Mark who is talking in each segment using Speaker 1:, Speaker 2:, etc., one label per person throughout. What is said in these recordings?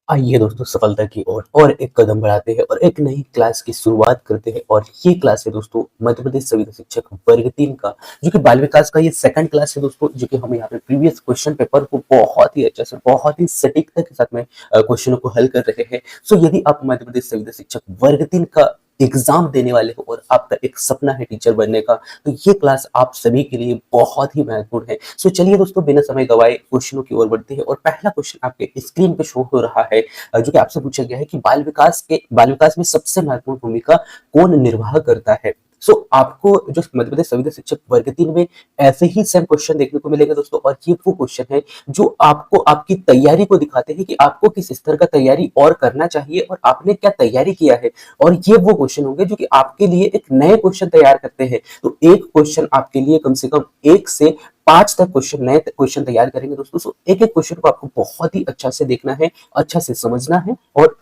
Speaker 1: आइए दोस्तों सफलता की ओर और एक कदम बढ़ाते हैं और एक नई क्लास की शुरुआत करते हैं। और ये क्लास है दोस्तों मध्य प्रदेश संविदा शिक्षक वर्ग 3 का, जो कि बाल विकास का ये सेकंड क्लास है दोस्तों। जो कि हम यहाँ पे प्रीवियस क्वेश्चन पेपर को बहुत ही अच्छे से बहुत ही सटीकता के साथ में क्वेश्चनों को हल कर रहे हैं। सो यदि आप मध्य प्रदेश संविदा शिक्षक वर्ग 3 का एग्जाम देने वाले हो और आपका एक सपना है टीचर बनने का, तो ये क्लास आप सभी के लिए बहुत ही महत्वपूर्ण है। सो चलिए दोस्तों, बिना समय गवाए क्वेश्चनों की ओर बढ़ते हैं। और पहला क्वेश्चन आपके स्क्रीन पे शो हो रहा है, जो कि आपसे पूछा गया है कि बाल विकास में सबसे महत्वपूर्ण भूमिका कौन निर्वाह करता है। सो आपको जो मध्य प्रदेश संविदा शिक्षक वर्ग 3 में ऐसे ही सेम क्वेश्चन देखने को मिलेगा दोस्तों। और ये वो क्वेश्चन है जो आपको आपकी तैयारी को दिखाते हैं कि आपको किस स्तर का तैयारी और करना चाहिए और आपने क्या तैयारी किया है। और ये वो क्वेश्चन होंगे जो कि आपके लिए एक नए क्वेश्चन तैयार करते हैं। तो एक क्वेश्चन आपके लिए कम से कम 1 से 5 तक क्वेश्चन, नए क्वेश्चन तैयार करेंगे दोस्तों। सो एक एक क्वेश्चन को आपको बहुत ही अच्छा से देखना है, अच्छा से समझना है और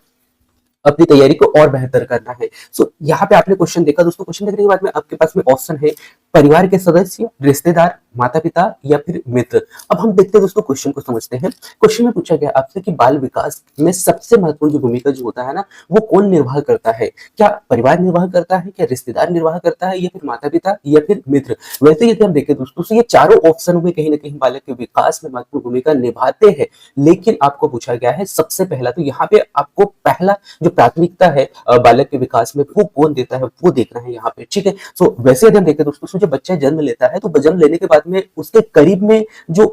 Speaker 1: अपनी तैयारी को और बेहतर करना है। सो यहाँ पे आपने क्वेश्चन देखा दोस्तों। क्वेश्चन देखने के बाद में आपके पास में ऑप्शन है परिवार के सदस्य, रिश्तेदार, माता पिता या फिर मित्र। अब हम देखते हैं दोस्तों, क्वेश्चन को समझते हैं। क्वेश्चन में पूछा गया आपसे कि बाल विकास में सबसे महत्वपूर्ण जो भूमिका जो होता है ना, वो कौन निर्वाह करता है। क्या परिवार निर्वाह करता है, क्या रिश्तेदार निर्वाह करता है, या फिर माता पिता या फिर मित्र। वैसे यदि हम देखें दोस्तों, तो ये चारों ऑप्शन में कहीं ना कहीं बालक के विकास में महत्वपूर्ण भूमिका निभाते हैं। लेकिन आपको पूछा गया है सबसे पहला, तो यहाँ पे आपको पहला जो प्राथमिकता है बालक के विकास में, वो कौन देता है वो देखना है यहाँ पे। ठीक है। सो वैसे यदि हम देखें दोस्तों, जब बच्चा जन्म लेता है तो जन्म लेने के बाद में उसके करीब में जो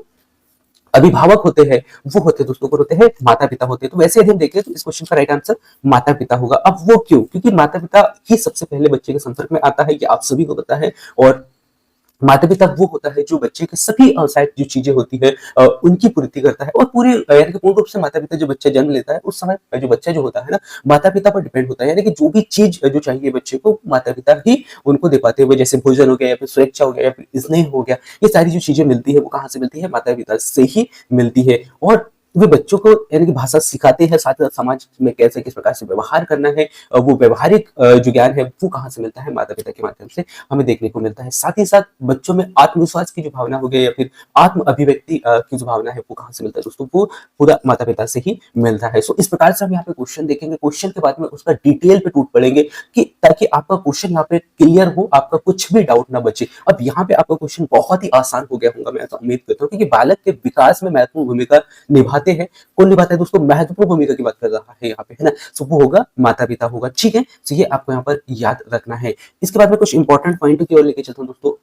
Speaker 1: अभिभावक होते हैं वो होते हैं दोस्तों, को होते हैं माता पिता होते हैं। तो वैसे यदि हम देखें तो इस क्वेश्चन का राइट आंसर माता पिता होगा। अब वो क्यों? क्योंकि माता पिता ही सबसे पहले बच्चे के संपर्क में आता है, ये आप सभी को पता है। और माता पिता वो होता है जो बच्चे के सभी आवश्यक जो चीजें होती है उनकी पूर्ति करता है। और पूरी यानी कि पूर्ण रूप से माता पिता, जो बच्चा जन्म लेता है उस समय जो बच्चा जो होता है ना, माता पिता पर डिपेंड होता है। यानी कि जो भी चीज जो चाहिए बच्चे को, माता पिता ही उनको दे पाते हैं। जैसे भोजन हो गया, या फिर सुरक्षा हो गया, या फिर स्नेह हो गया, ये सारी जो चीजें मिलती है वो कहाँ से मिलती है? माता पिता से ही मिलती है। और वे बच्चों को यानी कि भाषा सिखाते हैं, साथ ही साथ समाज में कैसे किस प्रकार से व्यवहार करना है, वो व्यवहारिक जो ज्ञान है वो कहाँ से मिलता है? माता पिता के माध्यम से हमें देखने को मिलता है। साथ ही साथ बच्चों में आत्मविश्वास की जो भावना हो गई, या फिर आत्म अभिव्यक्ति की जो भावना है, वो कहाँ से मिलता है दोस्तों? वो पूरा माता पिता से ही मिलता है। सो इस प्रकार से हम यहाँ पे क्वेश्चन देखेंगे, क्वेश्चन के बाद में उसका डिटेल पे टूट पड़ेंगे कि ताकि आपका क्वेश्चन यहाँ पे क्लियर हो, आपका कुछ भी डाउट ना बचे। अब यहाँ पे आपका क्वेश्चन बहुत ही आसान हो गया होगा, मैं ऐसा उम्मीद करता हूँ, क्योंकि बालक के विकास में महत्वपूर्ण भूमिका निभाते हैं। कौन निभाता है दोस्तों? महत्वपूर्ण भूमिका की बात कर रहा है यहाँ पे, है ना। सो वो होगा माता पिता होगा। ठीक है। तो ये आपको यहाँ पर याद रखना है। इसके बाद में कुछ इंपॉर्टेंट पॉइंट की ओर लेके चलता हूँ दोस्तों।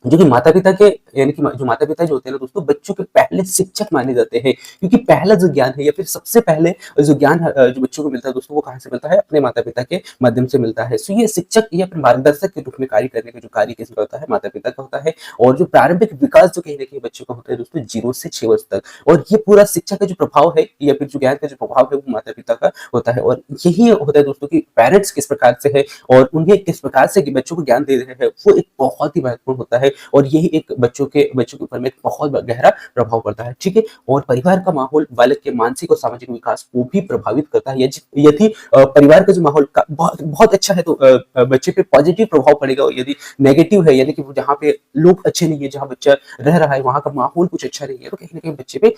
Speaker 1: जो कि माता पिता के, यानी कि जो माता पिता जो होते हैं ना दोस्तों, बच्चों के पहले शिक्षक माने जाते हैं। क्योंकि पहला जो ज्ञान है, या फिर सबसे पहले जो ज्ञान जो बच्चों को मिलता है दोस्तों, वो कहाँ से मिलता है? अपने माता पिता के माध्यम से मिलता है। सो ये शिक्षक या फिर मार्गदर्शक के रूप में कार्य करने का जो कार्य किसका होता है? माता पिता का होता है। और जो प्रारंभिक विकास जो कहीं ना कहीं बच्चों का होता है दोस्तों, 0 से 6 वर्ष तक। और ये पूरा शिक्षा का जो प्रभाव है, या फिर जो ज्ञान का जो प्रभाव है, वो माता पिता का होता है। और यही होता है दोस्तों कि पेरेंट्स किस प्रकार से है और उन्हें किस प्रकार से बच्चों को ज्ञान दे रहे हैं, वो एक बहुत ही महत्वपूर्ण होता है। और यही एक बच्चों के ऊपर में एक बहुत गहरा प्रभाव पड़ता है। ठीक है। और परिवार का माहौल बालक के मानसिक और सामाजिक विकास को भी प्रभावित करता है। यदि परिवार का जो माहौल बहुत बहुत अच्छा है, तो बच्चे पे पॉजिटिव प्रभाव पड़ेगा। और यदि नेगेटिव है, यानी कि जहाँ पे लोग अच्छे नहीं है, जहाँ बच्चा रह रहा है वहां का माहौल कुछ अच्छा नहीं है, तो कहीं ना कहीं बच्चे पे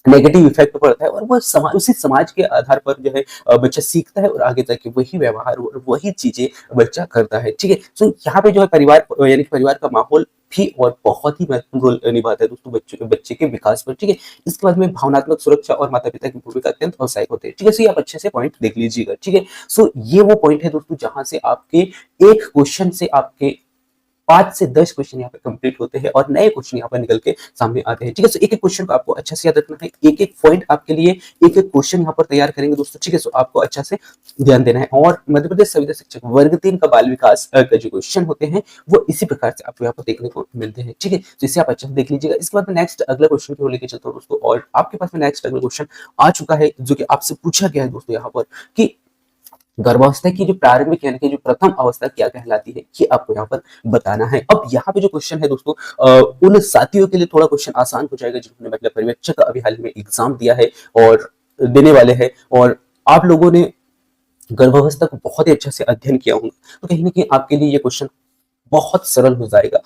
Speaker 1: नेगेटिव इफेक्ट पड़ता है। और वो समाज, उसी समाज के आधार पर जो है बच्चा सीखता है, और आगे जाके वही व्यवहार और वही चीजें बच्चा करता है। ठीक है। सो यहाँ पे जो है परिवार, यानी कि परिवार का माहौल भी और बहुत ही महत्वपूर्ण रोल निभाता है दोस्तों बच्चे के विकास पर। ठीक है। इसके बाद में भावनात्मक सुरक्षा और माता पिता की भूमिका अत्यंत आवश्यक होते हैं। ठीक है। सो ये आप अच्छे से पॉइंट देख लीजिएगा। ठीक है। सो ये वो पॉइंट है दोस्तों जहां से आपके एक क्वेश्चन से आपके 5 से 10 क्वेश्चन यहाँ पे कंप्लीट होते हैं और नए क्वेश्चन यहाँ पर निकल के सामने आते हैं। ठीक है। सो एक एक क्वेश्चन को आपको अच्छा से याद रखना है, एक एक पॉइंट आपके लिए एक एक क्वेश्चन यहाँ पर तैयार करेंगे दोस्तों। ठीक है। सो आपको अच्छा से ध्यान देना है। और मध्य प्रदेश संविदा शिक्षक वर्ग 3 का बाल विकास का जो क्वेश्चन होते हैं, वो इसी प्रकार से आपको यहाँ पर देखने को मिलते हैं। ठीक है। तो इसे आप अच्छे से देख लीजिएगा। इसके बाद नेक्स्ट अगला क्वेश्चन की ओर लेके चलता हूँ दोस्तों। और आपके पास में नेक्स्ट अगला क्वेश्चन आ चुका है, जो कि आपसे पूछा गया है दोस्तों यहाँ पर कि गर्भावस्था की जो प्रारंभिक, यानी कि जो प्रथम अवस्था क्या कहलाती है, ये आपको यहाँ पर बताना है। अब यहाँ पे जो क्वेश्चन है दोस्तों, उन साथियों के लिए थोड़ा क्वेश्चन आसान हो जाएगा जिन्होंने मतलब पर्यवेक्षक का अभी हाल में एग्जाम दिया है और देने वाले हैं, और आप लोगों ने गर्भावस्था को बहुत ही अच्छे से अध्ययन किया होगा, तो कहीं ना कहीं आपके लिए ये क्वेश्चन बहुत सरल हो जाएगा।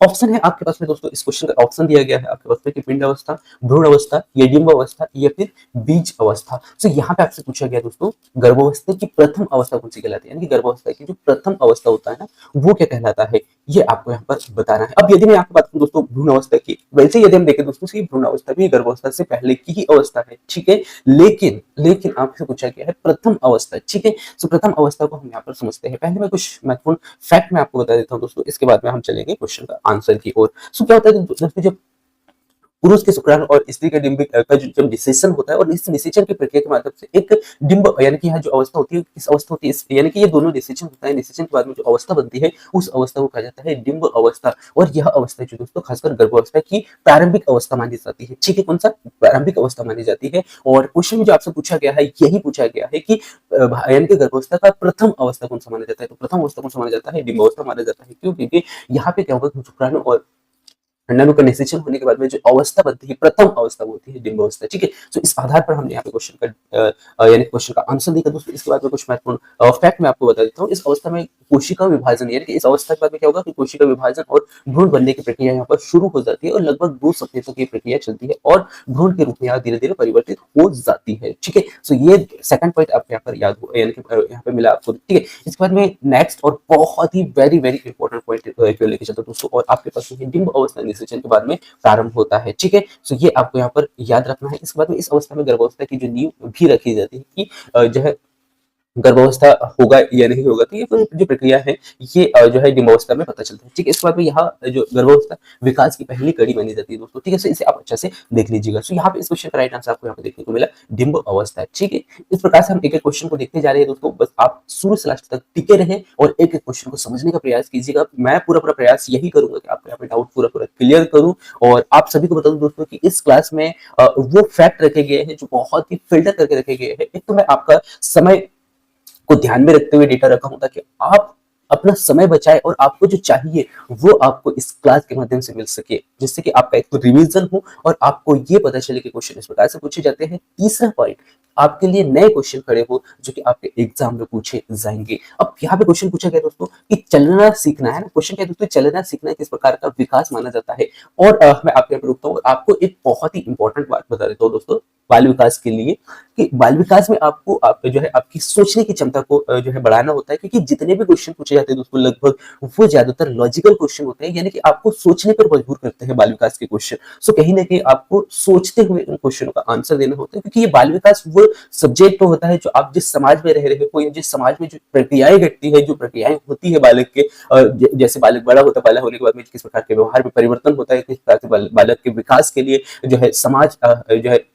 Speaker 1: ऑप्शन है आपके पास में दोस्तों, इस क्वेश्चन का ऑप्शन दिया गया है आपके पास में कि पिंड अवस्था, भ्रूण अवस्था, या डिंब अवस्था, या फिर बीज अवस्था। तो यहाँ पे आपसे पूछा गया दोस्तों गर्भावस्था की प्रथम अवस्था कौन सी कहलाती है, यानी कि गर्भावस्था की जो प्रथम अवस्था होता है ना वो क्या कहलाता है, ये आपको यहाँ पर बताना है। अब यदि मैं आपको बात करूं दोस्तों भ्रूण अवस्था की, वैसे यदि हम देखें दोस्तों कि भ्रूण अवस्था भी गर्भावस्था से पहले की ही अवस्था है, ठीक है, लेकिन लेकिन आपसे पूछा गया है प्रथम अवस्था, ठीक है। तो प्रथम अवस्था को हम यहाँ पर समझते हैं। पहले मैं कुछ महत्वपूर्ण फैक्ट मैं आपको बता देता हूँ दोस्तों, इसके बाद में हम चलेंगे क्वेश्चन का आंसर की ओर। सो क्या होता है दोस्तों, जब पुरुष के शुक्राणु और स्त्री के डिंब का जो निषेचन होता है, और इस निषेचन की प्रक्रिया के माध्यम से एक डिंब यानी कि यहाँ जो अवस्था होती है, किस अवस्था होती है, यानी कि ये दोनों निषेचन होता है, निषेचन के बाद में जो अवस्था बनती है उस अवस्था को कहा जाता है डिंब अवस्था। और यह अवस्था जो दोस्तों खासकर गर्भावस्था की प्रारंभिक अवस्था मानी जाती है, ठीक है, कौन सा प्रारंभिक अवस्था मानी जाती है। और क्वेश्चन में जो आपसे पूछा गया है यही पूछा गया है कि यानी कि गर्भावस्था का प्रथम अवस्था कौन सा माना जाता है, तो प्रथम अवस्था कौन सा माना जाता है, डिंब अवस्था माना जाता है। क्यों, क्योंकि यहाँ पे क्या होगा, शुक्राणु और अंडाणु का निषेचन होने के बाद में जो अवस्था बनती है प्रथम अवस्था होती है डिंब अवस्था, ठीक है। तो इस आधार पर हमने यहाँ पे क्वेश्चन का यानी क्वेश्चन का आंसर देखा दोस्तों। इसके बाद में कुछ महत्वपूर्ण फैक्ट मैं आपको बता देता हूँ। इस अवस्था में कोशिका विभाजन, यानी कि इस अवस्था के बाद में क्या होगा कि कोशिका विभाजन और भ्रूण बनने की प्रक्रिया यहाँ पर शुरू हो जाती है, और लगभग 2 सप्ताह तक ये प्रक्रिया चलती है और भ्रूण के रूप में यहाँ धीरे धीरे परिवर्तित हो जाती है, ठीक है। सो ये सेकंड पॉइंट आपको यहाँ पर याद हो, यानी कि यहाँ पे मिला आपको, ठीक है। इसके बाद में नेक्स्ट और बहुत ही वेरी वेरी इंपॉर्टेंट पॉइंट लेके चलता हूँ दोस्तों, और आपके पास डिंब अवस्था निषेचन के बाद में प्रारंभ होता है, ठीक है। सो ये आपको यहाँ पर याद रखना है। इसके बाद में इस अवस्था में गर्भावस्था की जो नींव भी रखी जाती है कि जो है गर्भावस्था होगा या नहीं होगा, तो ये जो प्रक्रिया है ये जो है डिंबावस्था में पता चलता है, ठीक है। इसके बाद में यहाँ जो गर्भावस्था विकास की पहली कड़ी मानी जाती है दोस्तों, ठीक है। सो इसे आप अच्छे से देख लीजिएगा। सो यहाँ पे इस क्वेश्चन का राइट आंसर आपको यहाँ पे देखने को मिला डिंब अवस्था, ठीक है। इस प्रकार से हम एक एक क्वेश्चन को देखते जा रहे हैं दोस्तों, बस आप शुरू से लास्ट तक टिके रहे और एक एक क्वेश्चन को समझने का प्रयास कीजिएगा। मैं पूरा पूरा प्रयास यही करूंगा कि आपको यहाँ पे डाउट पूरा पूरा क्लियर करूं, और आप सभी को बता दूं दोस्तों कि इस क्लास में वो फैक्ट रखे गए हैं जो बहुत ही फिल्टर करके रखे गए हैं। एक तो मैं आपका समय को ध्यान में रखते हुए डेटा रखा हूं ताकि आप अपना समय बचाए और आपको जो चाहिए वो आपको इस क्लास के माध्यम से मिल सके, जिससे कि आपका एक तो रिवीजन हो और आपको ये पता चले कि क्वेश्चन इस प्रकार से पूछे जाते हैं। तीसरा पॉइंट, आपके लिए नए क्वेश्चन खड़े हो जो कि आपके एग्जाम में पूछे जाएंगे। अब यहाँ पे क्वेश्चन पूछा गया दोस्तों कि चलना सीखना है ना, क्वेश्चन क्या है दोस्तों, चलना सीखना किस प्रकार का विकास माना जाता है। और मैं आपके यहाँ पे रुकता हूँ, आपको एक बहुत ही इंपॉर्टेंट बात बता देता हूँ दोस्तों बाल विकास के लिए, कि बाल विकास में आपको आप जो है आपकी सोचने की क्षमता को जो है बढ़ाना होता है, क्योंकि जितने भी क्वेश्चन पूछे जाते हैं दोस्तों लगभग वो ज्यादातर लॉजिकल क्वेश्चन होते हैं, यानी कि आपको सोचने पर मजबूर करते हैं बाल विकास के क्वेश्चन। सो कहीं ना कहीं आपको सोचते हुए उन क्वेश्चनों का आंसर देना होता है, क्योंकि ये बाल विकास वो सब्जेक्ट होता है जो आप जिस समाज में रह रहे हो या जिस समाज में जो प्रक्रियाएं घटती है, जो प्रक्रियाएं होती है बालक के, जैसे बालक बड़ा होता है, बड़ा होने के बाद में किस प्रकार के व्यवहार में परिवर्तन होता है, किस प्रकार से बालक के विकास के लिए जो है समाज जो है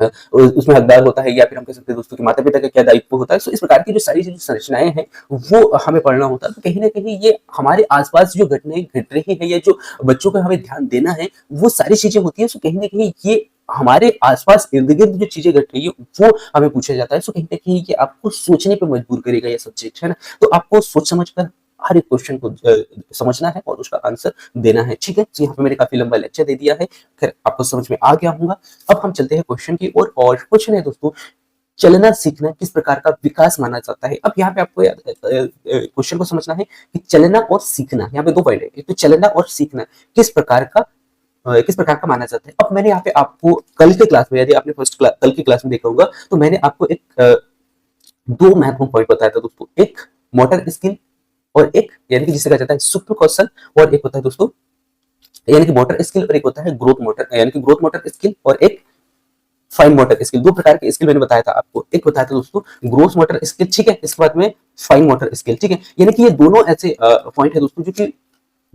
Speaker 1: उसमें हकदार होता है, या फिर हम कह सकते हैं दोस्तों कि माता पिता का क्या दायित्व होता है। सो इस प्रकार की जो सारी जो संरचनाएं हैं वो हमें पढ़ना होता है। तो कहीं ना कहीं ये हमारे आसपास जो घटनाएं घट रही है या जो बच्चों को हमें ध्यान देना है वो सारी चीजें होती है। सो कहीं ना कहीं ये हमारे आसपास इर्द गिर्द जो चीजें घट रही है वो हमें पूछा जाता है। सो कहीं ना कहीं ये आपको सोचने पर मजबूर करेगा ये सब्जेक्ट, है ना। तो आपको सोच समझ कर हर एक क्वेश्चन को समझना है और उसका आंसर देना है, ठीक है। तो यहाँ पे मैंने काफी लंबा लेक्चर दे दिया है, खैर आपको समझ में आ गया होगा। अब हम चलते हैं क्वेश्चन की ओर, और क्वेश्चन है दोस्तों चलना सीखना किस प्रकार का विकास माना जाता है। अब यहाँ पे आपको क्वेश्चन को समझना है कि चलना और सीखना, यहाँ पे 2 पॉइंट है, एक तो चलना और सीखना किस प्रकार का माना जाता है। अब मैंने यहाँ पे आपको कल के क्लास में, यदि आपने कल की क्लास में देखा होगा, तो मैंने आपको एक 2 महत्वपूर्ण पॉइंट बताया था दोस्तों, एक मोटर स्किल और एक यानी कि जिसे कहा जाता है सूक्ष्म कौशल, और एक होता है दोस्तों यानी कि मोटर स्किल, और एक होता है ग्रोथ मोटर यानी कि ग्रोथ मोटर स्किल, और एक फाइन मोटर स्किल। 2 प्रकार के स्किल मैंने बताया था आपको, एक बताया था दोस्तों ग्रोथ मोटर स्किल, ठीक है, इसके बाद में फाइन मोटर स्किल, ठीक है। यानी कि ये दोनों ऐसे पॉइंट है दोस्तों जो कि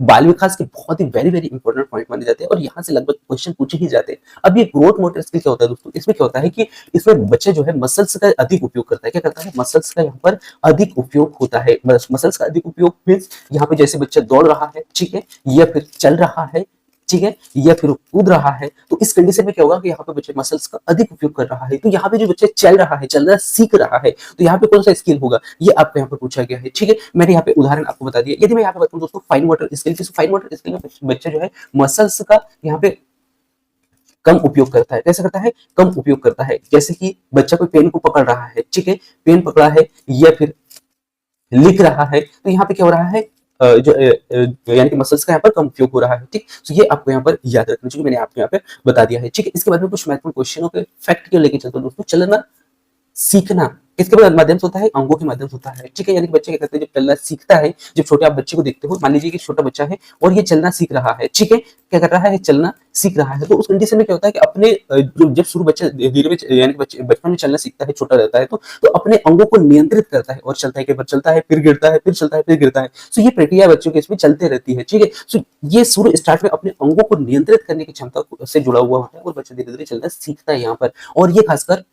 Speaker 1: बाल विकास के बहुत ही वेरी वेरी इंपॉर्टेंट पॉइंट माने जाते हैं, और यहाँ से लगभग क्वेश्चन पूछे ही जाते हैं। अब ये ग्रोथ मोटर स्किल क्या होता है दोस्तों, इसमें क्या होता है कि इसमें बच्चा जो है मसल्स का अधिक उपयोग करता है। क्या करता है, मसल्स का यहाँ पर अधिक उपयोग होता है। मसल्स का अधिक उपयोग मींस यहाँ पे जैसे बच्चा दौड़ रहा है, ठीक है, या फिर चल रहा है, ठीक है, या फिर कूद रहा है, तो इस कंडीशन में क्या होगा कि यहाँ पे बच्चे मसल्स का अधिक उपयोग कर रहा है। तो यहाँ पे जो बच्चे चल रहा है, चलना सीख रहा है, तो यहाँ पे कौन सा स्किल होगा, ये आपको यहाँ पर पूछा गया है, ठीक है। मैंने यहाँ पे उदाहरण आपको बता दिया। यदि मैं यहाँ पे बताऊं दोस्तों फाइन मोटर स्किल की, फाइन मोटर स्किल में बच्चा जो है मसल्स का यहाँ पे कम उपयोग करता है। कैसे करता है, कम उपयोग करता है। जैसे कि बच्चा कोई पेन को पकड़ रहा है, ठीक है, पेन पकड़ा है या फिर लिख रहा है, तो यहाँ पे क्या हो रहा है, यानी कि मसल्स का यहाँ पर कम उपयोग हो रहा है। ठीक, तो ये आपको यहाँ पर याद रखना चाहिए, मैंने आपको यहाँ पे बता दिया है। ठीक है, इसके बाद में कुछ महत्वपूर्ण क्वेश्चनों के फैक्ट को लेके चलते हैं दोस्तों। चलना सीखना किसके माध्यम से होता है? अंगों के माध्यम से होता है। ठीक है, यानी कि बच्चे क्या करते हैं, जब चलना सीखता है, जब छोटे आप बच्चे को देखते हो, मान लीजिए कि छोटा बच्चा है और ये चलना सीख रहा है। ठीक है, क्या कर रहा है? चलना सीख रहा है। तो उस कंडीशन में क्या होता है कि अपने जब शुरू बच्चा धीरे में यानी कि बच्चे बचपन में चलना सीखता है, छोटा रहता है, तो अपने अंगों को नियंत्रित करता है और चलता है, कई बार चलता है फिर गिरता है, फिर चलता है फिर गिरता है। तो ये प्रक्रिया बच्चों के इसमें चलते रहती है। ठीक है, तो ये शुरू स्टार्ट में अपने अंगों को नियंत्रित करने की क्षमता से जुड़ा हुआ होता है और बच्चा धीरे धीरे चलना सीखता है यहाँ पर। और ये खासकर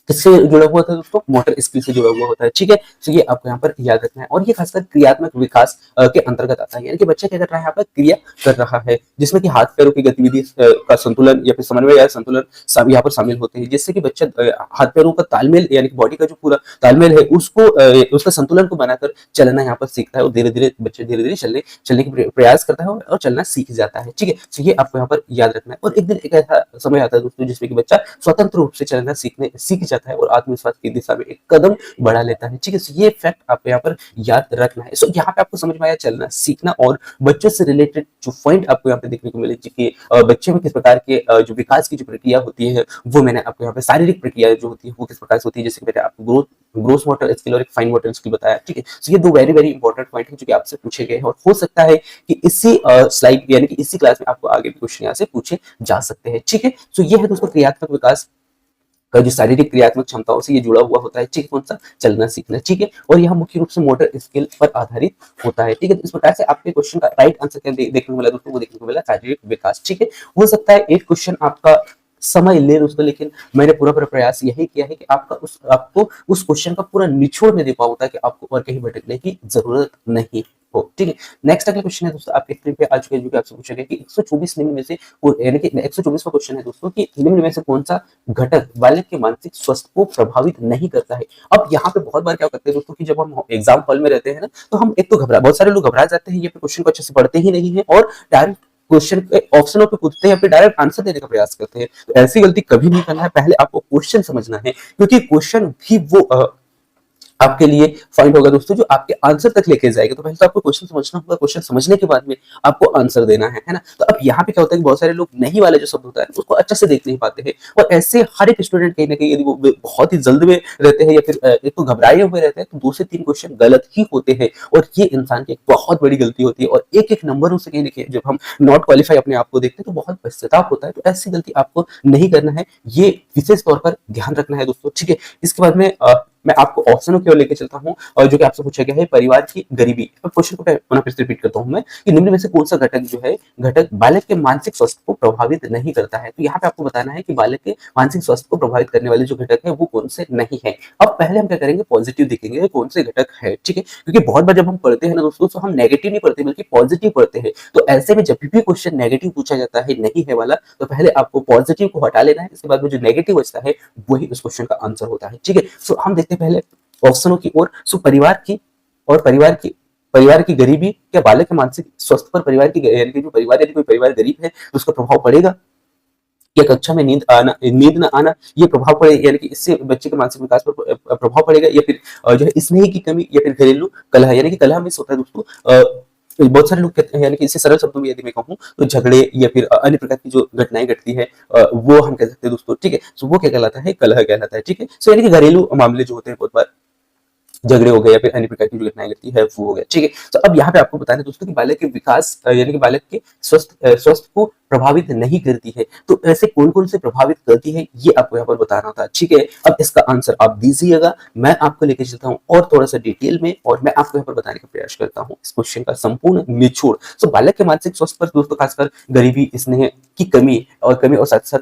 Speaker 1: किससे जुड़ा हुआ था दोस्तों? मोटर स्किल से जुड़ा हुआ होता है। ठीक है, तो ये आपको यहाँ पर याद रखना है। और ये खासकर क्रियात्मक विकास के अंतर्गत आता है, यानी कि बच्चा क्या कर रहा है? यहाँ पर क्रिया कर रहा है, जिसमें कि हाथ पैरों की गतिविधि का संतुलन या फिर समन्वय या संतुलन सब यहाँ पर शामिल होते हैं, जिससे कि बच्चा हाथ पैरों का तालमेल यानी कि बॉडी का जो पूरा तालमेल है उसको उसका संतुलन को बनाकर चलना यहाँ पर सीखता है और धीरे धीरे बच्चे धीरे धीरे चलने की प्रयास करता है और चलना सीख जाता है। ठीक है, तो ये आपको यहाँ पर याद रखना है। और एक दिन एक ऐसा समय आता है दोस्तों जिसमें कि बच्चा स्वतंत्र रूप से चलना सीख जाता है और आत्मविश्वास की दिशा में एक कदम बढ़ा लेता है। ठीक है, ये फैक्ट आपको यहाँ पर याद रखना है। सो यहाँ पे आपको समझ में आया चलना सीखना और बच्चों से रिलेटेड जो पॉइंट आपको यहाँ पे देखने को मिले कि बच्चे में किस प्रकार के जो विकास की जो प्रक्रिया होती है वो मैंने आपको यहाँ पे शारीरिक प्रक्रिया जो होती है वो किस प्रकार से होती है, जैसे कि मैंने आपको ग्रोस मोटर स्किल और एक फाइन मोटर स्किल बताया। ठीक है, तो ये दो वेरी वेरी इंपॉर्टेंट पॉइंट है जो कि आपसे पूछे गए हैं और हो सकता है कि इसी स्लाइड यानी कि इसी क्लास में आपको आगे भी क्वेश्चन यहाँ से पूछे जा सकते हैं। ठीक है, तो ये है दोस्तों क्रियात्मक विकास का जो शारीरिक क्रियात्मक क्षमताओं से ये जुड़ा हुआ होता है। ठीक है, कौन सा? चलना सीखना। ठीक है, और यह मुख्य रूप से मोटर स्किल पर आधारित होता है। ठीक है, तो इस प्रकार से आपके क्वेश्चन का राइट आंसर क्या देखने को मिला दोस्तों? वो देखने को मिला शारीरिक विकास। ठीक है, हो सकता है एक क्वेश्चन आपका समय ले दोस्तों, लेकिन मैंने पूरा प्रयास यही किया है कि आपको उस क्वेश्चन का पूरा निचोड़ में दे पाऊं ताकि आपको और कहीं भटकने की जरूरत नहीं हो। ठीक है, नेक्स्ट अगला क्वेश्चन है दोस्तों आपके स्क्रीन पे आ चुके हैं जो कि आपसे पूछा गया कि 124 निम्न में से यानी कि 124वां क्वेश्चन है दोस्तों कि निम्न में से कौन सा घटक बालक के मानसिक स्वास्थ्य को प्रभावित नहीं करता है। अब यहाँ पे बहुत बार क्या करते हैं दोस्तों कि जब हम एग्जाम हॉल में रहते हैं ना तो हम एक तो बहुत सारे लोग घबरा जाते हैं, ये क्वेश्चन को अच्छे से पढ़ते ही नहीं है और डायरेक्ट क्वेश्चन के ऑप्शनों पे कूदते हैं या फिर डायरेक्ट आंसर देने का प्रयास करते हैं। तो ऐसी गलती कभी नहीं करना है, पहले आपको क्वेश्चन समझना है क्योंकि क्वेश्चन भी वो आपके लिए फाइंड होगा दोस्तों जो आपके आंसर तक लेके जाएगा। तो पहले तो आपको क्वेश्चन समझना होगा, क्वेश्चन समझने के बाद में आपको आंसर देना है ना। तो अब यहाँ पे क्या होता है कि बहुत सारे लोग नहीं वाले जो शब्द होता है उसको अच्छे से देख नहीं पाते हैं और ऐसे हर एक स्टूडेंट कहीं ना कहीं यदि वो बहुत ही जल्द में रहते हैं या फिर एक तो घबराए हुए रहते हैं तो 2 से 3 क्वेश्चन गलत ही होते हैं और ये इंसान की एक बहुत बड़ी गलती होती है और एक एक नंबरों से कहीं ना कहीं जब हम नॉट क्वालिफाई अपने आप को देखते हैं तो बहुत पश्चाताप होता है। तो ऐसी गलती आपको नहीं करना है, ये विशेष तौर पर ध्यान रखना है दोस्तों। ठीक है, इसके बाद में मैं आपको ऑप्शनों की ओर लेके चलता हूं और जो कि आपसे पूछा गया है परिवार की गरीबी। अब क्वेश्चन को पुनः फिर से रिपीट करता हूं मैं कि निम्न में से कौन सा घटक बालक के मानसिक स्वास्थ्य को प्रभावित नहीं करता है। तो यहाँ पे आपको बताना है कि बालक के मानसिक स्वास्थ्य को प्रभावित करने वाले जो घटक है वो कौन से नहीं है। अब पहले हम क्या करेंगे, पॉजिटिव देखेंगे कौन से घटक है। ठीक है, क्योंकि बहुत बार जब हम पढ़ते हैं ना दोस्तों तो हम नेगेटिव नहीं पढ़ते बल्कि पॉजिटिव पढ़ते हैं। तो ऐसे में जब भी क्वेश्चन नेगेटिव पूछा जाता है नहीं है वाला तो पहले आपको पॉजिटिव को हटा लेना है, इसके बाद में जो नेगेटिव बचता है वही उस क्वेश्चन का आंसर होता है। ठीक है, सो हम देखते हैं पहले ऑप्शनों की ओर। सो परिवार की गरीबी क्या बालक के मानसिक स्वास्थ्य पर परिवार की यानी कि जो परिवार यदि कोई परिवार गरीब है तो उसका प्रभाव पड़ेगा। या कक्षा में नींद न आना ये प्रभाव पड़े यानी कि इससे बच्चे के मानसिक विकास पर प्रभाव पड़ेगा। या फिर जो है स्नेह की कमी या फिर घरेलू कलह यानी कि कलह मिस होता है दोस्तों। बहुत सारे लोग कहते हैं यानी कि इससे सरल शब्दों में यदि मैं कहूँ तो झगड़े या फिर अन्य प्रकार की जो घटनाएं घटती है वो हम कह सकते हैं दोस्तों। ठीक है, सो वो क्या कहलाता है? कलह कहलाता है। ठीक है, सो यानी कि घरेलू मामले जो होते हैं बहुत बार झगड़े हो गए या फिर अन्य प्रकार की जो घटनाएं घटती है वो हो गया। ठीक है, तो अब यहाँ पे आपको बताना है दोस्तों कि बालक के विकास यानी कि बालक के स्वस्थ को प्रभावित नहीं करती है। तो ऐसे कौन कौन से प्रभावित करती है ये आपको यहाँ पर बताना था। ठीक है, अब इसका आंसर आप दीजिएगा, मैं आपको लेके चलता हूँ और थोड़ा सा डिटेल में और मैं आपको यहाँ पर बताने का प्रयास करता हूँ इस क्वेश्चन का संपूर्ण निचोड़। तो बालक के मानसिक स्वास्थ्य पर दोस्तों खासकर गरीबी, स्नेह की कमी और साथ साथ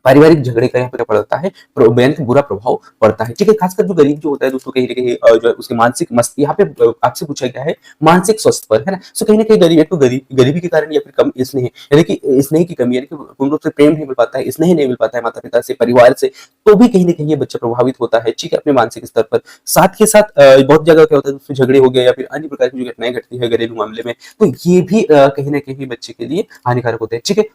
Speaker 1: पारिवारिक झगड़े का यहाँ पर पड़ता है, बुरा प्रभाव पड़ता है। ठीक है, खासकर जो गरीब जो होता है दोस्तों कहीं ना कहीं जो है उसके मानसिक यहाँ पे आपसे पूछा गया है मानसिक स्वास्थ्य पर, है ना। सो कहीं ना कहीं गरीब तो गरीबी के कारण या फिर कम स्नेह यानी कि स्नेह की कमी यानी कि पूर्ण रूप से प्रेम नहीं मिल पाता है, स्नेह नहीं मिल पाता है माता पिता से, परिवार से, तो भी कहीं ना कहीं ये बच्चा प्रभावित होता है। ठीक है, अपने मानसिक स्तर पर। साथ के साथ बहुत जगह क्या होता है दोस्तों झगड़े हो गए या फिर अन्य प्रकार की जो घटनाएं घटती है घरेलू मामले में, तो ये भी कहीं ना कहीं बच्चे के लिए हानिकारक होते हैं। ठीक है,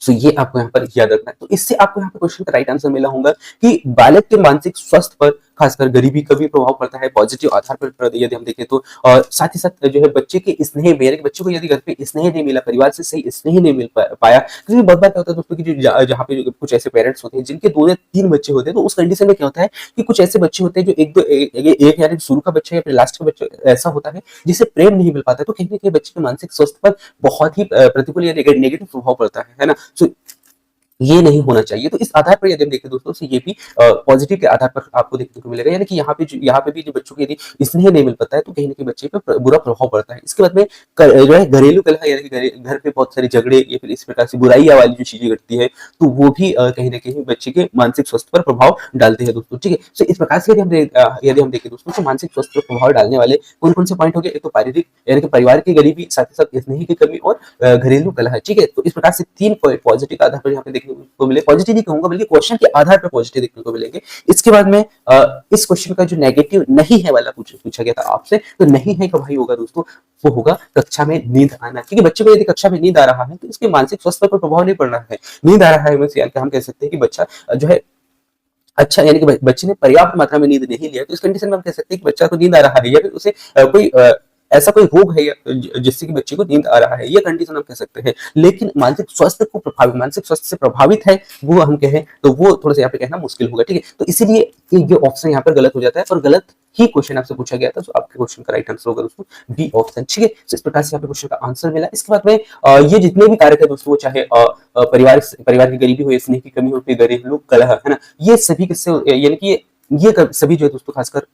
Speaker 1: सो ये आपको यहाँ पर याद रखना है। तो इससे आपको यहाँ पर क्वेश्चन का राइट आंसर मिला होगा कि बालक के मानसिक स्वास्थ्य पर खासकर गरीबी का भी प्रभाव पड़ता है पॉजिटिव आधार पर यदि हम देखें तो। और साथ ही साथ जो है बच्चे के स्नेह में, यानी कि बच्चे को यदि घर पे स्नेह नहीं मिला, परिवार से सही स्नेह नहीं मिल पाया, क्योंकि बहुत बार क्या होता है दोस्तों कि जहाँ पे कुछ ऐसे पेरेंट्स होते हैं जिनके 2 या 3 बच्चे होते हैं, तो उस कंडीशन में क्या होता है कि कुछ ऐसे बच्चे होते हैं जो एक यानी शुरू का बच्चा या फिर लास्ट का बच्चा ऐसा होता है जिसे प्रेम नहीं मिल पाता है, तो कहीं ना कहीं बच्चे के मानसिक स्वास्थ्य पर बहुत ही प्रतिकूल या नेगेटिव प्रभाव पड़ता है ना। सो ये नहीं होना चाहिए। तो इस आधार पर यदि हम देखें दोस्तों, तो ये भी पॉजिटिव के आधार पर आपको देखने को मिलेगा, यानी कि यहाँ पे भी जो बच्चों को यदि स्नेह नहीं मिल पाता है तो कहीं ना कहीं बच्चे पे बुरा प्रभाव पड़ता है। इसके बाद में जो है घरेलू कलह, यानी कि घर पे बहुत सारे झगड़े या फिर इस प्रकार से बुराइयां वाली जो चीजें घटती है, तो वो भी कहीं ना कहीं बच्चे के मानसिक स्वास्थ्य पर प्रभाव डालते हैं दोस्तों। ठीक है, तो इस प्रकार से यदि हम देखें दोस्तों, तो मानसिक स्वास्थ्य पर प्रभाव डालने वाले कौन कौन से पॉइंट हो गए, एक तो शारीरिक यानी कि परिवार की गरीबी, साथ ही साथ स्नेह की कमी और घरेलू कलह। ठीक है, तो इस प्रकार से 3 पॉजिटिव आधार पर यहाँ पे देखने को मिले, पॉजिटिव नहीं कहूंगा बल्कि क्वेश्चन के आधार पर पॉजिटिव देखने को मिलेंगे। इसके बाद में इस क्वेश्चन का जो नेगेटिव नहीं है वाला पूछा गया था आपसे, तो नहीं है का भाई होगा दोस्तों, वो होगा कक्षा में नींद आना। क्योंकि बच्चे को यदि कक्षा में नींद आ रहा है तो इसके मानसिक स्वास्थ्य पर प्रभाव नहीं पड़ रहा है। नींद आ रहा है हम कह सकते हैं कि बच्चा जो है अच्छा, यानी कि बच्चे ने पर्याप्त मात्रा में नींद नहीं लिया, तो इस कंडीशन में हम कह सकते हैं कि बच्चा को नींद आ रहा है या फिर उसे कोई ऐसा कोई रोग है जिससे कि बच्चे को नींद आ रहा है, ये कंडीशन हम कह सकते हैं। लेकिन मानसिक स्वास्थ्य से प्रभावित है वो हम कहें तो वो थोड़ा सा यहाँ पे कहना मुश्किल होगा। ठीक है, तो इसीलिए ये ऑप्शन यहाँ पर गलत हो जाता है और गलत ही क्वेश्चन आपसे पूछा गया था, तो आपके क्वेश्चन का राइट आंसर होगा दोस्तों बी ऑप्शन। ठीक है, तो इस प्रकार से यहाँ पे क्वेश्चन का आंसर मिला। इसके बाद में ये जितने भी कारक है दोस्तों, वो चाहे परिवार की गरीबी हो, स्नेह की कमी हो, फिर घरेलू कलह, है ना, ये सभी किससे, यानी कि ये सभी जो है दोस्तों खासकर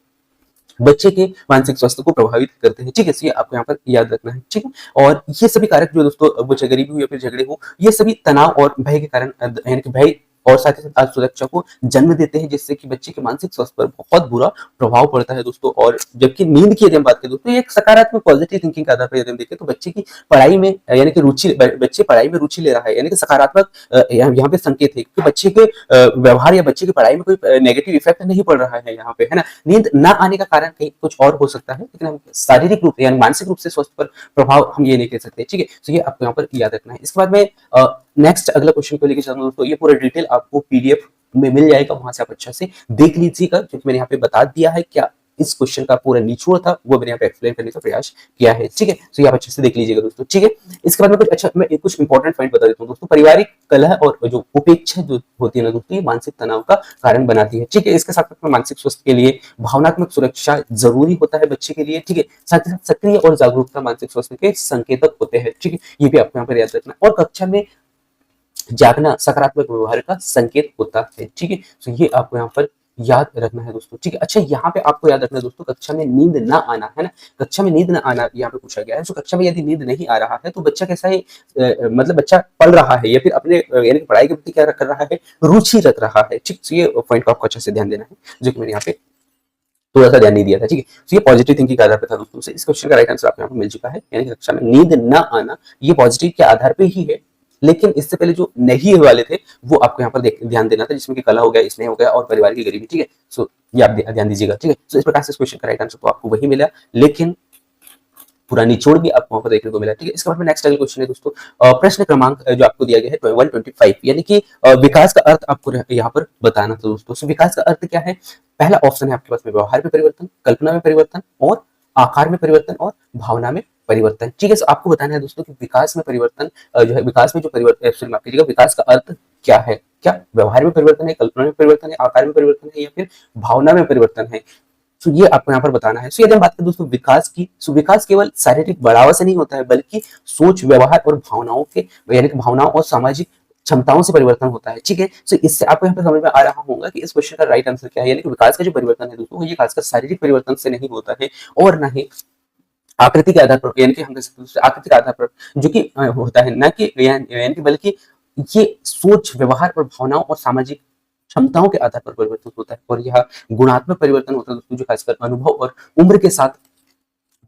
Speaker 1: बच्चे के मानसिक स्वास्थ्य को प्रभावित करते हैं। ठीक है, इसलिए आपको यहाँ पर याद रखना है। ठीक है, और ये सभी कारक जो दोस्तों, वो चाहे गरीबी हो या फिर झगड़े हो, ये सभी तनाव और भय के कारण, यानी कि भय और साथ ही साथ असुरक्षा को जन्म देते हैं, जिससे कि बच्चे के मानसिक स्वास्थ्य पर बहुत बुरा प्रभाव पड़ता है दोस्तों। और जबकि नींद की यदि हम बात करें दोस्तों, एक सकारात्मक पॉजिटिव थिंकिंग के आधार पर यदि हम देखें तो बच्चे की पढ़ाई में, यानी कि बच्चे पढ़ाई में रुचि ले रहा है, यानी कि सकारात्मक यहाँ पे संकेत है कि बच्चे के व्यवहार या बच्चे की पढ़ाई में कोई नेगेटिव इफेक्ट नहीं पड़ रहा है यहाँ पे, है ना। नींद ना आने का कारण कहीं कुछ और हो सकता है, लेकिन हम शारीरिक रूप यानी मानसिक रूप से स्वास्थ्य पर प्रभाव हम ये नहीं कह सकते। ठीक है, तो ये आपको यहाँ पर याद रखना है। इसके बाद में नेक्स्ट अगला क्वेश्चन को लेकर चलूंगा दोस्तों, ये पूरा डिटेल आपको पीडीएफ में मिल जाएगा, वहां से आप अच्छा से देख लीजिएगा, क्योंकि मैंने यहाँ पे बता दिया है क्या इस क्वेश्चन का पूरा निचोड़ था, वो मैंने यहाँ पे एक्सप्लेन करने का प्रयास किया है। ठीक है, तो ये आप अच्छे से देख लीजिएगा दोस्तों। ठीक है, इसके बाद में मैं कुछ इंपॉर्टेंट पॉइंट बता देता हूँ दोस्तों। पारिवारिक कलह और जो उपेक्षा जो होती है ना दोस्तों, ये मानसिक तनाव का कारण बनाती है। ठीक है, इसके साथ साथ मानसिक स्वास्थ्य के लिए भावनात्मक सुरक्षा जरूरी होता है बच्चे के लिए। ठीक है, साथ ही साथ सक्रिय और जागरूकता मानसिक स्वास्थ्य के संकेतक होते हैं। ठीक है, ये भी आपको यहाँ पर याद रखना। और कक्षा में जागना सकारात्मक व्यवहार का संकेत होता है। ठीक है, तो ये आपको यहाँ पर याद रखना है दोस्तों। ठीक है, अच्छा यहाँ पे आपको याद रखना है दोस्तों, कक्षा में नींद ना आना, है ना, कक्षा में नींद ना आना यहाँ पे पूछा गया है। तो कक्षा में यदि नींद नहीं आ रहा है तो बच्चा कैसा है, मतलब बच्चा पढ़ रहा है या फिर अपने यानी कि पढ़ाई के प्रति क्या कर रहा है, रुचि रख रहा है। ठीक, तो ये पॉइंट को आपको अच्छे से ध्यान देना है, जो कि मैंने यहाँ पे थोड़ा सा ध्यान नहीं दिया था। ठीक है, तो ये पॉजिटिव थिंकिंग के आधार पर था दोस्तों। इस क्वेश्चन का राइट आंसर आपको यहाँ पर मिल चुका है, यानी कि कक्षा में नींद ना आना ये पॉजिटिव के आधार पर ही है। लेकिन इससे पहले जो नहीं वाले थे वो आपको यहाँ पर ध्यान देना था, जिसमें कि कला हो गया, स्नेह हो गया और परिवार की गरीबी। ठीक है, सो ये आप ध्यान दीजिएगा। ठीक है, सो इस प्रकार से इस क्वेश्चन का राइट आंसर तो आपको वही मिला, लेकिन पूरा निचोड़ भी आपको वहां पर देखने को मिला। ठीक है, इसके बाद में नेक्स्ट अगला क्वेश्चन है दोस्तों, प्रश्न क्रमांक जो आपको दिया गया है 125, यानी कि विकास का अर्थ आपको यहाँ पर बताना था दोस्तों। सो विकास का अर्थ क्या है, पहला ऑप्शन है आपके पास में व्यवहार में परिवर्तन, कल्पना में परिवर्तन और आकार में परिवर्तन और भावना में परिवर्तन। ठीक है, आपको बताना है दोस्तों कि विकास में परिवर्तन जो है, विकास में जो परिवर्तन, माफ कीजिएगा, विकास का अर्थ क्या है, क्या व्यवहार में परिवर्तन है, कल्पना में परिवर्तन है, आकार में परिवर्तन है या फिर भावना में परिवर्तन है। तो ये आपको यहाँ पर बताना है। सो यदि हम बात करें दोस्तों विकास की, सो विकास केवल शारीरिक बढ़ावा से नहीं होता है, बल्कि सोच, व्यवहार और भावनाओं के, यानी कि भावनाओं और सामाजिक क्षमताओं से परिवर्तन होता है। ठीक है, सो इससे आपको यहाँ पे समझ में आ रहा होगा कि इस क्वेश्चन का राइट आंसर क्या है, यानी कि विकास का जो परिवर्तन है दोस्तों, ये खासकर शारीरिक परिवर्तन से नहीं होता है और ना ही आकृति के आधार पर, यानी कि हम कह सकते हैं आकृति के आधार पर जो कि होता है, ना कि यानी कि बल्कि ये सोच, व्यवहार और भावनाओं और सामाजिक क्षमताओं के आधार पर परिवर्तन होता है। और यह गुणात्मक परिवर्तन होता है दोस्तों, जो खासकर अनुभव और उम्र के साथ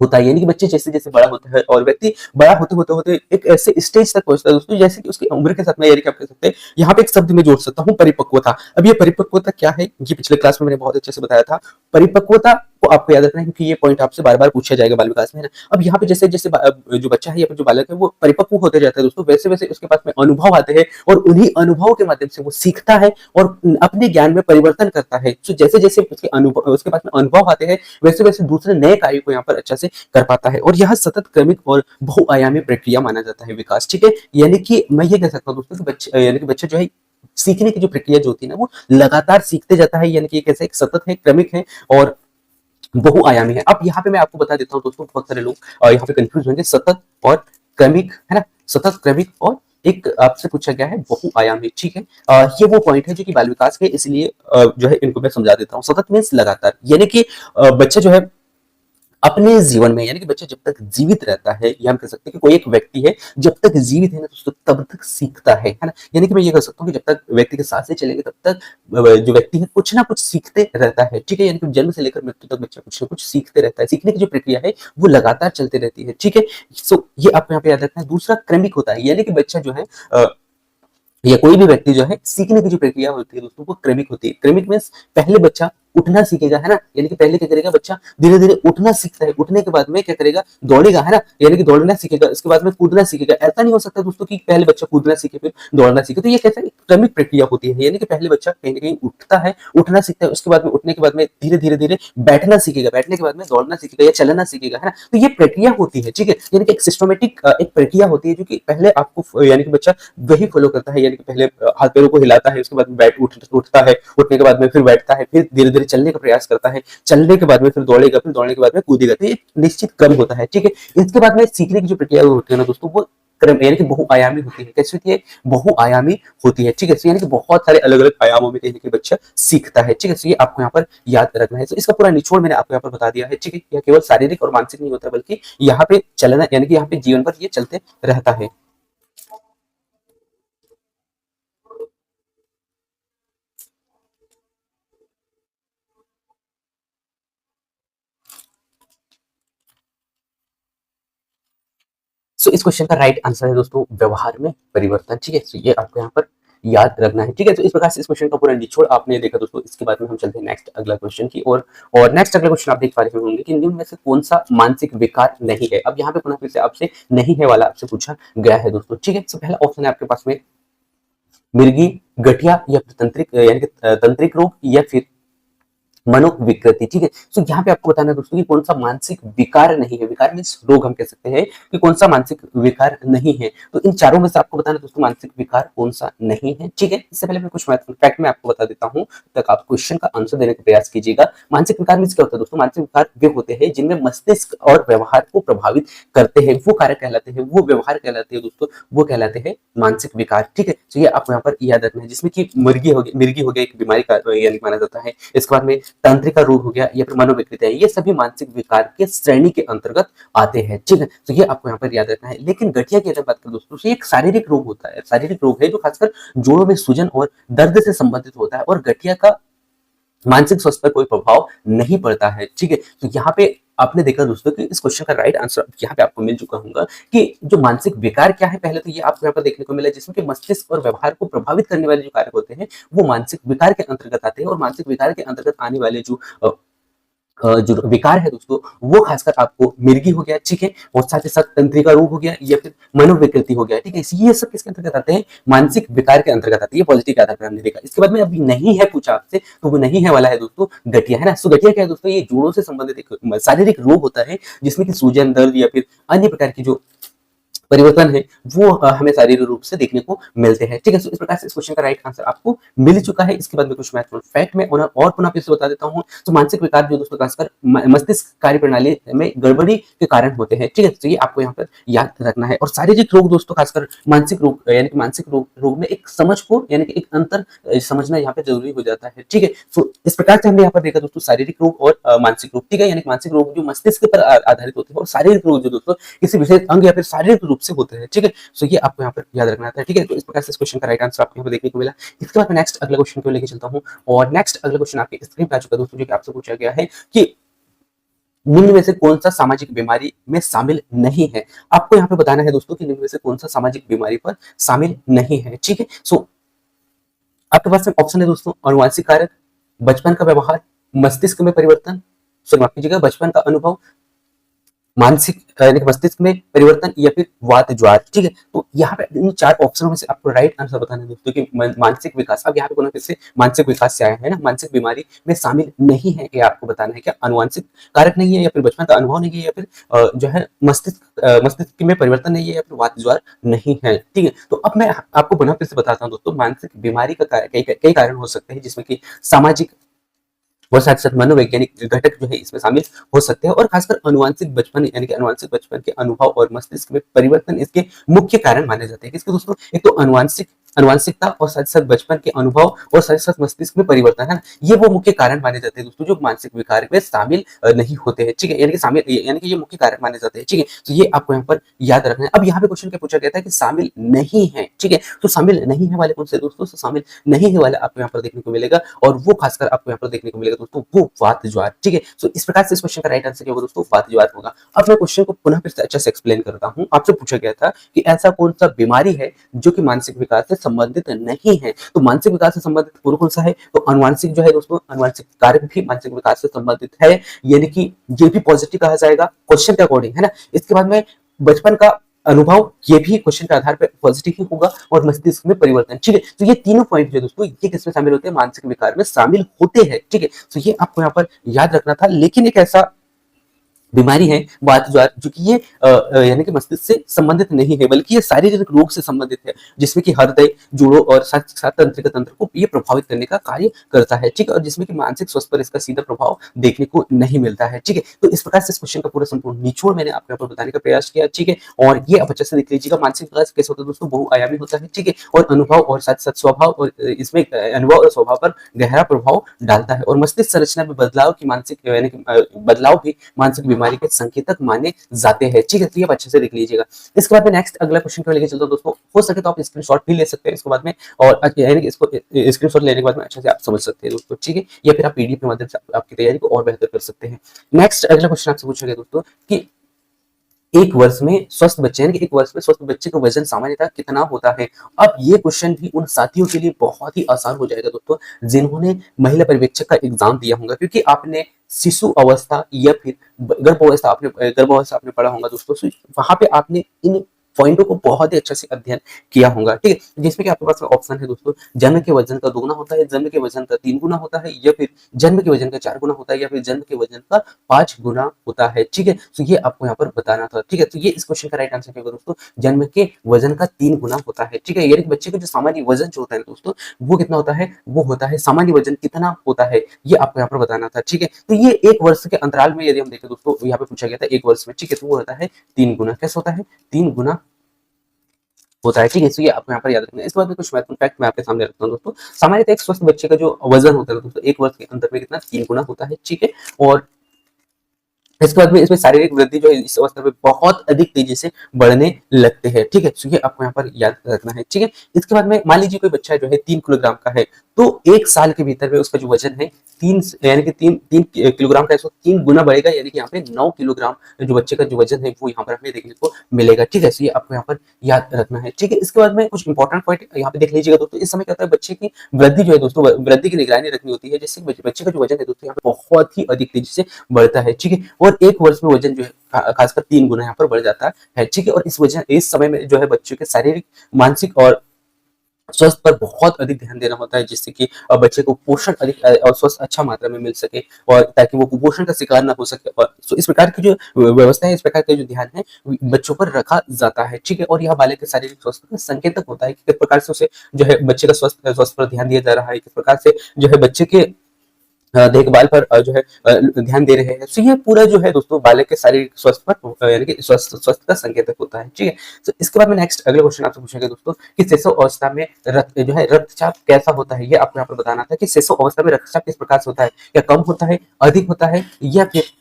Speaker 1: होता है, यानी कि बच्चे जैसे जैसे बड़ा होता है और व्यक्ति बड़ा होते होते होते एक ऐसे स्टेज तक पहुंचता है दोस्तों, जैसे कि उसकी उम्र के साथ में, यानी कि आप कह सकते हैं यहाँ पे एक शब्द में जोड़ सकता हूँ, परिपक्वता। अब ये परिपक्वता क्या है, ये पिछले क्लास में मैंने बहुत अच्छे से बताया था। परिपक्वता वो आपको याद रखना है, क्योंकि ये पॉइंट आपसे बार बार पूछा जाएगा बाल विकास में, है ना। अब यहाँ पे जैसे जैसे जो बच्चा है या फिर जो बालक है वो परिपक्व होते जाता है दोस्तों, वैसे वैसे उसके पास में अनुभव आते हैं और उन्हीं अनुभवों के माध्यम से वो सीखता है और अपने ज्ञान में परिवर्तन करता है। तो जैसे जैसे उसके अनुभव उसके पास में अनुभव आते हैं वैसे वैसे दूसरे नए कार्य को यहाँ पर अच्छा से कर पाता है, और यह सतत क्रमिक और बहुआयामी प्रक्रिया माना जाता है विकास, ठीक है। यानी कि मैं ये कह सकता हूँ दोस्तों कि बच्चे यानी कि बच्चा जो है सीखने की जो प्रक्रिया जो होती है ना वो लगातार सीखते जाता है, यानी कि कैसे एक सतत है, क्रमिक है और बहुआयामी है। अब यहाँ पे मैं आपको बता देता हूँ दोस्तों, बहुत सारे लोग यहाँ पे कंफ्यूज होंगे, सतत और क्रमिक, है ना, सतत क्रमिक और एक आपसे पूछा गया है बहुआयामी, ठीक है। ये वो पॉइंट है जो कि बाल विकास के, इसलिए जो है इनको मैं समझा देता हूँ। सतत मीन्स लगातार, यानी कि बच्चा जो है अपने जीवन में, यानी कि बच्चा जब तक जीवित रहता है, या हम कह सकते हैं कि कोई एक व्यक्ति है जब तक जीवित है ना दोस्तों तब तक सीखता है ना। यानी कि मैं ये कह सकता हूँ कि जब तक व्यक्ति के सांसें चलेंगे तब तक जो व्यक्ति है कुछ ना कुछ सीखते रहता है, ठीक है। यानी कि जन्म से लेकर मृत्यु तक बच्चा कुछ ना कुछ सीखते रहता है, सीखने की जो प्रक्रिया है वो लगातार चलती रहती है, ठीक है। सो ये आपको यहाँ पे याद रखना है। दूसरा क्रमिक होता है, यानी कि बच्चा जो है या कोई भी व्यक्ति जो है सीखने की जो प्रक्रिया होती है दोस्तों वो क्रमिक होती है। क्रमिक मीन्स पहले बच्चा उठना सीखेगा, है ना, यानी कि पहले क्या करेगा बच्चा, धीरे धीरे उठना सीखता है, उठने के बाद में क्या करेगा, दौड़ेगा, है ना, यानी कि दौड़ना सीखेगा, उसके बाद में कूदना सीखेगा। ऐसा नहीं हो सकता दोस्तों कि पहले बच्चा कूदना सीखे फिर दौड़ना सीखे, तो ये कैसा क्रमिक प्रक्रिया होती है। यानी कि पहले बच्चा कहीं ना कहीं उठता है, उठना सीखता है, उसके बाद में उठने के बाद में धीरे धीरे धीरे बैठना सीखेगा, बैठने के बाद में दौड़ना सीखेगा या चलना सीखेगा, है ना। तो ये प्रक्रिया होती है, ठीक है। यानी कि एक सिस्टमेटिक एक प्रक्रिया होती है जो कि पहले आपको यानी कि बच्चा वही फॉलो करता है, यानी कि पहले हाथ पैरों को हिलाता है, उसके बाद में उठता है, उठने के बाद में फिर बैठता है, फिर धीरे धीरे चलने का प्रयास करता है, चलने के बाद में फिर दौड़ेगा, फिर दौड़ने के बाद में कूदेगा। तो ये निश्चित क्रम होता है, ठीक है। इसके बाद में सीखने की जो प्रक्रिया होती है ना दोस्तों वो क्रम यानी कि बहुआयामी होती है। कैसी होती है, बहुआयामी होती है, ठीक है। यानी कि बहुत सारे अलग अलग आयामों में कहीं ना कहीं बच्चा सीखता है, ठीक है। तो ये आपको यहाँ पर याद रखना है। तो इसका पूरा निचोड़ मैंने आपको यहाँ पर बता दिया है, ठीक है। यह केवल शारीरिक और मानसिक नहीं होता बल्कि यहाँ पे चलना यानी कि यहाँ पे जीवन भर ये चलते रहता है। सो इस क्वेश्चन का राइट आंसर है दोस्तों व्यवहार में परिवर्तन, ठीक है। तो ये आपको यहाँ पर याद रखना है, ठीक है। तो इस प्रकार से इस क्वेश्चन का पूरा निचोड़ आपने देखा दोस्तों। इसके बाद में हम चलते हैं नेक्स्ट अगला क्वेश्चन की ओर, और नेक्स्ट अगला क्वेश्चन आप देख पा रहे होंगे कि निम्न में से कौन सा मानसिक विकार नहीं है। अब यहाँ पे पुनः फिर से आपसे नहीं है वाला आपसे पूछा गया है दोस्तों, ठीक है। तो पहला ऑप्शन है आपके पास में मिर्गी, गठिया या फिर तंत्रिक यानी कि तंत्रिक रोग या फिर मनोविकृति, ठीक है। तो यहाँ पे आपको बताना है दोस्तों कि कौन सा मानसिक विकार नहीं है। विकार मीन्स रोग हम कह सकते हैं कि कौन सा मानसिक विकार नहीं है। तो इन चारों में से आपको बताना है दोस्तों मानसिक विकार कौन सा नहीं है, ठीक है। इससे पहले मैं कुछ फैक्ट में आपको बता देता हूँ, तक आप क्वेश्चन का आंसर देने का प्रयास कीजिएगा। मानसिक विकार मीन्स क्या होता है दोस्तों, मानसिक विकार वे होते हैं जिनमें मस्तिष्क और व्यवहार को प्रभावित करते हैं, वो कार्य कहलाते हैं, वो व्यवहार कहलाते हैं दोस्तों, वो कहलाते हैं मानसिक विकार, ठीक है। तो ये आपको यहाँ पर याद रखना है, जिसमें की मिर्गी हो गया एक बीमारी का यानी माना जाता है। इसके बाद में तंत्रिका रोग हो गया या फिर मनोविकृति है, ये सभी मानसिक विकार के श्रेणी के अंतर्गत आते हैं, ठीक है। तो ये आपको यहाँ पर याद रखना है। लेकिन गठिया की अगर बात करें दोस्तों, ये एक शारीरिक रोग होता है, शारीरिक रोग है जो खासकर जोड़ों में सूजन और दर्द से संबंधित होता है, और गठिया का मानसिक स्वास्थ्य पर कोई प्रभाव नहीं पड़ता है, ठीक है। तो यहाँ पे आपने देखा दोस्तों कि इस क्वेश्चन का राइट आंसर यहाँ पे आपको मिल चुका होगा कि जो मानसिक विकार क्या है। पहले तो ये आपको यहाँ पर देखने को मिला जिसमें कि मस्तिष्क और व्यवहार को प्रभावित करने वाले जो कार्य होते हैं वो मानसिक विकार के अंतर्गत आते हैं, और मानसिक विकार के अंतर्गत आने वाले जो विकार है दोस्तों वो खासकर आपको मिर्गी हो गया, ठीक है, और साथ ही साथ तंत्रिका रोग हो गया या फिर मनोविकृति हो गया, ठीक है। ये सब किसके अंतर्गत आते हैं, मानसिक विकार के अंतर्गत आते हैं। ये पॉजिटिव के आधार पर हमने देखा। इसके बाद में अभी नहीं है पूछा आपसे, तो वो नहीं है वाला है दोस्तों गठिया, है ना। सो गठिया क्या है दोस्तों, ये जोड़ों से संबंधित एक शारीरिक रोग होता है जिसमें कि सूजन, दर्द या फिर अन्य प्रकार की जो परिवर्तन है वो हमें शारीरिक रूप से देखने को मिलते हैं, ठीक है। तो इस प्रकार से इस क्वेश्चन का राइट आंसर आपको मिल चुका है। इसके बाद में कुछ महत्वपूर्ण फैक्ट में और पुनः फिर से बता देता हूं। तो मानसिक विकार जो दोस्तों खासकर मस्तिष्क कार्य प्रणाली में गड़बड़ी के कारण होते हैं, ठीक है। तो ये आपको यहाँ पर याद रखना है। और शारीरिक रोग दोस्तों खासकर मानसिक रोग यानी कि मानसिक रोग में एक समझ को यानी कि एक अंतर समझना यहाँ पे जरूरी हो जाता है, ठीक है। तो इस प्रकार से हमने यहाँ पर देखा दोस्तों शारीरिक रोग और मानसिक रोग, ठीक है। यानी मानसिक रोग जो मस्तिष्क पर आधारित होते हैं, और शारीरिक रोग जो दोस्तों किसी विशेष अंग या फिर शारीरिक रूप से होते हैं, ठीक है। सो ये आपको यहाँ पर याद रखना था, ठीक है। तो इस प्रकार से इस क्वेश्चन का राइट आंसर आपको यहाँ पर देखने को मिला। इसके बाद मैं नेक्स्ट अगला क्वेश्चन को लेकर चलता हूँ, और नेक्स्ट अगला क्वेश्चन आपके स्क्रीन पे आ चुका है दोस्तों, जो कि आपसे पूछा गया है कि निम्न में से कौन सा सामाजिक बीमारी में शामिल नहीं है। आपको यहाँ पे बताना है दोस्तों कि निम्न में से कौन सा सामाजिक बीमारी पर शामिल नहीं है, ठीक है। सो आपके पास में ऑप्शन है दोस्तों, अनुवांशिक कारक, बचपन का व्यवहार, मस्तिष्क में परिवर्तन, सॉरी माफ कीजिएगा, बचपन का अनुभव, मानसिक यानी कि मस्तिष्क में परिवर्तन या फिर वात ज्वार। ठीक है, तो यहाँ पे इन चार ऑप्शनों में से आपको राइट आंसर बताना है दोस्तों कि मानसिक विकास, अब यहाँ पे कोनो किससे मानसिक विकास से आया है ना, मानसिक बीमारी में शामिल नहीं है, ये आपको बताना है। क्या अनुवांशिक कारक नहीं है, या फिर बचपन का अनुभव नहीं है, या फिर जो है मस्तिष्क में परिवर्तन नहीं है, या फिर वात ज्वार नहीं है। ठीक है, तो अब मैं आपको पुनः फिर से बताता हूँ दोस्तों, मानसिक बीमारी का कई कारण हो सकते हैं, जिसमें कि सामाजिक और साथ साथ मनोवैज्ञानिक घटक जो है इसमें शामिल हो सकते हैं, और खासकर अनुवांशिक बचपन यानी कि अनुवांशिक बचपन के अनुभव और मस्तिष्क में परिवर्तन इसके मुख्य कारण माने जाते हैं। किसके दोस्तों? एक तो अनुवांशिकता और साथ साथ बचपन के अनुभव और साथ साथ मस्तिष्क में परिवर्तन है ना, ये वो मुख्य कारण माने जाते हैं दोस्तों, जो मानसिक विकार में शामिल नहीं होते हैं। ठीक है, यानी कि ये मुख्य कारण माने जाते हैं। ठीक है, तो ये आपको यहाँ पर याद रखना है। अब यहाँ पे क्वेश्चन क्या पूछा गया था कि शामिल नहीं है। ठीक है, तो शामिल नहीं है वाले कौन से दोस्तों? तो शामिल नहीं है वाला आपको यहाँ पर देखने को मिलेगा, और वो खासकर आपको यहाँ पर देखने को मिलेगा दोस्तों, वो वात ज्वार। ठीक है, तो इस प्रकार से इस क्वेश्चन का राइट आंसर क्या होगा दोस्तों? वात ज्वार होगा। अब मैं क्वेश्चन को पुनः फिर से अच्छे से एक्सप्लेन करता हूँ। आपसे पूछा गया था कि ऐसा कौन सा बीमारी है जो कि मानसिक विकास से संबंधित नहीं है। तो मानसिक विकास से संबंधित पूर्व कौन सा है? तो अनुवांशिक जो है दोस्तों, अनुवांशिक कारक भी मानसिक विकास से संबंधित है, यानी कि ये भी पॉजिटिव कहा जाएगा क्वेश्चन के अकॉर्डिंग, है ना। इसके बाद में बचपन का अनुभव, ये भी क्वेश्चन के आधार पर पॉजिटिव ही होगा, और मस्तिष्क में परिवर्तन। ठीक है, तो ये तीनों पॉइंट जो दोस्तों, ये किसमें शामिल होते हैं? मानसिक विकार में शामिल होते हैं। ठीक है, तो ये आपको यहाँ पर याद रखना था। लेकिन एक ऐसा बीमारी है वात ज्वार, जो कि ये यानी कि मस्तिष्क से संबंधित नहीं है, बल्कि ये शारीरिक रोग से संबंधित है, जिसमें कि हृदय, जोड़ों और साथ साथ तंत्रिका तंत्र को ये प्रभावित करने का कार्य करता है। ठीक है, और जिसमें कि मानसिक स्वास्थ्य पर इसका सीधा प्रभाव देखने को नहीं मिलता है। ठीक है, तो इस प्रकार से इस क्वेश्चन का पूरा संपूर्ण निचोड़ मैंने आपको यहाँ पर बताने का प्रयास किया। ठीक है, और ये आप अच्छे से देख लीजिएगा, मानसिक विकास कैसे होता है दोस्तों? बहुआयामी होता है। ठीक है, और अनुभव और साथ साथ स्वभाव, और इसमें अनुभव और स्वभाव पर गहरा प्रभाव डालता है, और मस्तिष्क संरचना में बदलाव की मानसिक यानी कि बदलाव भी मानसिक बीमारी के संकेतक माने जाते हैं। ठीक है, तो ये अच्छे से देख लीजिएगा। इसके बाद में नेक्स्ट अगला क्वेश्चन को लेके चलता हूं दोस्तों। हो सके तो आप स्क्रीनशॉट भी ले सकते हैं इसके बाद में, और यानी कि इसको स्क्रीनशॉट लेने के बाद में अच्छे से आप समझ सकते हैं दोस्तों। ठीक है, या फिर आप पीडीएफ के माध्यम से आपकी तैयारी को और बेहतर कर सकते हैं। नेक्स्ट अगला क्वेश्चन आपसे पूछा गया दोस्तों कि एक वर्ष में स्वस्थ बच्चे, यानी कि एक वर्ष में स्वस्थ बच्चे का वजन सामान्यतः कितना होता है? अब ये क्वेश्चन भी उन साथियों के लिए बहुत ही आसान हो जाएगा दोस्तों, जिन्होंने महिला पर्यवेक्षक का एग्जाम दिया होगा, क्योंकि आपने शिशु अवस्था या फिर गर्भावस्था आपने पढ़ा होगा दोस्तों, वहां पे आपने इन पॉइंटों को बहुत ही अच्छे से अध्ययन किया होगा। ठीक है, जिसमें कि आपके पास ऑप्शन है दोस्तों, जन्म के वजन का 2 गुना होता है, जन्म के वजन का 3 गुना होता है, या फिर जन्म के वजन का 4 गुना होता है, या फिर जन्म के वजन का 5 गुना होता है। ठीक है, तो ये आपको यहाँ पर बताना था। ठीक है, तो ये इस क्वेश्चन का राइट आंसर क्या होगा दोस्तों? जन्म के वजन का 3 गुना होता है। ठीक है, यानी कि बच्चे का जो सामान्य वजन जो होता है दोस्तों, वो कितना होता है? वो होता है, सामान्य वजन कितना होता है, ये आपको यहाँ पर बताना था। ठीक है, तो ये 1 वर्ष के अंतराल में यदि हम देखें दोस्तों, यहाँ पे पूछा गया था 1 वर्ष में। ठीक है, तो वो होता है 3 गुना। कैसे होता है? 3 गुना होता है। ठीक है, तो ये आपको यहाँ पर याद रखना है। इसके बाद में कुछ महत्वपूर्ण फैक्ट मैं आपके सामने रखता हूँ दोस्तों। सामान्यतः एक स्वस्थ बच्चे का जो वजन होता है दोस्तों, 1 वर्ष के अंदर में कितना? 3 गुना होता है। ठीक है, और इसके बाद में इसमें शारीरिक वृद्धि जो है इस अवस्था में बहुत अधिक तेजी से बढ़ने लगते हैं। ठीक है, तो ये आपको यहाँ पर याद रखना है। ठीक है, इसके बाद में मान लीजिए कोई बच्चा जो है 3 किलोग्राम का है, तो 1 साल के भीतर में उसका जो वजन है 3 यानी कि 3 किलोग्राम का, 3 गुना बढ़ेगा, यानी कि यहाँ पे 9 किलोग्राम जो बच्चे का जो वजन है वो यहाँ पर हमें देखने को मिलेगा। ठीक है, तो ये आपको यहाँ पर याद रखना है। ठीक है, इसके बाद में कुछ इंपॉर्टेंट पॉइंट यहाँ पे देख लीजिएगा दोस्तों। इस समय क्या होता है, बच्चे की वृद्धि जो है दोस्तों, वृद्धि की निगरानी रखनी होती है, जिससे बच्चे का जो वजन है दोस्तों यहाँ पे बहुत ही अधिक तेजी से बढ़ता है। ठीक है, और 1 वर्ष में वजन जो है खासकर 3 गुना यहाँ पर बढ़ जाता है। ठीक है, और इस समय में जो है बच्चों के शारीरिक, मानसिक और स्वास्थ्य पर बहुत अधिक ध्यान देना होता है, जिससे कि बच्चे को पोषण अधिक और स्वस्थ अच्छा मात्रा में मिल सके, और ताकि वो कुपोषण का शिकार ना हो सके। और so इस प्रकार की जो व्यवस्था है, इस प्रकार का जो ध्यान है बच्चों पर रखा जाता है। ठीक है, और यह बालक के शारीरिक स्वास्थ्य का संकेतक होता है कि किस प्रकार से उसे जो है बच्चे का स्वास्थ्य पर ध्यान दिया जा रहा है, किस प्रकार से जो है बच्चे के देखभाल पर जो है ध्यान दे रहे हैं। तो ये पूरा जो है दोस्तों बालक के शारीरिक स्वास्थ्य पर यानी कि स्वास्थ्य का संकेतक होता है। ठीक है, तो इसके बाद में नेक्स्ट अगला क्वेश्चन आपसे पूछेंगे दोस्तों कि शिशु अवस्था में रक्तचाप कैसा होता है, ये आपको यहाँ पर बताना था कि शिशु अवस्था में रक्तचाप किस प्रकार से होता है, या कम होता है, अधिक होता है, या फिर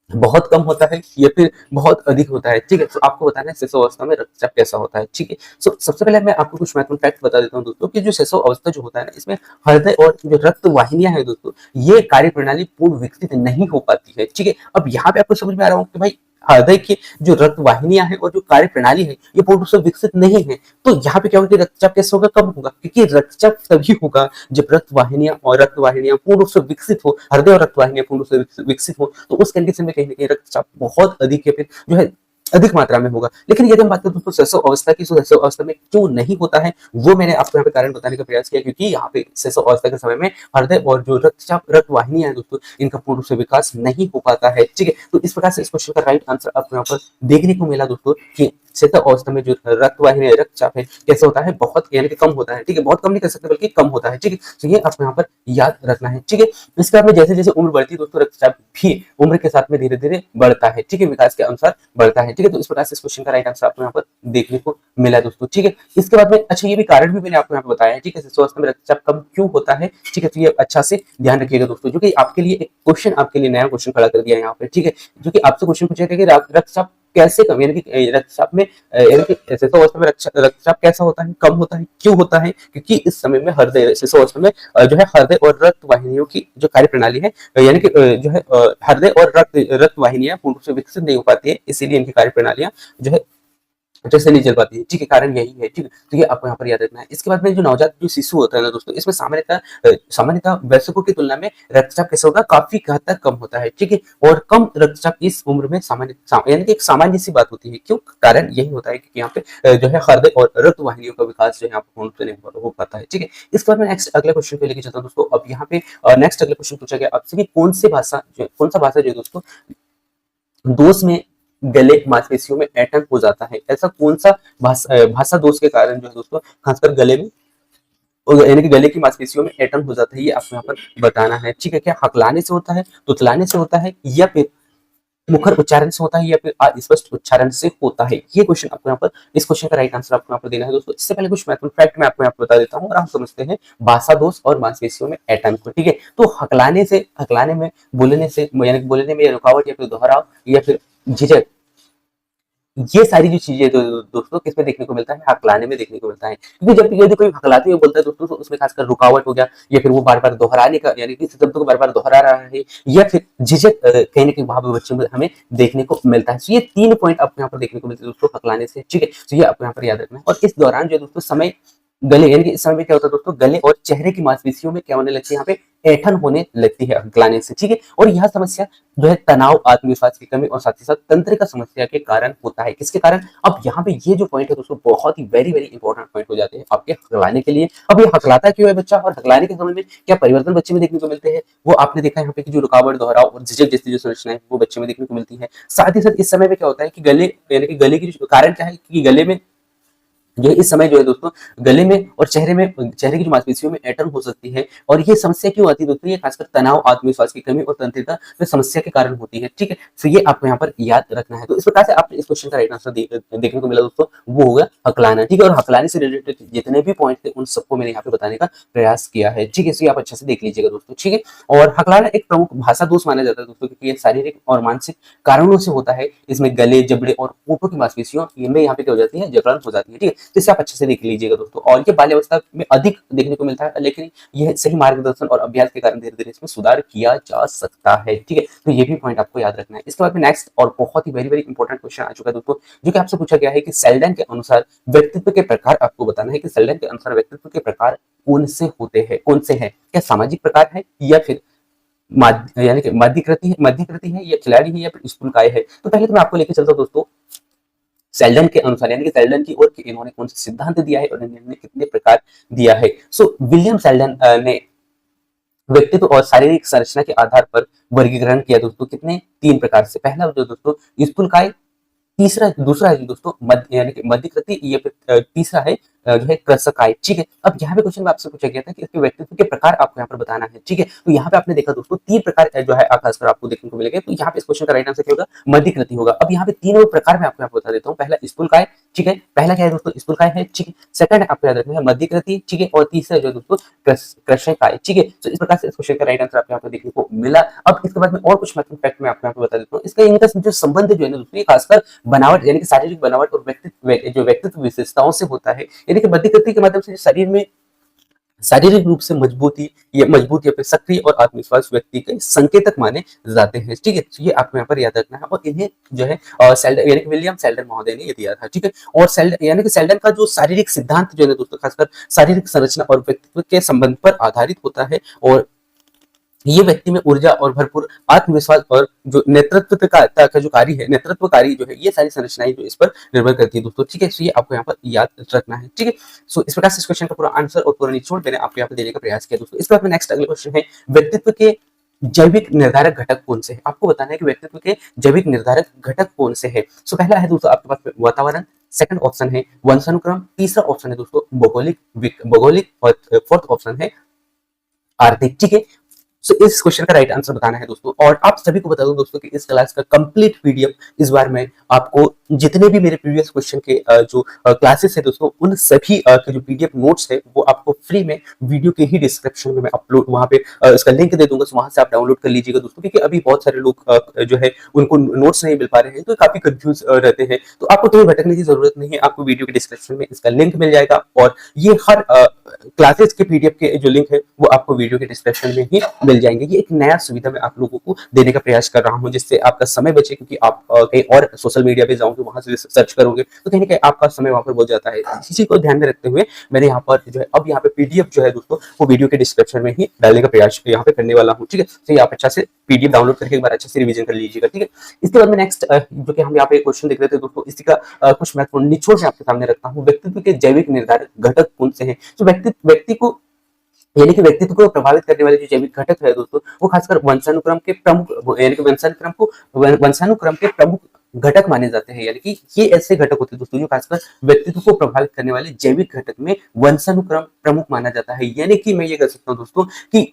Speaker 1: बहुत कम होता है, या फिर बहुत अधिक होता है। ठीक है, तो आपको बताना है शिशु अवस्था में रक्तचाप कैसा होता है। ठीक है, सो सबसे पहले मैं आपको कुछ महत्वपूर्ण फैक्ट बता देता हूँ दोस्तों कि जो शिशु अवस्था जो होता है ना, इसमें हृदय और जो रक्त वाहिनियां हैं दोस्तों, ये कार्य प्रणाली पूर्ण विकसित नहीं हो पाती है। ठीक है, अब यहाँ पे आपको समझ में आ रहा हो कि भाई हृदय की जो रक्त वाहिनियां हैं और जो कार्य प्रणाली है ये पूर्ण रूप से विकसित नहीं है। तो यहाँ पे क्या होगा कि रक्तचाप कैसे होगा, कम होगा, क्योंकि रक्तचाप तभी होगा जब रक्त वाहिनियां पूर्ण रूप से विकसित हो, हृदय और रक्त वाहिनियां पूर्ण रूप से विकसित हो, तो उस कंडीशन में कहीं ना कहीं रक्तचाप बहुत अधिक या फिर जो है अधिक मात्रा में होगा। लेकिन यदि हम बात करें दोस्तों शैशव अवस्था की, तो शैशव अवस्था में क्यों नहीं होता है वो मैंने आपको यहाँ पे कारण बताने का प्रयास किया, क्योंकि यहाँ पे शैशव अवस्था के समय में हृदय और जो रक्त वाहिनियां हैं दोस्तों, इनका पूर्ण रूप से विकास नहीं हो पाता है। ठीक है, तो इस प्रकार से इस क्वेश्चन का राइट आंसर आपको यहाँ पर देखने को मिला दोस्तों कि शैशव अवस्था में जो रक्त वाहिनी रक्तचाप है कैसे होता है, बहुत यानी कि कम होता है। ठीक है, बहुत कम नहीं कर सकते बल्कि कम होता है। ठीक है, तो ये आपको यहाँ पर याद रखना है। ठीक है, इसके बाद में जैसे जैसे उम्र बढ़ती है दोस्तों, रक्तचाप भी उम्र के साथ में धीरे धीरे बढ़ता है। ठीक है, विकास के अनुसार बढ़ता है। ठीक है, तो इस प्रकार से इस क्वेश्चन का राइट आंसर आपको यहाँ पर देखने को मिला दोस्तों। ठीक है, इसके बाद में अच्छा ये भी कारण भी मैंने आपको यहाँ पे बताया है। ठीक है, स्वास्थ्य में रक्तचाप कम क्यों होता है। ठीक है, तो ये अच्छा से ध्यान रखिएगा दोस्तों, जो कि आपके लिए एक क्वेश्चन, आपके लिए नया क्वेश्चन खड़ा कर दिया है यहाँ पे। ठीक है, जो कि आपसे क्वेश्चन पूछेगा कि रक्तचाप कैसे कम, यानी कि रक्तचाप में यानी कि शैशव अवस्था में रक्तचाप कैसा होता है, कम होता है, क्यों होता है, क्योंकि इस समय में हृदय शैशव अवस्था में जो है हृदय और रक्त वाहिनियों की जो कार्य प्रणाली है, यानी कि जो है हृदय और रक्त वाहिनियां पूर्ण रूप से विकसित नहीं हो पाती है, इसीलिए इनकी कार्य प्रणालियां जो है अच्छे से नहीं चल पाती है। ठीक है, कारण यही है। ठीक है, तो ये आपको यहाँ पर याद रखना है। इसके बाद में जो नवजात जो शिशु होता है ना दोस्तों, इसमें सामान्यतः वयस्कों की तुलना में रक्तचाप कैसे होगा, काफी हद तक कम होता है। ठीक है, और कम रक्तचाप इस उम्र में यानी कि एक सामान्य सी बात होती है। क्यों, कारण यही होता है कि यहाँ पे जो है हृदय और रक्त वाहिनियों का विकास जो है यहाँ पे पूर्ण रूप से नहीं हो पाता है। ठीक है, इसके बाद में नेक्स्ट अगले क्वेश्चन पे लेके चलता हूँ दोस्तों। अब यहाँ पे नेक्स्ट अगले क्वेश्चन पूछा गया आपसे कि कौन सा भाषा जो है दोस्तों दोष में गले मांसपेशियों में ऐंठन हो जाता है। ऐसा कौन सा भाषा दोष के कारण जो है दोस्तों खासकर गले में यानी कि गले की मांसपेशियों में ऐंठन हो जाता है, ये आपको यहाँ पर बताना है। ठीक है, क्या हकलाने से होता है, तुतलाने से होता है, या फिर मुखर उच्चारण से होता है, या फिर अस्पष्ट उच्चारण से होता है। ये क्वेश्चन आपको यहाँ पर, इस क्वेश्चन का राइट आंसर आपको यहाँ पर देना है दोस्तों। इससे पहले कुछ महत्वपूर्ण फैक्ट मैं आपको यहाँ पर बता देता हूँ और आप समझते हैं भाषा दोष और मांसपेशियों में ऐंठन को। ठीक है, तो हकलाने में बोलने से यानी कि बोलने में रुकावट या फिर दोहराव या फिर झिझक, ये सारी जो चीजें दोस्तों किसमें देखने को मिलता है, हकलाने में देखने को मिलता है। क्योंकि जब यदि कोई हकलाते हुए बोलता है दोस्तों, तो उसमें खासकर रुकावट हो गया, या फिर वो बार बार दोहराने का यानी कि शब्द को बार बार दोहरा रहा है, या फिर झिझक कहीं ना कहीं वहां पर बच्चों में हमें देखने को मिलता है। तो ये 3 पॉइंट आपको यहाँ पर देखने को मिलते हैं दोस्तों हकलाने से। ठीक है, तो ये आपको यहाँ पर याद रखना है। और इस दौरान जो दोस्तों समय गले यानी कि इस समय में क्या होता है दोस्तों, गले और चेहरे की मांसपेशियों में क्या होने लगती है, यहाँ पे ऐंठन होने लगती है हकलाने से। ठीक है, और यह समस्या जो है तनाव, आत्मविश्वास की कमी और साथ ही साथ तंत्रिका समस्या के कारण होता है। किसके कारण, अब यहाँ पे ये जो पॉइंट है दोस्तों बहुत ही वेरी वेरी इंपॉर्टेंट पॉइंट हो जाते हैं आपके हकलाने के लिए। अब ये हकलाता क्यों है बच्चा, और हकलाने के समय में क्या परिवर्तन बच्चे में देखने को मिलते हैं, वो आपने देखा यहाँ पे कि जो रुकावट, दोहराव और झिझक जैसी जो संरचनाएं वो बच्चे में देखने को मिलती है। साथ ही साथ इस समय में क्या होता है कि गले यानी कि गले की कारण क्या है कि गले में जो इस समय जो है दोस्तों गले में और चेहरे की जो मांसपेशियों में ऐंठन हो सकती है। और ये समस्या क्यों आती है दोस्तों, ये खासकर तनाव, आत्मविश्वास की कमी और तंत्रिका में समस्या के कारण होती है। ठीक है, तो ये आपको यहाँ पर याद रखना है। तो इस प्रकार से आपने इस क्वेश्चन का राइट आंसर देखने को मिला दोस्तों, वो होगा हकलाना। ठीक है, और हकलाने से रिलेटेड जितने भी पॉइंट थे उन सबको मैंने यहाँ पे बताने का प्रयास किया है। ठीक है, तो आप अच्छे से देख लीजिएगा दोस्तों। ठीक है, और हकलाना एक प्रमुख भाषा दोष माना जाता है दोस्तों, क्योंकि ये शारीरिक और मानसिक कारणों से होता है। इसमें गले, जबड़े और होठों की मांसपेशियों इनमें यहाँ पे क्या हो जाती है, जकड़न हो जाती है। ठीक है, तो इसे आप अच्छे से देख लीजिएगा दोस्तों। और ये बाल्यावस्था में अधिक देखने को मिलता है, लेकिन यह सही मार्गदर्शन और अभ्यास के कारण धीरे धीरे इसमें सुधार किया जा सकता है। ठीक है, तो ये भी पॉइंट आपको याद रखना है। इसके बाद में नेक्स्ट और बहुत ही वेरी वेरी इंपॉर्टेंट क्वेश्चन आ चुका है दोस्तों, जो कि आपसे पूछा गया है कि सेल्डन के अनुसार व्यक्तित्व के प्रकार आपको बताना है कि सेल्डन के अनुसार व्यक्तित्व के प्रकार कौन से होते हैं, कौन से हैं, क्या सामाजिक प्रकार है, या फिर यानी कि मध्यकृति है, या खिलाड़ी है, या फिर स्थूलकाय है। तो पहले तो मैं आपको लेके चलता हूं दोस्तों सेल्डन के अनुसार, यानी कि सेल्डन की ओर इन्होंने कौन सा सिद्धांत दिया है और इन्होंने कितने प्रकार दिया है। सो विलियम सेल्डन ने व्यक्तित्व और शारीरिक संरचना के आधार पर वर्गीकरण किया दोस्तों, कितने, 3 प्रकार से। पहला जो दोस्तों स्थूलकाय, दूसरा है दोस्तों मध्य यानी कि मध्यकृति, ये तीसरा है जो है कृशकाय। ठीक है, अब यहाँ पे क्वेश्चन में आपसे पूछा गया था कि इसके व्यक्तित्व के प्रकार आपको यहाँ पर बताना है। ठीक है, तो यहाँ पे आपने देखा दोस्तों 3 प्रकार जो है खासकर आपको देखने को मिलेगा। तो यहाँ पे इस क्वेश्चन का राइट आंसर क्या होगा, मध्यकृति होगा। अब यहाँ पे 3 प्रकार में आपको यहाँ बता देता हूँ। पहला स्थूलकाय, ठीक है, पहला क्या है दोस्तों, स्थूलकाय है। ठीक है, सेकंड आपको याद रखना है मध्यकृति, ठीक है, और तीसरा जो दोस्तों कृशकाय। ठीक है, तो इस प्रकार से इस क्वेश्चन का राइट आंसर आपको यहाँ पे देखने को मिला। अब इसके बाद में और कुछ महत्वपूर्ण फैक्ट मैं आपको यहाँ पे बता देता हूँ। इसका इनका जो संबंध जो है ना दोस्तों, खासकर बनावट यानी कि शारीरिक बनावट और व्यक्तित्व विशेषताओं से होता है। यानी कि मध्यकृति के माध्यम से शरीर में शारीरिक रूप से मजबूत या फिर सक्रिय और आत्मविश्वास व्यक्ति के संकेतक माने जाते हैं। ठीक है, तो ये आपको यहाँ पर याद रखना है। और इन्हें जो है सेल्डन यानी कि विलियम सेल्डन महोदय ने ये दिया था। ठीक है, और सेल्डन यानी कि सेल्डन का जो शारीरिक सिद्धांत जो है दोस्तों, खासकर शारीरिक संरचना और व्यक्तित्व के संबंध पर आधारित होता है। और ये व्यक्ति में ऊर्जा और भरपूर आत्मविश्वास और जो नेतृत्व का जो कार्य है, नेतृत्वकारी जो है, ये सारी संरचनाएं जो इस पर निर्भर करती है दोस्तों। ठीक है, तो ये आपको यहाँ पर याद रखना है। ठीक है, सो इस प्रकार से इस क्वेश्चन का पूरा आंसर और पूरा निचोड़ मैंने आपको यहाँ पर देने का प्रयास किया दोस्तों। इसके बाद में नेक्स्ट अगला क्वेश्चन है, व्यक्तित्व के जैविक निर्धारक घटक कौन से हैं? आपको बताना है कि व्यक्तित्व के जैविक निर्धारक घटक कौन से हैं। सो पहला है दोस्तों आपके पास वातावरण, सेकंड ऑप्शन है वंशानुक्रम, तीसरा ऑप्शन है दोस्तों भौगोलिक और फोर्थ ऑप्शन है आर्थिक। ठीक है, सो इस क्वेश्चन का राइट आंसर बताना है दोस्तों। और आप सभी को बता दूं दोस्तों कि इस क्लास का कंप्लीट पीडीएफ इस बार में आपको जितने भी मेरे प्रीवियस क्वेश्चन के जो क्लासेस है दोस्तों, उन सभी के जो पीडीएफ नोट्स है वो आपको फ्री में वीडियो के ही डिस्क्रिप्शन में मैं अपलोड वहां पे इसका लिंक दे दूंगा, वहां से आप डाउनलोड कर लीजिएगा दोस्तों। क्योंकि अभी बहुत सारे लोग जो है उनको नोट्स नहीं मिल पा रहे हैं, तो काफी कंफ्यूज रहते हैं। तो आपको कहीं भटकने की जरूरत नहीं है, आपको वीडियो के डिस्क्रिप्शन में इसका लिंक मिल जाएगा। और ये हर क्लासेस के पीडीएफ के जो लिंक है वो आपको वीडियो के डिस्क्रिप्शन में ही मिल जाएंगे। ये एक नया सुविधा मैं आप लोगों को देने का प्रयास कर रहा हूं, जिससे आपका समय बचे। क्योंकि आप कहीं और सोशल मीडिया पे जाओगे, वहां से सर्च करोगे, तो कहीं ना कहीं आपका समय वहां पर बहुत जाता है। इसी को ध्यान में रखते हुए मैंने यहाँ पर जो है अब यहाँ पे पीडीएफ जो है दोस्तों, वो वीडियो के डिस्क्रिप्शन में ही डालने का प्रयास यहाँ पे करने वाला हूँ। ठीक है, तो आप अच्छा से पीडीएफ डाउनलोड करके एक बार अच्छे से रिवीजन कर लीजिएगा। ठीक है, इसके बाद में नेक्स्ट जो कि हम यहाँ पे क्वेश्चन देख रहे थे दोस्तों, इसी का कुछ महत्वपूर्ण निचोड़ मैं आपके सामने रखता हूँ। व्यक्तित्व के जैविक निर्धारक घटक कौन से हैं? तो व्यक्ति को यानी कि व्यक्तित्व को प्रभावित करने वाले जो जैविक घटक है दोस्तों, वो खासकर वंशानुक्रम के प्रमुख यानी कि वंशानुक्रम के प्रमुख घटक माने जाते हैं। यानी कि ये ऐसे घटक होते हैं दोस्तों जो खासकर व्यक्तित्व को प्रभावित करने वाले जैविक घटक में वंशानुक्रम प्रमुख माना जाता है। यानी कि मैं ये कह सकता हूँ दोस्तों कि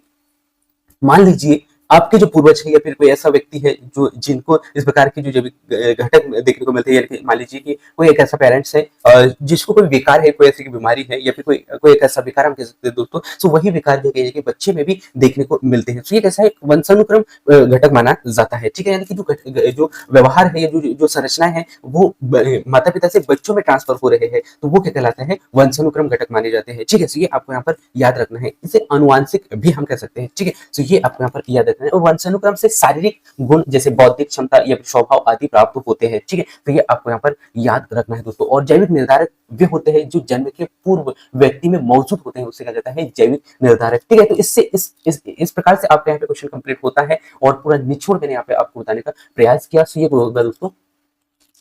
Speaker 1: मान लीजिए आपके जो पूर्वज है या फिर कोई ऐसा व्यक्ति है जो जिनको इस प्रकार के जो जैविक घटक देखने को मिलते हैं, यानी कि मान लीजिए कि कोई एक ऐसा पेरेंट्स है जिसको कोई विकार है, कोई ऐसी बीमारी है, या फिर कोई एक ऐसा विकार हम कह सकते हैं दोस्तों, तो वही विकार जो है कि बच्चे में भी देखने को मिलते हैं। तो ये कैसा है, वंशानुक्रम घटक माना जाता है। ठीक है, यानी कि जो व्यवहार है या जो संरचनाएं है वो माता पिता से बच्चों में ट्रांसफर हो रहे हैं, तो वो क्या कहलाते हैं, वंशानुक्रम घटक माने जाते हैं। ठीक है, तो ये आपको यहाँ पर याद रखना है। इसे अनुवांशिक भी हम कह सकते हैं। ठीक है, तो ये आपको यहाँ पर याद रखना है। और वंशानुक्रम से शारीरिक गुण जैसे बौद्धिक क्षमता या स्वभाव आदि प्राप्त होते हैं। ठीक है, तो ये आपको यहाँ पर याद रखना है दोस्तों। और जैविक निर्धारक वे होते हैं जो जन्म के पूर्व व्यक्ति में मौजूद होते हैं, उससे कहा जाता है जैविक निर्धारक। ठीक है, तो इससे इस प्रकार से आपका यहाँ पे क्वेश्चन कंप्लीट होता है और पूरा निचोड़ मैंने यहाँ पे आपको बताने का प्रयास किया। सो ये होगा दोस्तों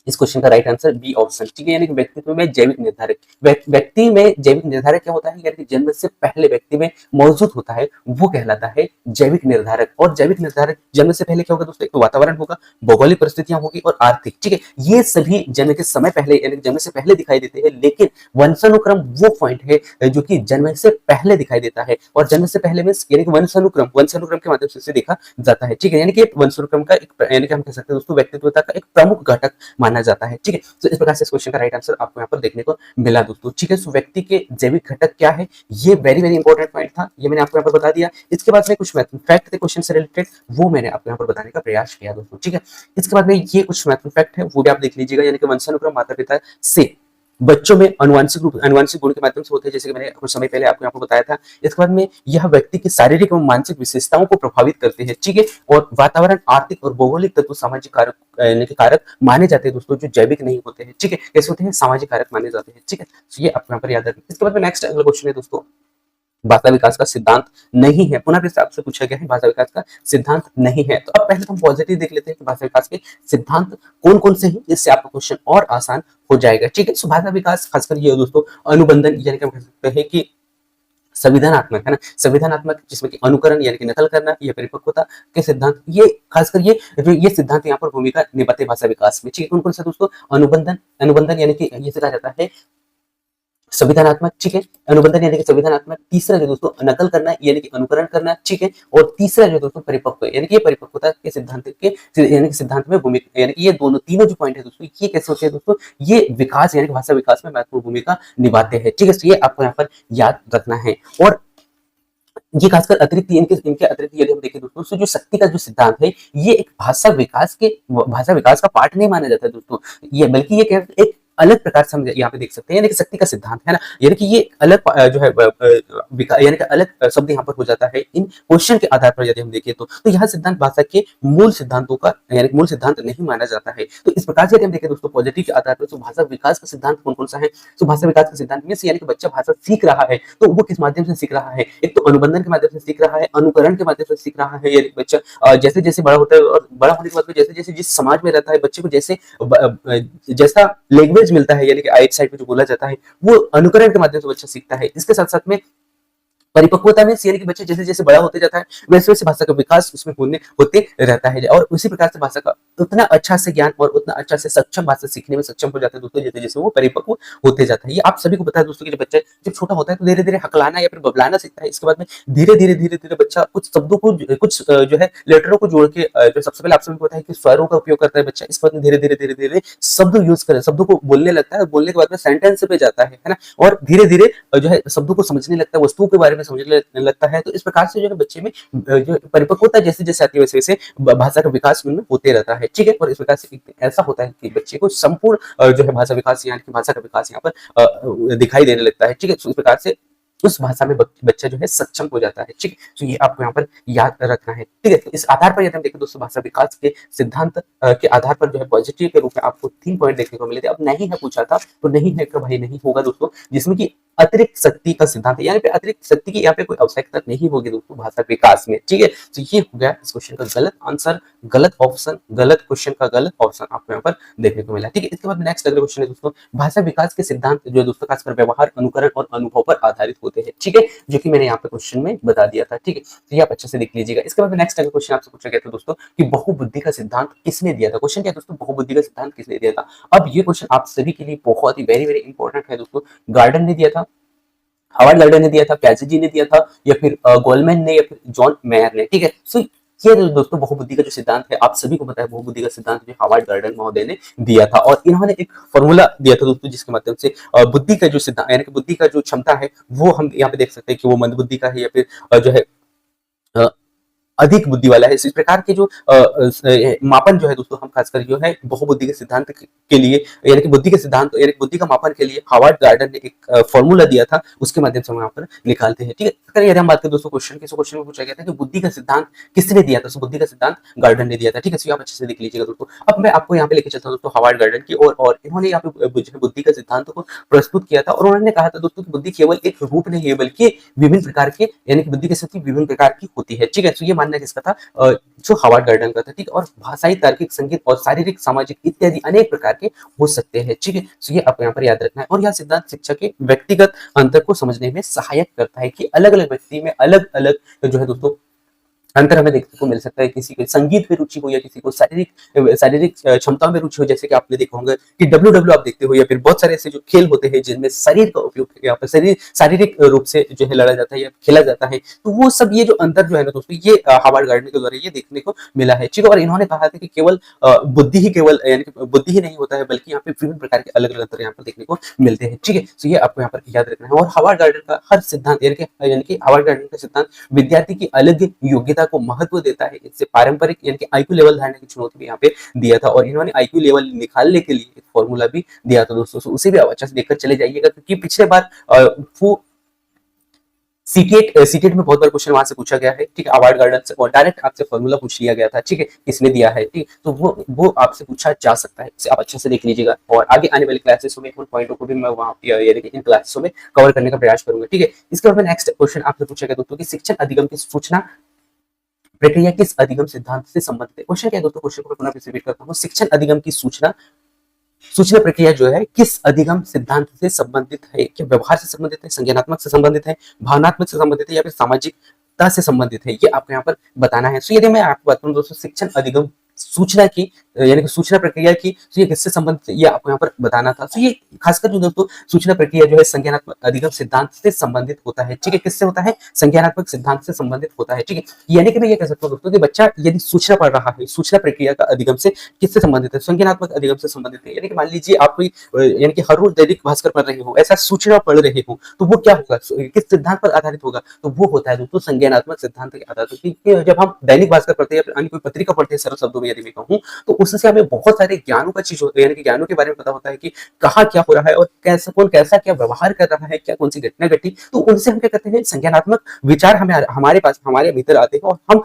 Speaker 1: इस क्वेश्चन का राइट आंसर बी ऑप्शन। ठीक है, यानी कि व्यक्तित्व में जैविक निर्धारक, व्यक्ति में जैविक निर्धारक क्या होता है, यानी कि जन्म से पहले व्यक्ति में मौजूद होता है, वो कहलाता है जैविक निर्धारक। और जैविक निर्धारक जन्म से पहले क्या होगा दोस्तों, एक तो वातावरण होगा, भौगोलिक परिस्थितियां होगी और आर्थिक। ठीक है, ये सभी जन्म के समय पहले यानी जन्म से पहले दिखाई देते हैं। लेकिन वंशानुक्रम वो पॉइंट है जो कि जन्म से पहले दिखाई देता है। और जन्म से पहले में यानी कि वंशानुक्रम के माध्यम से देखा जाता है। ठीक है, यानी कि वंशानुक्रम का एक यानी कि हम कह सकते हैं दोस्तों व्यक्तित्वता का एक प्रमुख घटक माना जाता है। ठीक है, तो इस प्रकार से इस क्वेश्चन का राइट आंसर आपको यहाँ पर देखने को मिला दोस्तों। ठीक है, सो व्यक्ति के जैविक घटक क्या है, ये वेरी वेरी इंपॉर्टेंट पॉइंट था, ये मैंने आपको यहाँ पर बता दिया। इसके बाद में कुछ फैक्ट थे क्वेश्चन से रिलेटेड, वो मैंने आपको यहाँ पर बताने का प्रयास किया दोस्तों। ठीक है, इसके बाद में ये कुछ महत्वपूर्ण फैक्ट है वो भी आप देख लीजिएगा। यानी कि वंशानुक्रम माता पिता से बच्चों में अनुवांशिक गुण के माध्यम से होते हैं, जैसे कि मैंने कुछ समय पहले आपको यहाँ पर बताया था। इसके बाद में यह व्यक्ति की शारीरिक एवं मानसिक विशेषताओं को प्रभावित करते हैं। ठीक है, और वातावरण, आर्थिक और भौगोलिक तत्व सामाजिक कारक यानी कि कारक माने जाते हैं दोस्तों, जो जैविक नहीं होते हैं। ठीक है, कैसे होते हैं, सामाजिक कारक माने जाते हैं। ठीक है, तो ये आपको यहाँ पर याद रखना। इसके बाद में नेक्स्ट अगला क्वेश्चन है दोस्तों, भाषा विकास का सिद्धांत नहीं है। पुनः फिर से आपसे पूछा गया है भाषा विकास का सिद्धांत नहीं है। तो अब पहले हम पॉजिटिव देख लेते हैं कि भाषा विकास के सिद्धांत कौन कौन से हैं, इससे आपका क्वेश्चन और आसान हो जाएगा। ठीक है, सो भाषा विकास खासकर ये दोस्तों अनुबंधन यानी कि हम कह सकते हैं कि संविधानात्मक है ना, संविधानात्मक जिसमें कि अनुकरण यानी कि नकल करना, या परिपक्वता के सिद्धांत, ये खासकर ये सिद्धांत यहाँ पर भूमिका निभाते भाषा विकास में। ठीक है, कौन कौन से दोस्तों, अनुबंधन यानी कि ये कहा जाता है संविधानात्मक। ठीक है, अनुबंधन यानी कि संविधानात्मक। तीसरा जो दोस्तों नकल करना यानी कि अनुकरण करना। ठीक है, और तीसरा जो दोस्तों परिपक्व यानी कि ये परिपक्वता के सिद्धांत के यानी कि सिद्धांत में भूमिका यानी कि ये तीनों जो पॉइंट है दोस्तों, ये कैसे होते हैं दोस्तों, ये विकास यानी कि भाषा विकास में महत्वपूर्ण भूमिका निभाते हैं। ठीक है, तो ये आपको यहाँ पर याद रखना है। और ये खासकर अतिरिक्त इनके अतिरिक्त यदि हम देखें दोस्तों, जो शक्ति का जो सिद्धांत है, ये एक भाषा विकास का पार्ट नहीं माना जाता है दोस्तों, ये बल्कि ये एक अलग प्रकार से हम यहाँ पे देख सकते हैं, यानी कि शक्ति का सिद्धांत है ना, यानी कि ये अलग जो है यानी कि अलग शब्द यहाँ पर हो जाता है इन क्वेश्चन के आधार पर यदि हम देखें तो यह सिद्धांत भाषा के मूल सिद्धांतों का यानी कि मूल सिद्धांत नहीं माना जाता है। तो इस प्रकार से यदि हम देखें दोस्तों पॉजिटिव के आधार पर तो भाषा विकास का सिद्धांत कौन कौन सा है। तो भाषा विकास का सिद्धांत में यानी कि बच्चा भाषा सीख रहा है तो वो किस माध्यम से सीख रहा है, एक तो अनुबंधन के माध्यम से सीख रहा है, अनुकरण के माध्यम से सीख रहा है। यानी बच्चा जैसे जैसे बड़ा होता है और बड़ा होने के बाद जैसे जैसे जिस समाज में रहता है बच्चे को जैसे जैसा लैंग्वेज मिलता है यानी कि आइट साइड में जो बोला जाता है वो अनुकरण के माध्यम से बच्चा सीखता है। इसके साथ साथ में परिपक्वता में यानी कि बच्चे जैसे जैसे बड़ा होते जाता है वैसे वैसे भाषा का विकास उसमें होते रहता है और उसी प्रकार से भाषा का उतना अच्छा से ज्ञान और उतना अच्छा से सक्षम भाषा सीखने में सक्षम हो जाता है दोस्तों जैसे जैसे वो परिपक्व होते जाता है। ये आप सभी को पता है दोस्तों कि जब बच्चा जब छोटा होता है तो धीरे धीरे हकलाना या फिर बबलाना सीखता है। इसके बाद में धीरे धीरे बच्चा कुछ शब्दों को कुछ जो है लेटरों को जोड़ के जो सबसे पहले आप सभी को पता है कि स्वरों का उपयोग करता है बच्चा। इसके बाद में धीरे धीरे शब्द यूज कर शब्दों को बोलने लगता है और बोलने के बाद में सेंटेंस पे जाता है ना, और धीरे धीरे जो है शब्दों को समझने लगता है, वस्तुओं के बारे में समझने लगता है। तो इस प्रकार से जो है बच्चे में जो परिपक्वता जैसे जैसे आती है वैसे वैसे भाषा का विकास उनमें होते रहता है। ठीक है, और इस प्रकार से ऐसा होता है कि बच्चे को संपूर्ण जो है भाषा विकास यानी कि भाषा का विकास यहाँ पर दिखाई देने लगता है। ठीक है, तो इस प्रकार से उस भाषा में बच्चा जो है सक्षम हो जाता है। ठीक है, तो ये आपको यहाँ पर याद रखना है। ठीक है, तो इस आधार पर यदि हम देखें दोस्तों भाषा विकास के सिद्धांत के आधार पर जो है पॉजिटिव के रूप में आपको 3 पॉइंट देखने को मिले थे। अब नहीं है पूछा था तो नहीं है कि भाई नहीं होगा दोस्तों, जिसमें कि अतिरिक्त शक्ति का सिद्धांत है, यानी पे अतिरिक्त शक्ति की यहाँ पे कोई आवश्यकता नहीं होगी दोस्तों भाषा विकास में। ठीक है, तो ये हो गया इस क्वेश्चन का गलत आंसर, गलत ऑप्शन, गलत क्वेश्चन का गलत ऑप्शन आपको यहाँ पर देखने को मिला। ठीक है, इसके बाद नेक्स्ट अगला क्वेश्चन है दोस्तों भाषा विकास के सिद्धांत जो है दोस्तों खासकर व्यवहार, अनुकरण और अनुभव पर आधारित होते हैं। ठीक है, जो कि मैंने यहाँ पे क्वेश्चन में बता दिया था। ठीक है, तो ये आप अच्छे से देख लीजिएगा। इसके बाद नेक्स्ट अगला क्वेश्चन आपसे पूछा गया था दोस्तों कि बहुबुद्धि का सिद्धांत किसने दिया था। क्वेश्चन क्या है दोस्तों, बहुबुद्धि का सिद्धांत किसने दिया था। अब ये क्वेश्चन आप सभी के लिए बहुत ही वेरी वेरी इंपॉर्टेंट है दोस्तों। गार्डन ने दिया था, हार्वर्ड गार्डन ने दिया था, प्याजे ने दिया था, या फिर गोल्डमैन ने, या फिर जॉन मेयर ने। ठीक है, सो ये दोस्तों बहुबुद्धि का जो सिद्धांत है आप सभी को पता है बहुबुद्धि का सिद्धांत जो हार्वर्ड गार्डन महोदय ने दिया था, और इन्होंने एक फॉर्मूला दिया था दोस्तों जिसके माध्यम से बुद्धि का जो सिद्धांत यानी कि बुद्धि का जो क्षमता है वो हम यहाँ पे देख सकते हैं कि वो मंदबुद्धि का है या फिर जो है अधिक बुद्धि वाला है। इस प्रकार के जो मापन जो है दोस्तों हम खासकर जो है बहुबुद्धि के सिद्धांत के लिए यानी कि बुद्धि के सिद्धांत यानी कि बुद्धि का मापन के लिए हार्वर्ड गार्डन ने एक फॉर्मूला दिया था, उसके माध्यम से हम यहाँ पर निकालते हैं। ठीक है, अगर यदि हम बात करें दोस्तों क्वेश्चन में पूछा गया था कि बुद्धि का सिद्धांत किसने दिया था, तो बुद्धि का सिद्धांत गार्डन ने दिया था। ठीक है, तो आप अच्छे से देख लीजिएगा दोस्तों। अब मैं आपको यहाँ पे लेके चलता हूँ दोस्तों हार्वर्ड गार्डन की और इन्होंने यहाँ पे बुद्धि का सिद्धांत को प्रस्तुत किया था, और उन्होंने कहा था दोस्तों कि बुद्धि केवल एक रूप नहीं है बल्कि विभिन्न प्रकार के यानी कि बुद्धि की शक्ति विभिन्न प्रकार की होती है। ठीक है, तो ये मानना किसका था, जो हार्वर्ड गार्डन का था। ठीक है, और भाषाई, तार्किक, संगीत और शारीरिक, सामाजिक इत्यादि अनेक प्रकार के हो सकते हैं। ठीक है, तो ये आपको यहाँ पर याद रखना है, और यह सिद्धांत शिक्षा के व्यक्तिगत अंतर को समझने में सहायक करता है कि अलग अलग व्यक्ति में अलग अलग जो है दोस्तों अंतर हमें देखने को मिल सकता है। किसी को संगीत में रुचि हो या किसी को शारीरिक क्षमताओं में रुचि हो, जैसे कि आपने देखा होगा कि डब्ल्यू आप देखते हो, या फिर बहुत सारे ऐसे जो खेल होते हैं जिनमें शरीर का उपयोग यहाँ पर शारीरिक रूप से जो है लड़ा जाता है या खेला जाता है, तो वो सब ये जो अंतर जो है ना दोस्तों ये हार्वर्ड गार्डन के द्वारा ये देखने को मिला है। ठीक है, और इन्होंने कहा था कि केवल बुद्धि ही केवल यानी कि बुद्धि ही नहीं होता है बल्कि यहाँ पे विभिन्न प्रकार के अलग अलग अंतर यहाँ पर देखने को मिलते हैं। ठीक है, तो ये आपको यहाँ पर याद रखना है। और हार्वर्ड गार्डन का हर सिद्धांत यानी कि हार्वर्ड गार्डन का सिद्धांत विद्यार्थी की अलग योग्यता को महत्व देता है। इससे पारंपरिक यानी कि आईक्यू लेवल धारने की चुनौती भी यहाँ पे दिया था, और इन्होंने आईक्यू लेवल निकालने के लिए एक फॉर्मूला भी दिया था दोस्तों। तो उसे भी आप अच्छे से देखकर चले जाइएगा, क्योंकि पिछले बार वो सीटेट में बहुत बार क्वेश्चन वहां से पूछा गया है। ठीक है, हार्वर्ड गार्डन से और डायरेक्ट आपसे फॉर्मूला पूछ लिया गया था। ठीक है, किसने दिया है, ठीक, तो वो आपसे पूछा जा सकता है, इसे आप अच्छे से देख लीजिएगा। और आगे आने वाली क्लासेसों में उन पॉइंटों को भी मैं वहां यानी कि इन क्लासेसों में कवर करने का प्रयास करूंगा। ठीक है, इसके बाद नेक्स्ट क्वेश्चन आपसे पूछा गया दोस्तों कि शिक्षण अधिगम की सूचना प्रक्रिया किस अधिगम सिद्धांत से संबंधित है। क्वेश्चन क्या है दोस्तों, क्वेश्चन को पुनः रिपीट करता हूँ। शिक्षण अधिगम की सूचना प्रक्रिया जो है किस अधिगम सिद्धांत से संबंधित है। क्या व्यवहार से संबंधित है, संज्ञानात्मक से संबंधित है, भावनात्मक से संबंधित है, या फिर सामाजिकता से संबंधित है, ये आपको यहाँ पर बताना है। सो यदि मैं आपको बात करूं दोस्तों शिक्षण अधिगम सूचना की यानी कि सूचना प्रक्रिया की, तो ये किससे संबंधित है ये आपको यहाँ पर बताना था। तो ये खासकर जो दोस्तों सूचना प्रक्रिया जो है संज्ञानात्मक अधिगम सिद्धांत से संबंधित होता है। ठीक है, किससे होता है, संज्ञानात्मक सिद्धांत से संबंधित होता है। ठीक है, यानी कि मैं ये कह सकता हूँ दोस्तों कि बच्चा यदि सूचना पढ़ रहा है, सूचना प्रक्रिया का अधिगम से किससे संबंधित है, संज्ञानात्मक अधिगम से संबंधित है। यानी कि मान लीजिए आप कोई यानी कि हर रोज दैनिक भास्कर पढ़ रहे हो, ऐसा सूचना पढ़ रहे हो, तो वो क्या होगा, किस सिद्धांत पर आधारित होगा, तो वो होता है दोस्तों संज्ञानात्मक सिद्धांत के आधार पर। जब हम दैनिक भास्कर पढ़ते हैं या फिर अन्य कोई पत्रिका पढ़ते हैं सरल शब्दों में यदि मैं कहूँ, तो उससे हमें बहुत सारे ज्ञानों का चीज यानी कि ज्ञानों के बारे में पता होता है कि कहाँ क्या हो रहा है और कैसा कौन कैसा क्या व्यवहार कर रहा है, क्या कौन सी घटना घटी, तो उनसे हम क्या करते हैं, संज्ञानात्मक विचार हमें हमारे पास हमारे भीतर आते हैं और हम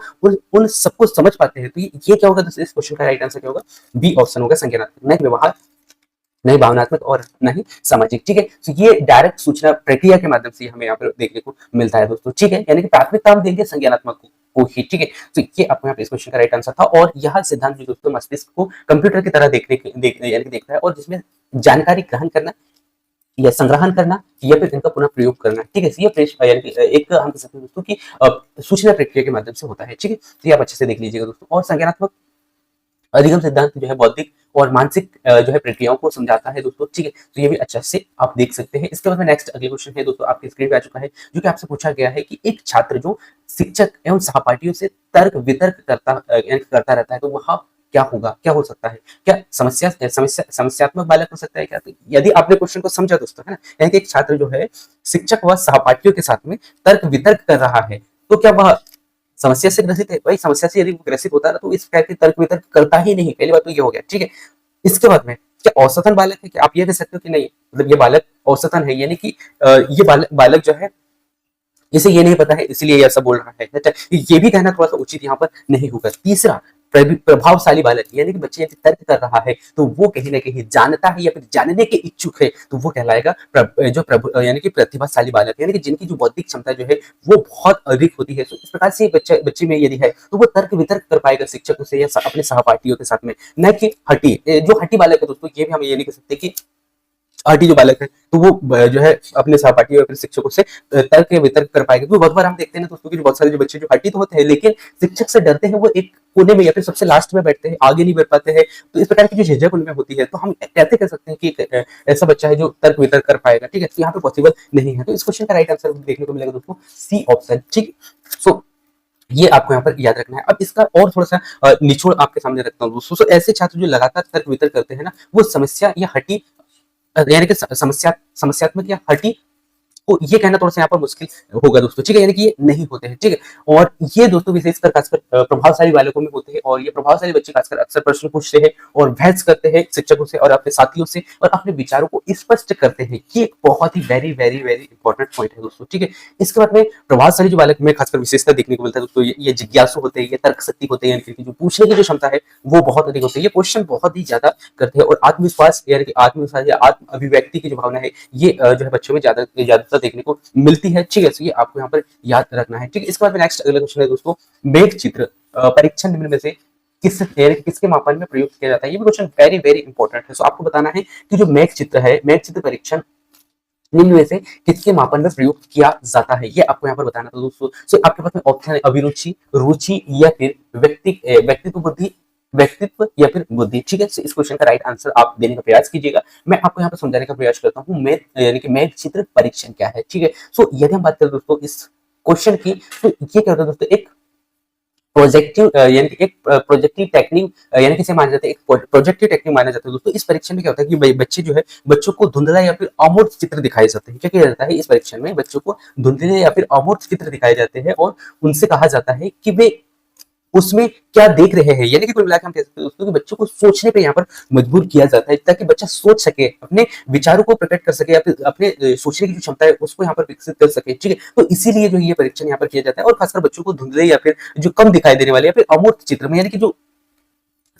Speaker 1: उन सबको समझ पाते हैं। तो ये क्या होगा, तो इस क्वेश्चन का राइट आंसर क्या होगा, बी ऑप्शन होगा, संज्ञानात्मक, नहीं व्यवहार, नहीं भावनात्मक और नहीं सामाजिक। ठीक है, तो ये डायरेक्ट सूचना प्रक्रिया के माध्यम से हमें यहाँ पर देखने को मिलता है दोस्तों। ठीक है, यानी कि प्राथमिकता हम देंगे संज्ञानात्मक को ही। ठीक है, तो ये आपको यहाँ पे इस क्वेश्चन का राइट आंसर था। और यह सिद्धांत जो दोस्तों मस्तिष्क को कंप्यूटर की तरह यानी कि देखता है और जिसमें जानकारी ग्रहण करना या संग्रहण करना या फिर इनका पुनः प्रयोग करना। ठीक है, ये यानी कि एक हम कह सकते हैं दोस्तों की सूचना प्रक्रिया के माध्यम से होता है। ठीक है, तो ये आप अच्छे से देख लीजिएगा दोस्तों। और संज्ञानात्मक अधिगम सिद्धांत जो है बौद्धिक और मानसिक जो है प्रक्रियाओं को समझाता है दोस्तों। ठीक है, तो ये भी अच्छा से आप देख सकते हैं। इसके बाद में नेक्स्ट अगले क्वेश्चन है दोस्तों, आपके स्क्रीन पे आ चुका है, जो कि आपसे पूछा गया है कि एक छात्र जो शिक्षक एवं सहपाठियों से तर्क वितर्क करता रहता है, तो वह क्या होगा, क्या हो सकता है, क्या समस्यात्मक बालक हो सकता है क्या? तो यदि आपने क्वेश्चन को समझा दोस्तों, है ना, यानी कि एक छात्र जो है शिक्षक व सहपाठियों के साथ में तर्क वितर्क कर रहा है, तो क्या वह समस्या से ग्रसित है? भाई समस्या से यदि वो ग्रसित होता है तो इस प्रकार के तर्क वितर्क करता ही नहीं, पहली बात तो ये हो गया। ठीक है, इसके बाद में क्या औसतन बालक है? क्या आप ये कह सकते हो कि नहीं, मतलब ये बालक औसतन है, यानी कि ये बालक जो है इसे ये नहीं पता है इसलिए ये ऐसा बोल रहा है। अच्छा, ये भी कहना थोड़ा सा उचित यहाँ पर नहीं होगा। तीसरा, प्रभावशाली बालक, यानी कि बच्चे यदि तर्क कर रहा है तो वो कहीं ना कहीं जानता है या फिर जानने के इच्छुक है, तो वो कहलाएगा यानी कि प्रतिभाशाली बालक, यानी कि जिनकी जो बौद्धिक क्षमता जो है वो बहुत अधिक होती है। तो इस प्रकार से बच्चे में यदि है तो वो तर्क वितर्क कर पाएगा शिक्षकों से या अपने सहपाठियों के साथ में, न कि हटी जो हटी बालक है दोस्तों, ये भी हम ये नहीं कह सकते कि आरटी जो बालक है तो वो जो है अपने सहपाठियों या फिर शिक्षकों से तर्क वितर्क कर पाएगा। क्योंकि बहुत बार हम देखते हैं दोस्तों कि बहुत सारे जो बच्चे जो हटी तो होते हैं लेकिन शिक्षक से डरते हैं, वो एक कोने में या फिर सबसे लास्ट में बैठते हैं, आगे नहीं बढ़ पाते हैं। तो इस प्रकार की जो झिझक उनमें होती है, तो हम कैसे कह सकते हैं कि ऐसा बच्चा है जो तर्क वितर्क कर पाएगा। ठीक है, तो यहाँ पे पॉसिबल नहीं है। तो इस क्वेश्चन का राइट आंसर देखने को मिलेगा दोस्तों सी ऑप्शन। ठीक, सो ये आपको यहाँ पर याद रखना है। अब इसका और थोड़ा सा निचोड़ आपके सामने रखता हूँ दोस्तों। ऐसे छात्र जो लगातार तर्क वितर्क करते हैं ना, वो समस्या या हटी यानी कि समस्यात्मक या हटी तो ये कहना थोड़ा सा यहाँ पर मुश्किल होगा दोस्तों। ठीक है, यानी कि ये नहीं होते हैं। ठीक है, और ये दोस्तों विशेषकर खासकर प्रभावशाली बालकों में होते हैं। और ये प्रभावशाली बच्चे खासकर अक्सर प्रश्न पूछते हैं और बहस करते हैं शिक्षकों से और अपने साथियों से और अपने विचारों को स्पष्ट करते हैं। ये एक बहुत ही very very very important point है दोस्तों। ठीक है, इसके बाद में प्रभावशाली जो बालक में खासकर विशेषता देखने को मिलता है दोस्तों, ये जिज्ञासु होते हैं, ये तर्क शक्ति होते हैं, जो पूछने की जो क्षमता है वो बहुत अधिक होती है, ये क्वेश्चन बहुत ही ज्यादा करते हैं। और आत्मविश्वास यानी कि आत्मविश्वास या आत्म अभिव्यक्ति की जो भावना है ये जो है बच्चों में ज्यादातर देखने को मिलती है। ठीक है, तो ये आपको यहाँ पर याद रखना है। ठीक है, इसके बाद में नेक्स्ट अगला क्वेश्चन है दोस्तों, मेघ चित्र परीक्षण निम्न में से किसके मापन में प्रयुक्त किया जाता है? ये भी क्वेश्चन वेरी वेरी इंपॉर्टेंट है। सो आपको बताना है कि जो मेघ चित्र है, मेघ चित्र परीक्षण निम्न में से किसके मापन में प्रयुक्त किया जाता है, ये आपको यहाँ पर बताना था दोस्तों। सो आपके पास में ऑप्शन है अभिरुचि, रुचि या फिर व्यक्तित्व या फिर बुद्धि। ठीक है, इस क्वेश्चन का राइट आंसर आप देने का प्रयास कीजिएगा। मैं आपको यहाँ पर समझाने का प्रयास करता हूँ मेघ यानी कि मेघ चित्र परीक्षण क्या है। ठीक है, सो यदि हम बात करें दोस्तों इस क्वेश्चन की, तो ये क्या होता है दोस्तों, एक प्रोजेक्टिव यानी कि एक प्रोजेक्टिव टेक्निक यानी कि इसे माना जाता है, एक प्रोजेक्टिव टेक्निक माना जाता है दोस्तों। इस परीक्षण में क्या होता है कि बच्चे जो है बच्चों को धुंधला या फिर अमूर्त चित्र दिखाए जाते हैं। क्या किया जाता है इस परीक्षण में, बच्चों को धुंधले या फिर अमूर्त चित्र दिखाए जाते हैं और उनसे कहा जाता है कि वे उसमें क्या देख रहे हैं। यानी कि कुल मिलाकर हम कह सकते हैं दोस्तों कि बच्चों को सोचने पे यहाँ पर मजबूर किया जाता है, ताकि बच्चा सोच सके, अपने विचारों को प्रकट कर सके या फिर अपने सोचने की जो क्षमता है उसको यहाँ पर विकसित कर सके। ठीक है, तो इसीलिए जो ये परीक्षण यहाँ पर किया जाता है। और खासकर बच्चों को धुंधले या फिर जो कम दिखाई देने वाले या फिर अमूर्त चित्र में, यानी कि जो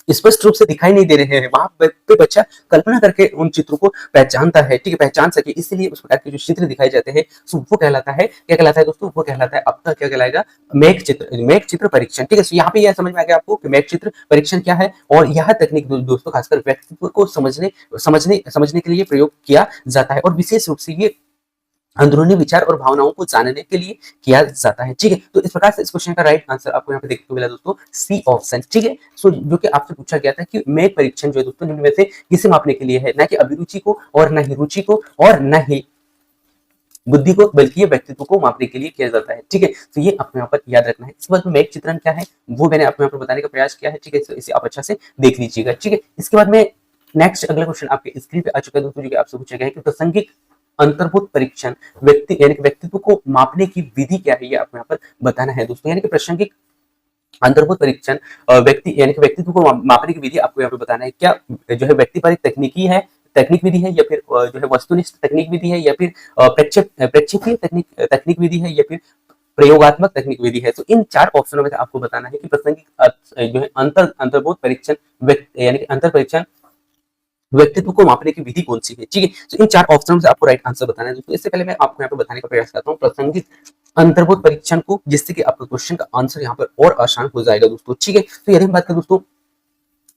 Speaker 1: स्पष्ट रूप से दिखाई नहीं दे रहे हैं, वहां पे बच्चा कल्पना करके उन चित्रों को पहचानता है। ठीक है, पहचान सके, इसलिए उस प्रकार के जो चित्र दिखाए जाते हैं वो कहलाता है, क्या कहलाता है दोस्तों, वो कहलाता है आपका क्या कहलाएगा, मेघ चित्र परीक्षण। ठीक है, यहाँ पे यह समझ में आ गया आपको कि मेघ चित्र परीक्षण क्या है। और यह तकनीक दोस्तों खासकर व्यक्तित्व को समझने के लिए प्रयोग किया जाता है और विशेष रूप से ये अंदरूनी विचार और भावनाओं को जानने के लिए किया जाता है। ठीक है, तो इस प्रकार से इस क्वेश्चन का राइट आंसर आपको यहाँ पे देखने को मिला दोस्तों सी ऑप्शन। ठीक है, सो जो कि आपसे पूछा गया था कि मेघ परीक्षण जो है दोस्तों निम्न में से किसे मापने के लिए है, ना कि अभिरुचि को और न ही रुचि को और न ही बुद्धि को, बल्कि ये व्यक्तित्व को मापने के लिए किया जाता है। ठीक है, तो ये आपको यहाँ पर याद रखना है। इसके बाद में मेघ चित्रण क्या है वो मैंने आपको यहाँ पर बताने का प्रयास किया है। ठीक है, तो इसे आप अच्छा से देख लीजिएगा। ठीक है, इसके बाद में नेक्स्ट अगला क्वेश्चन आपके स्क्रीन पे आ चुका है दोस्तों, जो कि आपसे पूछा गया है कि प्रासंगिक अंतर्भूत परीक्षण यानी कि व्यक्तित्व को मापने की विधि क्या है, ये आपको यहाँ पर बताना है दोस्तों। यानी कि प्रासंगिक अंतर्बोध परीक्षण व्यक्ति यानी कि व्यक्तित्व को मापने की विधि आपको यहाँ पे बताना है। क्या जो है व्यक्तिपरक तकनीकी है, तकनीक विधि है, या फिर जो है वस्तुनिष्ठ तकनीक विधि है, या फिर प्रेक्षकीय तकनीक तकनीक विधि है, या फिर प्रयोगात्मक तकनीक विधि है। तो इन 4 ऑप्शनों में से आपको बताना है कि प्रासंगिक जो है अंतर्बोध परीक्षण यानी कि अंतर परीक्षण व्यक्तित्व को मापने की विधि कौन सी है, ठीक है। तो इन 4 ऑप्शनों से आपको राइट आंसर बताना है दोस्तों। इससे पहले मैं आपको यहाँ पे बताने का प्रयास करता हूँ प्रासंगिक अंतर्बोध परीक्षण को, जिससे कि आपका क्वेश्चन का आंसर यहाँ पर और आसान हो जाएगा दोस्तों, ठीक है। तो यदि हम बात करें दोस्तों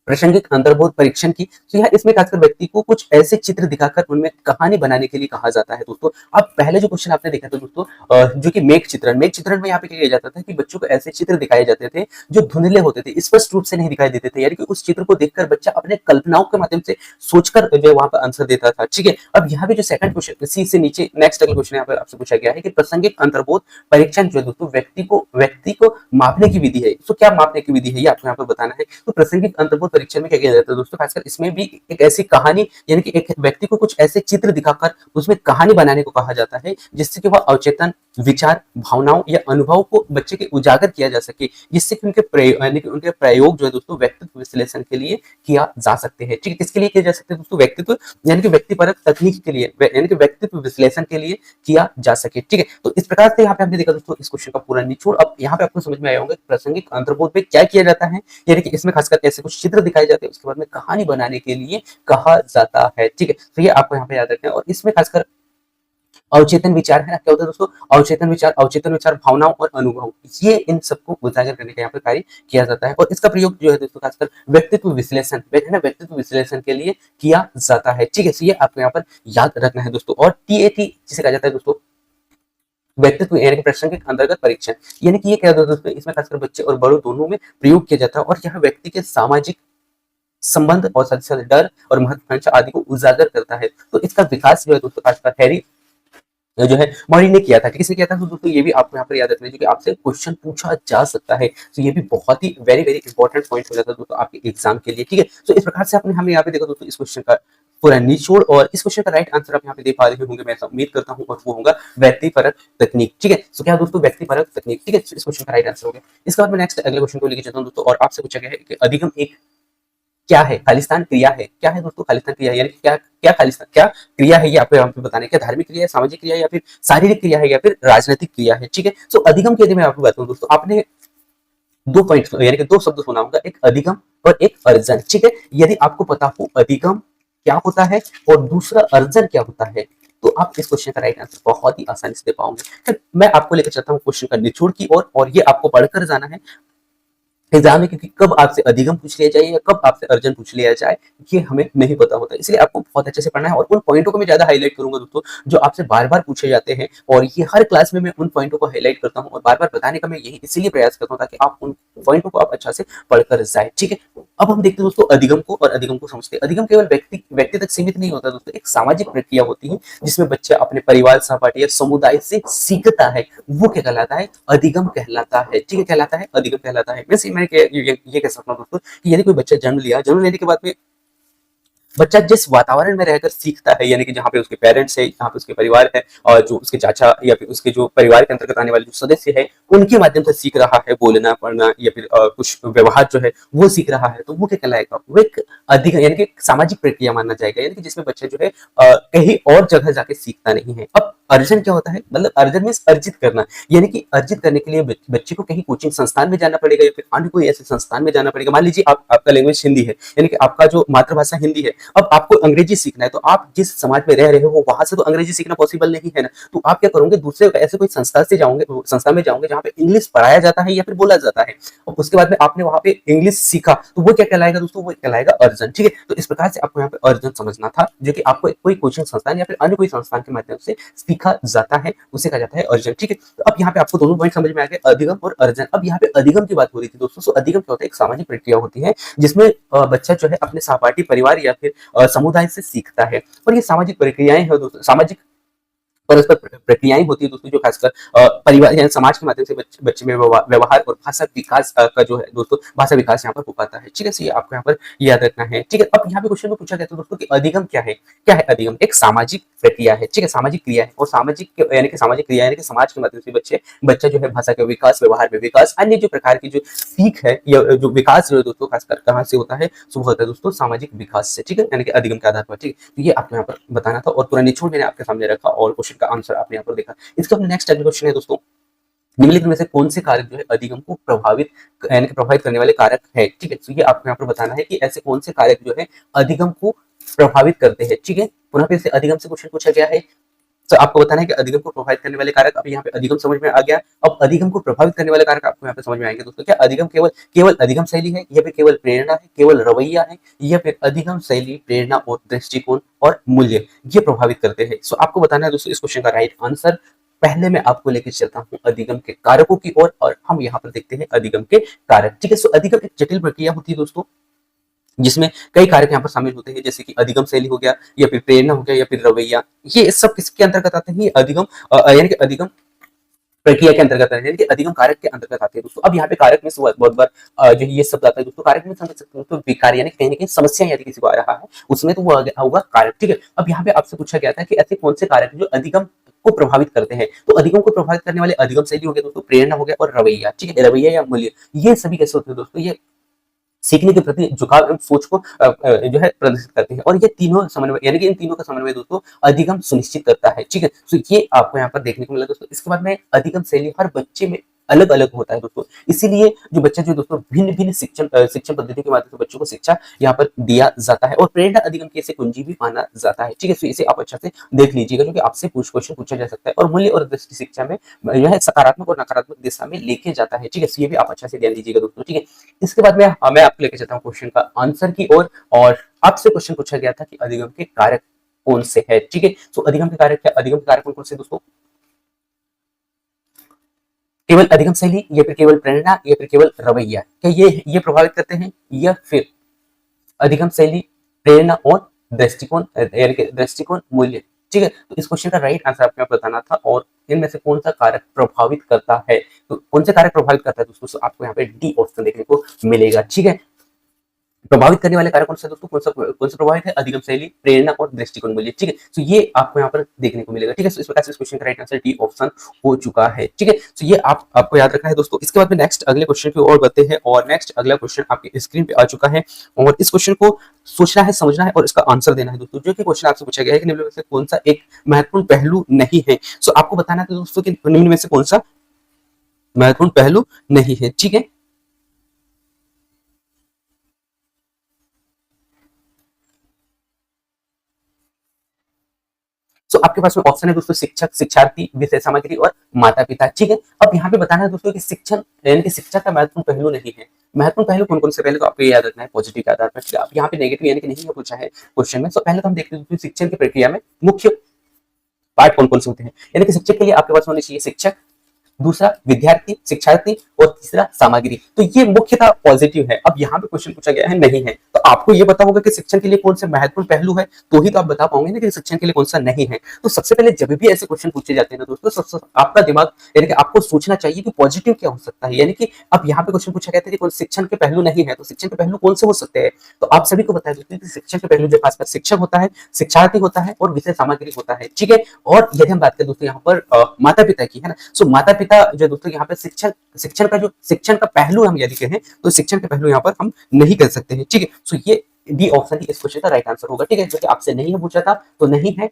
Speaker 1: प्रासंगिक अंतर्बोध परीक्षण की, तो यहाँ इसमें खासकर व्यक्ति को कुछ ऐसे चित्र दिखाकर उनमें कहानी बनाने के लिए कहा जाता है दोस्तों। अब पहले जो क्वेश्चन आपने देखा था दोस्तों, जो कि मेघ चित्रण में यहाँ पे क्या किया जाता था कि बच्चों को ऐसे चित्र दिखाए जाते थे जो धुंधले होते थे, स्पष्ट रूप से नहीं दिखाई देते थे, यानी कि उस चित्र को देखकर बच्चा अपने कल्पनाओं के माध्यम से सोचकर जो वहां पर आंसर देता था, ठीक है। अब यहाँ पे जो सेकंड क्वेश्चन सी से नीचे नेक्स्ट अगला क्वेश्चन यहाँ पर आपसे पूछा गया है कि प्रासंगिक अंतर्बोध परीक्षण जो है दोस्तों व्यक्ति को मापने की विधि है। तो क्या मापने की विधि है ये आपको यहाँ पर बताना है। तो प्रासंगिक अंतर्बोध परीक्षण में क्या किया जाता है दोस्तों, खासकर इसमें भी एक ऐसी कहानी यानी कि एक व्यक्ति को कुछ ऐसे चित्र दिखाकर उसमें कहानी बनाने को कहा जाता है, जिससे कि वह अवचेतन विचार, भावनाओं या अनुभव को बच्चे के उजागर किया जा सके, जिससे कि उनके प्रयोग यानी कि उनके प्रयोग जो है दोस्तों व्यक्तित्व विश्लेषण के लिए किया जा सकते हैं, ठीक है। किसके लिए किया जा सकते हैं दोस्तों, व्यक्तित्व यानी कि व्यक्तिपरक तकनीक के लिए, यानी कि व्यक्तित्व विश्लेषण के लिए किया जा सके, ठीक है। तो इस प्रकार से यहाँ पे हमने देखा दोस्तों इस क्वेश्चन का पूरा निचोड़। अब यहाँ पे आपको समझ में आया होगा प्रासंगिक अंतर्बोध में क्या किया जाता है, यानी कि इसमें खासकर ऐसे कुछ चित्र दिखाए जाते हैं, उसके बाद में कहानी बनाने के लिए कहा जाता है, ठीक है। तो ये आपको यहाँ पे याद रखना है। और इसमें खासकर अवचेतन विचार है ना, क्या होता है दोस्तों, अवचेतन विचार, भावनाओं और अनुभव, ये इन सबको उजागर करने का यहाँ पे कार्य किया जाता है। और इसका प्रयोग जो है दोस्तों खासकर व्यक्तित्व विश्लेषण है ना, व्यक्तित्व विश्लेषण के लिए किया जाता है, ठीक है। तो ये आपको यहाँ पर याद रखना है दोस्तों। और टीएटी जिसे कहा जाता है दोस्तों व्यक्तित्व यानी कि प्रासंगिक अंतर्गत परीक्षण, यानी कि ये क्या होता है दोस्तों, इसमें खासकर बच्चे और बड़ों दोनों में प्रयोग किया जाता है, और यह व्यक्ति के सामाजिक संबंध और साथ ही साथ डर और महत्वाकांक्षा आदि को उजागर करता है। तो इसका विकास जो है दोस्तों खासकर हैरी जो है मॉरी ने किया था। किसने किया था तो दोस्तों ये भी आपको यहाँ पर याद रखना है, जो कि आपसे क्वेश्चन पूछा जा सकता है। तो ये भी बहुत ही वेरी वेरी इंपॉर्टेंट पॉइंट हो जाता है दोस्तों आपके एग्जाम के लिए, ठीक है। तो इस प्रकार से आपने हमें यहाँ पे देखा दोस्तों इस क्वेश्चन का पूरा निचोड़, और इस क्वेश्चन का राइट आंसर आप यहाँ पे दे पा रहे होंगे, मैं ऐसा उम्मीद करता हूँ, और वो होगा व्यक्तिपरक तकनीक, ठीक है। तो क्या दोस्तों व्यक्तिपरक तकनीक, ठीक है। इस क्वेश्चन का राइट आंसर हो गया। इसके बाद मैं नेक्स्ट अगले क्वेश्चन को लेकर चलता हूँ दोस्तों, और आपसे पूछा गया है कि अधिगम एक क्या है, खालिस्तान क्रिया है, क्या है दोस्तों खालिस्तान क्रिया, यानी क्या क्या खालिस्तान क्या क्रिया है, ये आपको यहाँ पे बताना है। क्या धार्मिक क्रिया है, सामाजिक क्रिया है, या फिर शारीरिक क्रिया है, या फिर राजनीतिक क्रिया है, ठीक है। तो अधिगम के यदि मैं आपको बताऊं दोस्तों, आपने दो पॉइंट यानी कि दो शब्द सुना होगा, एक अधिगम और एक अर्जन, ठीक है। यदि आपको पता हो अधिगम क्या होता है और दूसरा अर्जन क्या होता है, तो आप इस क्वेश्चन का राइट आंसर बहुत ही आसानी से दे पाओगे। फिर मैं आपको लेकर चलता हूँ क्वेश्चन का निचोड़ की ओर, और ये आपको पढ़कर जाना है एग्जाम में, क्योंकि कब आपसे अधिगम पूछ लिया जाए या कब आपसे अर्जन पूछ लिया जाए ये हमें नहीं पता होता, इसलिए आपको बहुत अच्छे से पढ़ना है। और उन पॉइंटों को मैं ज्यादा हाईलाइट करूंगा दोस्तों जो आपसे बार बार पूछे जाते हैं, और ये हर क्लास में मैं उन पॉइंटों को हाईलाइट करता हूँ, और बार बार बताने का मैं यही इसीलिए प्रयास करता हूँ ताकि आप उन पॉइंटों को आप अच्छा से पढ़कर जाए, ठीक है। अब हम देखते हैं दोस्तों अधिगम को, और अधिगम को समझते हैं। अधिगम केवल व्यक्ति तक सीमित नहीं होता दोस्तों, एक सामाजिक प्रक्रिया होती है जिसमें बच्चा अपने परिवार, सहपाठी या समुदाय से सीखता है, वो क्या कहलाता है, अधिगम कहलाता है, ठीक है, कहलाता है अधिगम कहलाता है। वैसे मैंने ये कह सकता हूँ दोस्तों कि यदि कोई बच्चा जन्म लिया, जन्म लेने के बाद में बच्चा जिस वातावरण में रहकर सीखता है, यानी कि जहाँ पे उसके पेरेंट्स है, जहाँ पे उसके परिवार है, और जो उसके चाचा या फिर उसके जो परिवार के अंतर्गत आने वाले जो सदस्य है, उनके माध्यम से सीख रहा है बोलना पढ़ना, या फिर कुछ व्यवहार जो है वो सीख रहा है, तो वो क्या कहलाएगा, वो एक अधिक यानी कि सामाजिक प्रक्रिया माना जाएगा, यानी कि जिसमें बच्चा जो है कहीं और जगह जाके सीखता नहीं है। अब अर्जन क्या होता है, मतलब अर्जन मीन्स अर्जित करना, यानी कि अर्जित करने के लिए बच्चे को कहीं कोचिंग संस्थान में जाना पड़ेगा, या फिर अन्य कोई ऐसे संस्थान में जाना पड़ेगा। मान लीजिए आपका लैंग्वेज हिंदी है, यानी कि आपका जो मातृभाषा हिंदी है, अब आपको अंग्रेजी सीखना है, तो आप जिस समाज में रह रहे हो वहां से तो अंग्रेजी सीखना पॉसिबल नहीं है ना, तो आप क्या करोगे, दूसरे ऐसे कोई संस्था से जाओगे, संस्था में जाओगे जहाँ पे इंग्लिश पढ़ाया जाता है या फिर बोला जाता है, और उसके बाद में आपने वहां पे इंग्लिश सीखा, तो वो क्या कहलाएगा दोस्तों, वो कहलाएगा अर्जन, ठीक है। तो इस प्रकार से आपको यहाँ पे अर्जन समझना था, जो कि आपको कोई कोचिंग संस्थान या फिर अन्य कोई संस्थान के माध्यम से सीखा जाता है, उसे कहा जाता है अर्जन, ठीक है। तो अब यहाँ पे आपको दोनों पॉइंट समझ में आ गए, अधिगम और अर्जन। अब यहाँ पे अधिगम की बात हो रही थी दोस्तों, तो अधिगम क्या होता है, एक सामाजिक प्रक्रिया होती है जिसमें बच्चा जो है अपने सहपाठी, परिवार या फिर समुदाय से सीखता है, और ये सामाजिक प्रक्रियाएं हैं दोस्तों, सामाजिक परस्पर प्रक्रियाएं होती है दोस्तों, जो खासकर परिवार यानी समाज के माध्यम से बच्चे बच्चे में व्यवहार और भाषा विकास का जो है दोस्तों, भाषा विकास यहाँ पर हो पाता है। ठीक है, ये आपको यहाँ पर याद रखना है। ठीक है, अब यहाँ पे क्वेश्चन में पूछा गया था दोस्तों कि अधिगम क्या है। क्या है अधिगम? एक सामाजिक प्रक्रिया है। ठीक है, सामाजिक क्रिया है, और सामाजिक यानी कि सामाजिक क्रिया यानी कि समाज के माध्यम से बच्चा जो है भाषा का विकास, व्यवहार में विकास, अन्य जो प्रकार की जो सीख है या जो विकास जो है दोस्तों खासकर कहाँ से होता है, सुबह होता है दोस्तों सामाजिक विकास से। ठीक है, यानी कि अधिगम के आधार पर। ठीक है, तो ये आपको यहाँ पर बताना था और पूरा निचोड़ मैंने आपके सामने रखा और क्वेश्चन का आंसर आपने यहाँ पर देखा। इसका नेक्स्ट अगला क्वेश्चन है दोस्तों, निम्नलिखित में से कौन से कारक जो है अधिगम को प्रभावित करने वाले कारक है। ठीक है, तो ये आपको यहाँ पर बताना है कि ऐसे कौन से कारक जो है अधिगम को प्रभावित करते हैं। ठीक है, पुनः फिर से अधिगम से क्वेश्चन पूछा गया है, तो आपको बताना है कि अधिगम को प्रभावित करने वाले कारक। अब यहाँ पे अधिगम समझ में आ गया। अब अधिगम को प्रभावित करने वाले कारक आपको यहाँ पे समझ में आएंगे दोस्तों। क्या अधिगम केवल केवल अधिगम शैली है, या फिर केवल प्रेरणा है, केवल रवैया है, या फिर अधिगम शैली, प्रेरणा और दृष्टिकोण और मूल्य ये प्रभावित करते हैं। सो आपको बताना है दोस्तों इस क्वेश्चन का राइट आंसर। पहले मैं आपको लेकर चलता हूँ अधिगम के कारकों की ओर, और हम यहाँ पर देखते हैं अधिगम के कारक। ठीक है, सो अधिगम एक जटिल प्रक्रिया होती है दोस्तों, जिसमें कई कारक यहाँ पर शामिल होते हैं, जैसे कि अधिगम शैली हो गया, या फिर प्रेरणा हो गया, या फिर रवैया। ये सब किसके अंतर्गत आते हैं? ये अधिगम यानी कि अधिगम प्रक्रिया के अंतर्गत है, यानी कि अधिगम कारक के अंतर्गत आते हैं दोस्तों। अब यहाँ पे कारक में बहुत बार जो ये शब्द आता है दोस्तों, कारक में समझ सकते हो तो विकार, यानी कहीं ना कहीं समस्या यदि किसी को आ रहा है उसमें, तो वो होगा कारक। ठीक है, अब यहाँ पे आपसे पूछा गया था कि ऐसे कौन से कारक जो अधिगम को प्रभावित करते हैं, तो अधिगम को प्रभावित करने वाले अधिगम शैली हो गया दोस्तों, प्रेरणा हो गया और रवैया। ठीक है, रवैया या मूल्य, ये सभी कैसे होते हैं दोस्तों? ये सीखने के प्रति झुकाव एवं सोच को जो है प्रदर्शित करते हैं, और ये तीनों समन्वय यानी कि इन तीनों का समन्वय दोस्तों अधिगम सुनिश्चित करता है। ठीक है, तो ये आपको यहाँ पर देखने को मिला दोस्तों। इसके बाद में अधिगम शैली हर बच्चे में अलग अलग होता है दोस्तों, इसीलिए जो बच्चा जो दोस्तों भिन्न भिन्न शिक्षण पद्धति के माध्यम से बच्चों को शिक्षा यहाँ पर दिया जाता है, और प्रेरणा अधिगम की इसे कुंजी भी माना जाता है। ठीक है, तो इसे आप अच्छा से देख लीजिएगा, क्योंकि आपसे कुछ क्वेश्चन पूछा जा सकता है, और मूल्य और दृष्टि शिक्षा में यह सकारात्मक और नकारात्मक दिशा में लेके जाता है। ठीक है, तो ये भी आप अच्छा से ध्यान दीजिएगा दोस्तों। ठीक है, इसके बाद में मैं आपको लेके चलता हूँ क्वेश्चन का आंसर की ओर, और आपसे क्वेश्चन पूछा गया था कि अधिगम के कारक कौन से है। ठीक है, तो अधिगम के कारक क्या, अधिगम के कारक कौन से दोस्तों? केवल अधिगम शैली, या फिर केवल प्रेरणा, या फिर केवल रवैया, क्या ये प्रभावित करते हैं, या फिर अधिगम शैली, प्रेरणा और दृष्टिकोण यानी कि दृष्टिकोण, मूल्य। ठीक है, तो इस क्वेश्चन का राइट आंसर आपको बताना था, और इनमें से कौन सा कारक प्रभावित करता है, तो कौन से कारक प्रभावित करता है दोस्तों? आपको यहाँ पे डी ऑप्शन देखने को मिलेगा। ठीक है, प्रभावित करने वाले कारक कौन सा दोस्तों? कौन सा प्रभावित है? अधिगम शैली, प्रेरणा और दृष्टिकोण मूल्य। ठीक है, तो ये आपको यहाँ पर देखने को मिलेगा। ठीक है, तो इस प्रकार से इस क्वेश्चन का राइट आंसर डी ऑप्शन हो चुका है। ठीक है, तो ये आपको याद रखना है दोस्तों। इसके बाद में नेक्स्ट अगले क्वेश्चन की ओर बढ़ते हैं, और नेक्स्ट अगला क्वेश्चन आपकी स्क्रीन पे आ चुका है, और इस क्वेश्चन को सोचना है, समझना है और इसका आंसर देना है दोस्तों। जो कि क्वेश्चन आपसे पूछा गया है कि निम्न में से कौन सा एक महत्वपूर्ण पहलू नहीं है। सो आपको बताना है दोस्तों कि निम्न में से कौन सा महत्वपूर्ण पहलू नहीं है। ठीक है, तो आपके पास में ऑप्शन है दोस्तों, शिक्षक, शिक्षार्थी, विषय सामग्री और माता पिता। ठीक है, अब यहाँ पे बताना है दोस्तों कि शिक्षण यानी कि शिक्षा का महत्वपूर्ण पहलू नहीं है। महत्वपूर्ण पहलू कौन कौन से? पहले तो आपको ये याद रखना है पॉजिटिव के आधार पर। ठीक है, अब यहाँ पे नेगेटिव यानी कि नहीं है पूछा है क्वेश्चन में। तो पहले तो हम देखते हैं शिक्षण की प्रक्रिया में मुख्य पार्ट कौन कौन से होते हैं, यानी कि शिक्षक के लिए आपके पास होने चाहिए शिक्षक, दूसरा विद्यार्थी, शिक्षार्थी, और तीसरा सामग्री। तो ये मुख्यतः पॉजिटिव है। अब यहाँ पे क्वेश्चन पूछा गया है नहीं है, तो आपको ये पता होगा कि शिक्षण के लिए कौन से महत्वपूर्ण पहलू है, तो ही तो आप बता पाओगे ना कि शिक्षण के लिए कौन सा नहीं है। तो सबसे पहले जब भी ऐसे क्वेश्चन पूछे जाते हैं ना दोस्तों, आपका दिमाग यानी कि आपको सोचना चाहिए कि पॉजिटिव क्या हो सकता है। यानी कि अब यहाँ पे क्वेश्चन पूछा गया था कि शिक्षण के पहलू नहीं है, तो शिक्षण के पहलू कौन से हो सकते हैं? तो आप सभी को बताया दोस्तों कि शिक्षण के पहलू जो खासकर शिक्षक होता है, शिक्षार्थी होता है, और विषय सामग्री होता है। ठीक है, और यदि हम बात करें दोस्तों यहाँ पर माता पिता की, है ना, सो माता पिता जो दोस्तों यहाँ पे शिक्षण का पहलू हम यदि कहें, तो शिक्षण के पहलू यहाँ पर हम नहीं कर सकते हैं। ठीक है, सो ये डी ऑप्शन ही इस क्वेश्चन का राइट आंसर होगा। ठीक है, जो कि आपसे नहीं है पूछा था, तो नहीं है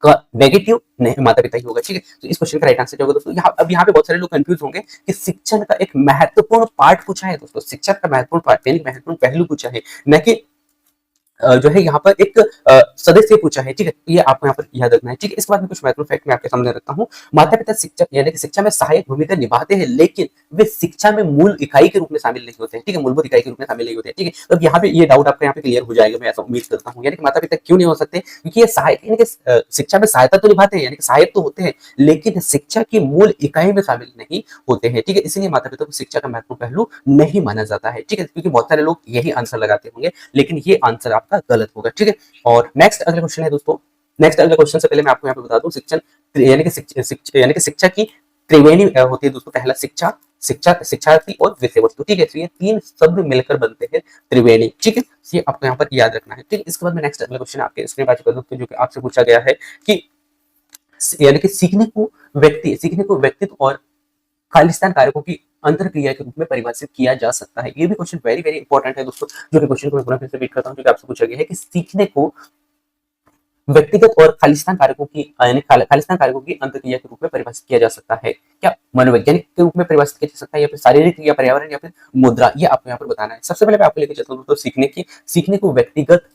Speaker 1: का नेगेटिव नहीं, माता पिता ही होगा। ठीक है, तो इस क्वेश्चन का राइट आंसर होगा दोस्तों। अब यहाँ पे बहुत सारे लोग कंफ्यूज होंगे कि शिक्षण का एक महत्वपूर्ण पार्ट पूछा है दोस्तों, शिक्षण का महत्वपूर्ण पार्ट यानी महत्वपूर्ण पहलू पूछा है, न कि जो है यहाँ पर एक सदस्य पूछा है। ठीक है, ये आपको यहाँ पर याद रखना है। ठीक है, इसके बाद में कुछ महत्वपूर्ण फैक्ट मैं आपके सामने रखता हूँ। माता पिता शिक्षा यानी कि शिक्षा में सहायक भूमिका निभाते हैं, लेकिन वे शिक्षा में मूल इकाई के रूप में शामिल नहीं होते हैं। ठीक है, मूलभूत इकाई के रूप में शामिल नहीं होते हैं। ठीक है, तो यहाँ पे ये डाउट आपका यहाँ पे क्लियर हो जाएगा, मैं ऐसा उम्मीद करता हूँ। यानी कि माता पिता क्यों नहीं हो सकते? क्योंकि ये सहायक यानी कि शिक्षा में सहायता तो निभाते हैं, यानी कि सहायक तो होते हैं, लेकिन शिक्षा की मूल इकाई में शामिल नहीं होते हैं। ठीक है, इसलिए माता पिता को शिक्षा का महत्वपूर्ण पहलू नहीं माना जाता है। ठीक है, क्योंकि बहुत सारे लोग यही आंसर लगाते होंगे, लेकिन ये आंसर आपका गलत होगा। ठीक है, और नेक्स्ट अगला क्वेश्चन है दोस्तों, नेक्स्ट अगले क्वेश्चन से पहले मैं आपको यहाँ पे बता दूं, शिक्षण यानी कि शिक्षा की त्रिवेणी होती है दोस्तों। पहला शिक्षा, शिक्षार्थी और विषय वस्तु, ठीक है। तो ये तीन शब्द मिलकर बनते हैं त्रिवेणी, ठीक है। ये आपको यहाँ पर याद रखना है, ठीक है। इसके बाद में नेक्स्ट अगला क्वेश्चन आपके स्क्रीन पर आ चुका है दोस्तों, जो कि आपसे पूछा गया है कि यानी कि सीखने को व्यक्तित्व और खालिस्तान कारकों की अंतर क्रिया के रूप में परिभाषित किया जा सकता है। ये भी क्वेश्चन वेरी वेरी इंपॉर्टेंट है दोस्तों, जो कि क्वेश्चन को मैं पुनः फिर से रिपीट करता हूं, जो कि आपसे पूछा गया है कि सीखने को व्यक्तिगत और खालिस्तान कारकों की यानी खालिस्तान कारकों की अंतर क्रिया के रूप में परिभाषित किया जा सकता है। क्या मनोवैज्ञानिक के रूप में परिभाषित किया जा सकता है, या फिर शारीरिक, या पर्यावरण, या फिर मुद्रा? ये आपको यहाँ पर बताना है। सबसे पहले मैं आपको लेकर चलता हूं दोस्तों सीखने को व्यक्तिगत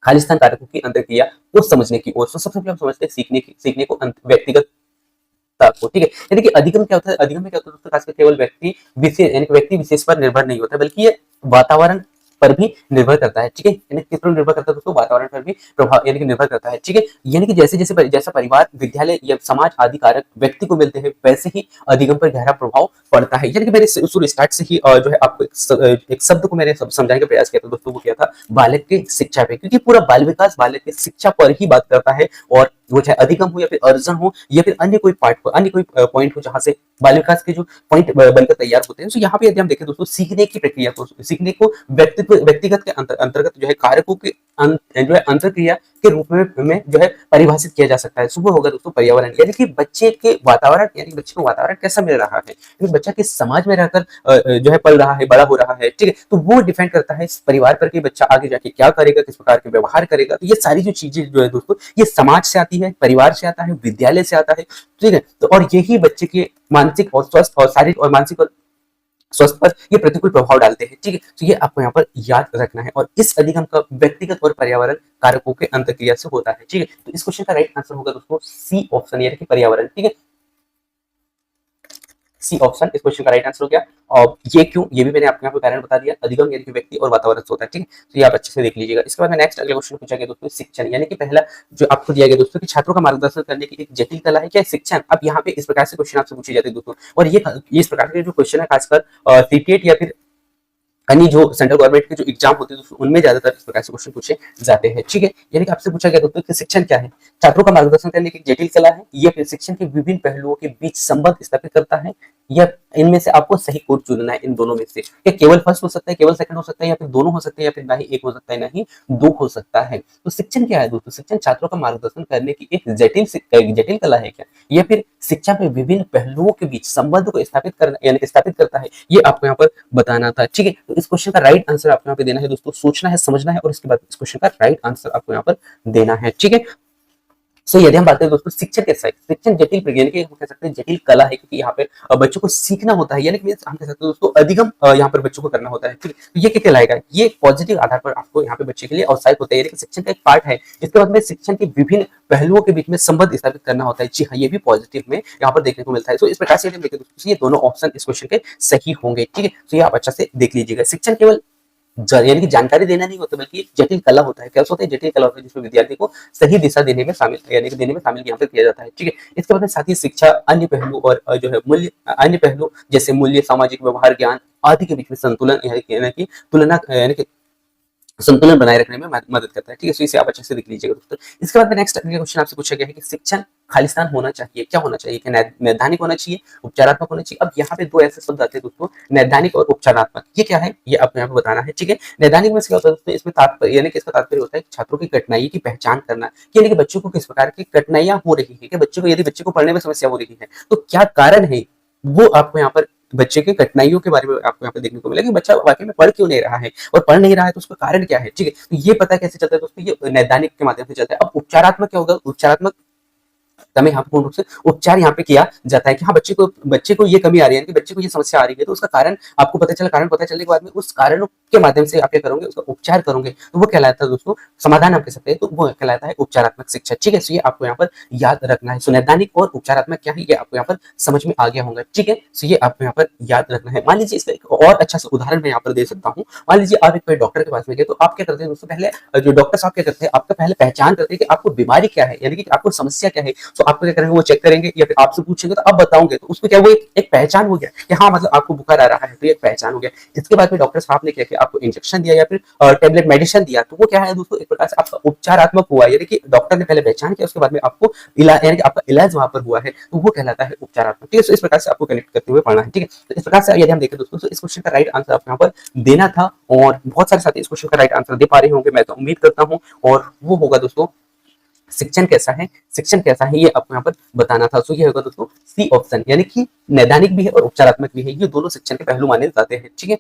Speaker 1: खालिस्तान कारकों की अंतर क्रिया को समझने की ओर। सबसे पहले हम समझते हैं सीखने को व्यक्तिगत को, ठीक है। यानी कि अधिगम क्या होता है, अधिगम में क्या होता है दोस्तों, खासकर केवल व्यक्ति विशेष यानी कि व्यक्ति विशेष पर निर्भर नहीं होता, बल्कि ये वातावरण पर भी निर्भर करता है, ठीक है। यानी किस पर निर्भर करता है दोस्तों, वातावरण पर भी प्रभाव यानी कि निर्भर करता है, ठीक है। यानी कि जैसा परिवार, विद्यालय या समाज आदि कारक व्यक्ति को मिलते हैं, वैसे ही अधिगम पर गहरा प्रभाव पड़ता है। यानी कि मैंने शुरू स्टार्ट से ही जो है आपको एक शब्द को मैंने समझाने का प्रयास किया था दोस्तों, वो क्या था, बालक के शिक्षा पे, क्योंकि पूरा बाल विकास बालक की शिक्षा पर ही बात करता है। और वो चाहे अधिगम हो, या फिर अर्जन हो, या फिर अन्य कोई पॉइंट हो, जहां से बाल विकास के जो पॉइंट बनकर तैयार होते हैं। तो यहाँ पे यदि हम देखें दोस्तों, सीखने की प्रक्रिया को, सीखने को व्यक्तिगत के अंतर्गत जो है कारकों के जो है अंतर क्रिया के रूप में जो है परिभाषित किया जा सकता है। सुबह होगा दोस्तों पर्यावरण, यानी कि बच्चे के वातावरण, यानी बच्चे को वातावरण कैसा मिल रहा है, बच्चा किस समाज में रहकर जो है पल रहा है, बड़ा हो रहा है, ठीक है। तो वो डिपेंड करता है इस परिवार पर कि बच्चा आगे जाके क्या करेगा, किस प्रकार के व्यवहार करेगा। तो ये सारी जो चीजें जो है दोस्तों, ये समाज से आती है, परिवार से आता है, विद्यालय से आता है, ठीक है। तो और यही बच्चे के मानसिक और स्वस्थ और शारीरिक और मानसिक और स्वस्थ पर ये प्रतिकूल प्रभाव डालते हैं, ठीक है। तो ये आपको यहाँ पर याद रखना है, और इस अधिगम का व्यक्तिगत और पर्यावरण कारकों के अंतर्क्रिया से होता है, ठीक है। तो इस क्वेश्चन का राइट आंसर होगा दोस्तों सी ऑप्शन, यानी कि पर्यावरण, ठीक है। सी ऑप्शन इस क्वेश्चन का राइट आंसर हो गया। और ये क्यों, ये भी मैंने आपको यहाँ पे कारण बता दिया। अधिगम यानी कि व्यक्ति और वातावरण से होता है, ठीक है। तो ये आप अच्छे से देख लीजिएगा। इसके बाद में नेक्स्ट अगला क्वेश्चन पूछा गया दोस्तों, शिक्षण, यानी कि पहला जो आपको दिया गया दोस्तों कि छात्रों का मार्गदर्शन करने की एक जटिल कला है क्या शिक्षण। अब यहाँ पे इस प्रकार से क्वेश्चन आपसे पूछे जाते हैं दोस्तों, और ये इस प्रकार के जो क्वेश्चन है खासकर सीटेट या फिर अन्य जो सेंट्रल गवर्नमेंट के जो एग्जाम होते हैं उनमें ज्यादातर इस प्रकार से क्वेश्चन पूछे जाते हैं, ठीक है। यानी कि आपसे पूछा गया दोस्तों कि शिक्षण क्या है, छात्रों का मार्गदर्शन करने की जटिल कला है, या फिर शिक्षण के विभिन्न पहलुओं के बीच संबंध स्थापित करता है, या इनमें से आपको सही कोड चुनना है। इन दोनों में से क्या केवल फर्स्ट हो सकता है, केवल सेकंड हो सकता है, या फिर दोनों हो सकते हैं, या फिर ना ही एक हो सकता है, ना ही दो हो सकता है। तो शिक्षण क्या है दोस्तों, शिक्षण छात्रों का मार्गदर्शन करने की एक जटिल कला है क्या, या फिर शिक्षा में विभिन्न पहलुओं के बीच संबंध को स्थापित करना यानी कि स्थापित करता है, ये आपको यहाँ पर बताना था, ठीक है। तो इस क्वेश्चन का राइट आंसर आपको यहाँ पे देना है दोस्तों, सोचना है, समझना है, और इसके बाद इस क्वेश्चन का राइट आंसर आपको यहाँ पर देना है, ठीक है। सो यदि हम बात करें दोस्तों शिक्षण कैसा है, शिक्षण जटिल प्रक्रिया यानी कि हम कह सकते हैं जटिल कला है, क्योंकि यहाँ पे बच्चों को सीखना होता है, यानी कि हम कह सकते हैं दोस्तों अधिगम यहाँ पर बच्चों को करना होता है, ठीक है। तो ये क्या कहलाएगा, ये पॉजिटिव आधार पर आपको यहाँ पे बच्चे के लिए अवसायक होता है, यानी कि शिक्षण का एक पार्ट है। इसके बाद में शिक्षण के विभिन्न पहलुओं के बीच में संबंध स्थापित करना होता है, जी हाँ, ये भी पॉजिटिव में यहाँ पर देखने को मिलता है। तो इस प्रकार से हम देखें दोस्तों, ये दोनों ऑप्शन इस क्वेश्चन के सही होंगे, ठीक है। तो ये आप अच्छा से देख लीजिएगा। शिक्षण केवल यानी कि जानकारी देना नहीं होता, बल्कि जटिल कला होता है। क्या होता है, जटिल कला होता है, जिसमें विद्यार्थी को सही दिशा देने में शामिल यानी कि देने में शामिल यहाँ पे किया जाता है, ठीक है। इसके बाद में साथ ही शिक्षा अन्य पहलू और जो है मूल्य, अन्य पहलू जैसे मूल्य, सामाजिक व्यवहार, ज्ञान आदि के बीच में संतुलन यानी कि तुलना यानी कि संतुलन बनाए रखने में मदद करता है, ठीक है। तो इसे आप अच्छे से देख लीजिएगा दोस्तों। इसके बाद में नेक्स्ट अगला क्वेश्चन आपसे पूछा गया है कि शिक्षण खालिस्तान होना चाहिए, क्या होना चाहिए, क्या नैदानिक होना चाहिए, उपचारात्मक होना चाहिए। अब यहाँ पे दो ऐसे शब्द आते हैं दोस्तों, नैदानिक और उपचारात्मक। ये क्या है, ये आपको यहाँ पे बताना है, ठीक है। नैदानिक में क्या होता है दोस्तों, इसमें तात्पर्य यानी कि इसका तात्पर्य होता है छात्रों की कठिनाई की पहचान करना, यानी कि बच्चों को किस प्रकार की कठिनाइयां हो रही है, कि बच्चों को यदि बच्चे को पढ़ने में समस्या हो रही है तो क्या कारण है, वो आपको यहाँ पर बच्चे की कठिनाइयों के बारे में आपको यहाँ पे देखने को मिलेगा कि बच्चा वाकई में पढ़ क्यों नहीं रहा है, और पढ़ नहीं रहा है तो उसका कारण क्या है, ठीक है। तो ये पता कैसे चलता है दोस्तों, ये नैदानिक के माध्यम से चलता है। अब उपचारात्मक क्या होगा, उपचारात्मक हमें यहाँ पूर्ण रूप से उपचार यहाँ पे किया जाता है कि हाँ बच्चे को ये कमी आ रही है, कि बच्चे को ये समस्या आ रही है, तो उसका कारण आपको पता चला, कारण पता चलने के बाद में उस कारणों के माध्यम से आप क्या करोगे, उसका उपचार करोगे, तो वो कहलाता है दोस्तों समाधान आप कह सकते हैं, तो वो कहलाता है उपचारात्मक शिक्षा, ठीक है। तो ये आपको यहाँ पर याद रखना है। सुनैदानिक और उपचारात्मक क्या है, ये आपको यहाँ पर समझ में आ गया होगा, ठीक है। तो ये आपको यहाँ पर याद रखना है। मान लीजिए इसका एक और अच्छा सा उदाहरण मैं यहाँ पर दे सकता हूँ। मान लीजिए आप एक डॉक्टर के पास में गए, तो आप क्या करते हैं दोस्तों, पहले जो डॉक्टर साहब क्या करते हैं, आपका पहले पहचान करते हैं कि आपको बीमारी क्या है, यानी कि आपको समस्या क्या है। तो आपको क्या करेंगे, वो चेक करेंगे या फिर आपसे पूछेंगे तो आप बताओगे, तो उसमें क्या वो एक पहचान हो गया कि हाँ मतलब आपको बुखार आ रहा है, तो ये एक पहचान हो गया। इसके बाद में डॉक्टर साहब ने क्या किया, आपको इंजेक्शन दिया या फिर टेबलेट मेडिसिन दिया, तो वो क्या है दोस्तों, एक प्रकार से आपका उपचारात्मक हुआ, यानी कि डॉक्टर ने पहले पहचान किया, उसके बाद में आपको इलाज, यानी कि आपका इलाज वहां पर हुआ है, तो वो कहलाता है उपचारात्मक। ठीक है, तो इस प्रकार से आपको कनेक्ट करते हुए पढ़ना है। ठीक है, तो इस प्रकार से यदि हम देखें दोस्तों, तो इस क्वेश्चन का राइट आंसर आपको यहाँ पर देना था, और बहुत सारे साथी इस क्वेश्चन का राइट आंसर दे पा रहे होंगे, मैं तो उम्मीद करता हूँ, और वो होगा दोस्तों शिक्षण कैसा है, शिक्षण कैसा है, ये आपको यहाँ पर बताना था। सो ये होगा दोस्तों सी ऑप्शन, यानी कि नैदानिक भी है और उपचारात्मक भी है, ये दोनों शिक्षण के पहलू माने जाते हैं। ठीक है,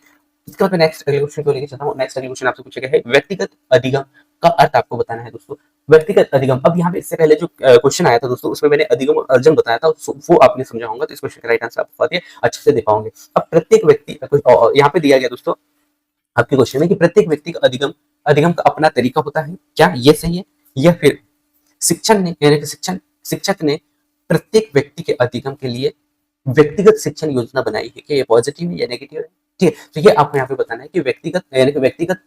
Speaker 1: इसके बाद मैं नेक्स्ट अगले क्वेश्चन को लेकर चलता हूँ। नेक्स्ट अगले क्वेश्चन आपसे पूछा गया है व्यक्तिगत अधिगम का अर्थ आपको बताना है दोस्तों। व्यक्तिगत अधिगम, अब यहाँ पे इससे पहले जो क्वेश्चन आया था दोस्तों, उसमें मैंने अधिगम और अर्जन बताया था, वो आपने समझा होगा, तो इस क्वेश्चन का राइट आंसर आप अच्छे से दे पाओगे। अब प्रत्येक व्यक्ति, यहाँ पे दिया गया दोस्तों आपके क्वेश्चन में कि प्रत्येक व्यक्ति का अधिगम अधिगम का अपना तरीका होता है, क्या ये सही है, या फिर शिक्षण ने, यानी कि शिक्षक ने प्रत्येक व्यक्ति के अधिगम के लिए व्यक्तिगत शिक्षण योजना बनाई है, कि ये पॉजिटिव है या नेगेटिव है। ठीक है, तो ये आपको यहाँ पे बताना है कि व्यक्तिगत, यानी कि व्यक्तिगत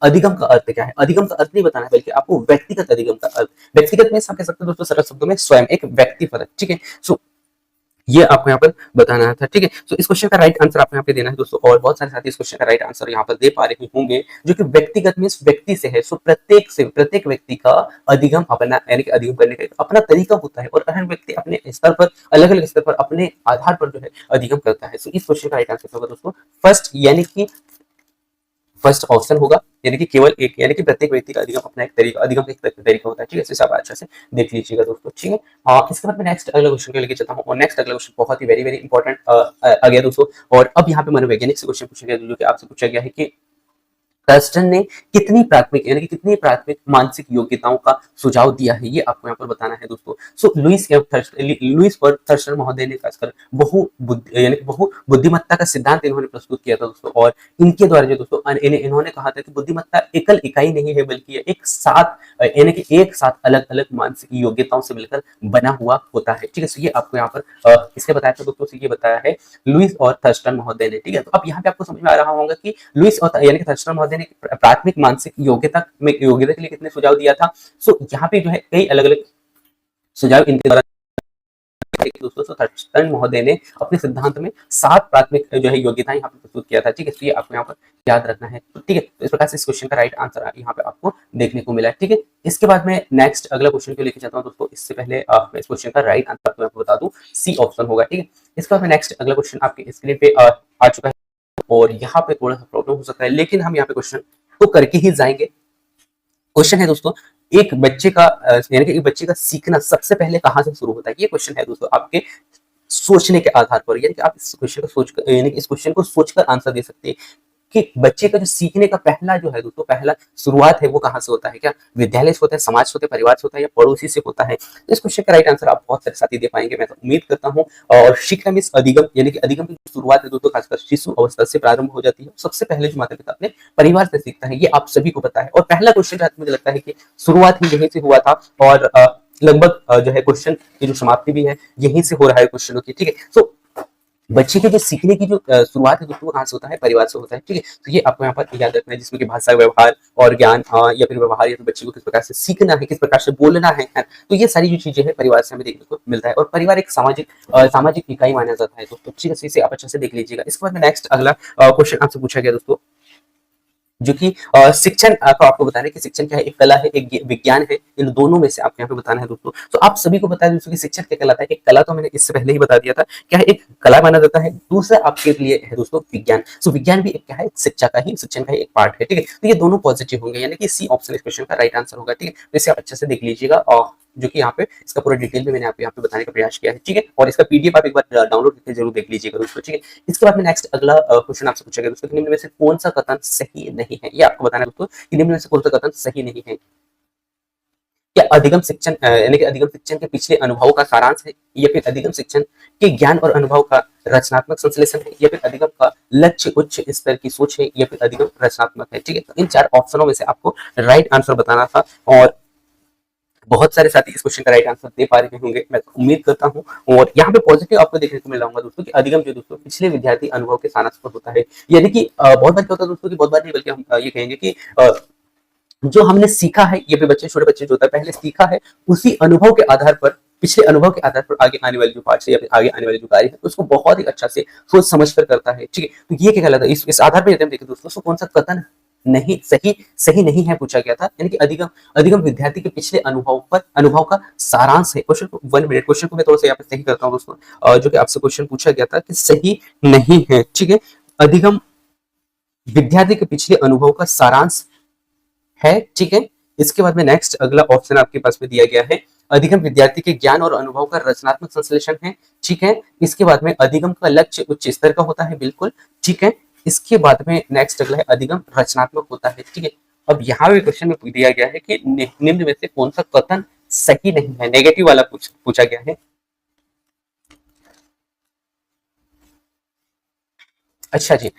Speaker 1: अधिगम का अर्थ क्या है। अधिगम का अर्थ नहीं बताना है, बल्कि आपको व्यक्तिगत अधिगम का अर्थ, व्यक्तिगत में हम कह सकते हैं दोस्तों सरल शब्दों में स्वयं, एक व्यक्ति पर। ठीक है, सो ये आपको यहाँ पर बताना था। ठीक है, तो इस क्वेश्चन का राइट आंसर आपको यहाँ पे देना है दोस्तों, और बहुत सारे साथी इस क्वेश्चन का राइट आंसर यहाँ पर दे पा रहे होंगे, जो कि व्यक्तिगत में इस व्यक्ति से है। सो प्रत्येक व्यक्ति का अधिगम अपना, यानी कि अधिगम करने का अपना तरीका होता है, और हर व्यक्ति अपने स्तर पर, अलग अलग स्तर पर, अपने आधार पर जो है अधिगम करता है। सो इस क्वेश्चन का राइट आंसर होगा दोस्तों फर्स्ट, यानी कि फर्स्ट ऑप्शन होगा, यानी कि केवल एक, यानी कि प्रत्येक व्यक्ति का अधिगम अपना एक तरीका, अधिगम का एक तरीका होता है। ठीक है, इसे आप अच्छे से देख लीजिएगा दोस्तों। ठीक है, इसके बाद मैं नेक्स्ट अगला क्वेश्चन को लेके चलता हूँ, और नेक्स्ट अगला क्वेश्चन बहुत ही वेरी वेरी इंपॉर्टेंट आ गया दोस्तों। और अब यहाँ पे मनोवैज्ञानिक से क्वेश्चन पूछा गया, जो कि आपसे पूछा गया है कि थर्स्टन ने कितनी प्राथमिक, यानी कि कितनी प्राथमिक मानसिक योग्यताओं का सुझाव दिया है, ये आपको यहाँ पर बताना है दोस्तों। सो लुइस और थर्स्टन महोदय ने खासकर यानी कि बहु बुद्धिमत्ता का सिद्धांत इन्होंने प्रस्तुत किया था दोस्तों, और इनके द्वारा जो दोस्तों इन्होंने कहा था कि बुद्धिमत्ता एकल इकाई नहीं है, बल्कि एक साथ, यानी कि एक साथ अलग अलग मानसिक योग्यताओं से मिलकर बना हुआ होता है। ठीक है, सो ये आपको यहाँ पर इसके बताया था दोस्तों, ये बताया है लुइस और थर्स्टन महोदय ने। ठीक है, तो अब यहाँ पे आपको समझ में आ रहा होगा कि लुइस और यानी कि थर्स्टन महोदय ने प्राथमिक मानसिक योग्यता के लिए कितने सुझाव दिया था। सो यहाँ पे जो है कई अलग अलग सुझाव इनके द्वारा दोस्तों। सो थर्स्टन महोदय ने अपने सिद्धांत में 7 प्राथमिक जो है योग्यताएं यहाँ पे प्रस्तुत किया था। ठीक है, तो ये आपको यहाँ पर याद रखना है। तो ठीक है, तो इस प्रकार से इस क्वेश्चन का राइट आंसर यहाँ पे आपको देखने को मिला है। ठीक है, इसके बाद में नेक्स्ट अगला क्वेश्चन को लेकर जाता हूँ दोस्तों। इससे पहले मैं इस क्वेश्चन का राइट आंसर आपको बता दूं, सी ऑप्शन होगा। ठीक है, इसके बाद में नेक्स्ट अगला क्वेश्चन आपके स्क्रीन पे आ चुका है, और यहाँ पे थोड़ा सा प्रॉब्लम हो सकता है, लेकिन हम यहाँ पे क्वेश्चन तो करके ही जाएंगे। क्वेश्चन है दोस्तों, एक बच्चे का यानी कि एक बच्चे का सीखना सबसे पहले कहाँ से शुरू होता है। ये क्वेश्चन है दोस्तों आपके सोचने के आधार पर, यानी कि आप इस क्वेश्चन को सोचकर, यानी कि इस क्वेश्चन को सोचकर आंसर दे सकते हैं कि बच्चे का जो सीखने का पहला जो है दोस्तों, पहला शुरुआत है वो कहाँ से होता है। क्या विद्यालय से होता है, समाज से होता है, परिवार से होता है, या पड़ोसी से होता है। तो इस क्वेश्चन का राइट आंसर आप बहुत सारे साथी दे पाएंगे, मैं तो उम्मीद करता हूँ। और शिक्षा में अधिगम, यानी कि अधिगम की शुरुआत है दोस्तों खासकर शिशु अवस्था से प्रारंभ हो जाती है। सबसे पहले जो माता पिता अपने परिवार से सीखता है, ये आप सभी को पता है। और पहला क्वेश्चन जो मुझे लगता है कि शुरुआत ही यहीं से हुआ था, और लगभग जो है क्वेश्चन की जो समाप्ति भी है यहीं से हो रहा है क्वेश्चनों की। ठीक है, सो बच्चे के जो सीखने की जो शुरुआत है दोस्तों कहाँ से होता है, परिवार से होता है। ठीक है, तो ये आपको यहाँ पर याद रखना है, जिसमें कि भाषा, व्यवहार और ज्ञान, या फिर व्यवहार, या फिर बच्चे को किस प्रकार से सीखना है, किस प्रकार से बोलना है, तो ये सारी जो चीजें हैं परिवार से हमें देखने को मिलता है। और परिवार एक सामाजिक इकाई माना जाता है दोस्तों। ठीक है, इसे आप अच्छे से देख लीजिएगा। इसके बाद में नेक्स्ट अगला क्वेश्चन आपसे पूछा गया दोस्तों, जो कि शिक्षण को आपको बताना है कि शिक्षण क्या है, एक कला है, एक विज्ञान है, इन दोनों में से आपको यहाँ पे बताना है दोस्तों। तो आप सभी को पता है दोस्तों कि शिक्षण क्या कहलाता है। एक कला तो मैंने इससे पहले ही बता दिया था, क्या है, एक कला माना जाता है। दूसरा आपके लिए है दोस्तों विज्ञान। सो विज्ञान भी एक क्या है, शिक्षा का ही, शिक्षण का ही एक पार्ट है। ठीक है, तो ये दोनों पॉजिटिव होंगे, यानी कि सी ऑप्शन इस क्वेश्चन का राइट आंसर होगा। ठीक है, तो इसे आप अच्छे से देख लीजिएगा, और जो कि यहाँ पे इसका पूरा डिटेल में मैंने आपको यहाँ पे बताने का प्रयास किया है। ठीक है, और इसका पीडीएफ आप एक बार डाउनलोड करके जरूर देख लीजिएगा दोस्तों। ठीक है, इसके बाद में नेक्स्ट अगला क्वेश्चन आपसे पूछा गया दोस्तों, निम्न में से कौन सा कथन सही नहीं है। ये आपको बताना है दोस्तों कि निम्न में से कौन सा कथन सही नहीं है। क्या अधिगम शिक्षण, यानी कि अधिगम शिक्षण के पिछले अनुभवों का सारांश है, या फिर अधिगम शिक्षण के ज्ञान और अनुभव का रचनात्मक संश्लेषण है, या फिर अधिगम का लक्ष्य उच्च स्तर की सोच है, या फिर अधिगम रचनात्मक है। ठीक है, तो इन 4 ऑप्शनों में से आपको राइट आंसर बताना था, और बहुत सारे साथी इस क्वेश्चन का राइट आंसर दे पा रहे होंगे, मैं तो उम्मीद करता हूँ। और यहाँ पे पॉजिटिव आपको देखने को मिल रहा होगा दोस्तों कि अधिगम जो दोस्तों पिछले विद्यार्थी अनुभव के सारांश पर होता है। यानी कि बहुत बार क्या होता है दोस्तों, कि बहुत बार नहीं बल्कि हम ये कहेंगे कि जो हमने सीखा है, ये भी बच्चे, छोटे बच्चे जो होता है पहले सीखा है, उसी अनुभव के आधार पर पिछले अनुभव के आधार पर आगे आने वाली जो पार्ट है या फिर आगे आने वाले जो कार्य है उसको बहुत ही अच्छा से सोच समझ कर करता है। ठीक है, तो ये क्या कहलाता है, इस आधार पर यदि हम देखें दोस्तों, कौन सा कथन नहीं सही सही नहीं है पूछा गया था, यानी कि अधिगम अधिगम विद्यार्थी के पिछले अनुभव का सारांश है। क्वेश्चन को 1 मिनट, क्वेश्चन को मैं थोड़ा सा यहाँ पे सही करता हूँ दोस्तों, जो कि आपसे क्वेश्चन पूछा गया था कि सही नहीं है। ठीक है, अधिगम विद्यार्थी के पिछले अनुभव का सारांश है। ठीक है, इसके बाद में नेक्स्ट अगला ऑप्शन आपके पास में दिया गया है, अधिगम विद्यार्थी के ज्ञान और अनुभव का रचनात्मक संश्लेषण है। ठीक है, इसके बाद में अधिगम का लक्ष्य उच्च स्तर का होता है, बिल्कुल। ठीक है, इसके बाद में नेक्स्ट अगला है अधिगम रचनात्मक होता है। ठीक है, अब यहाँ भी क्वेश्चन में दिया गया है कि निम्न में से कौन सा कथन सही नहीं है, नेगेटिव वाला पूछा गया है। अच्छा जी,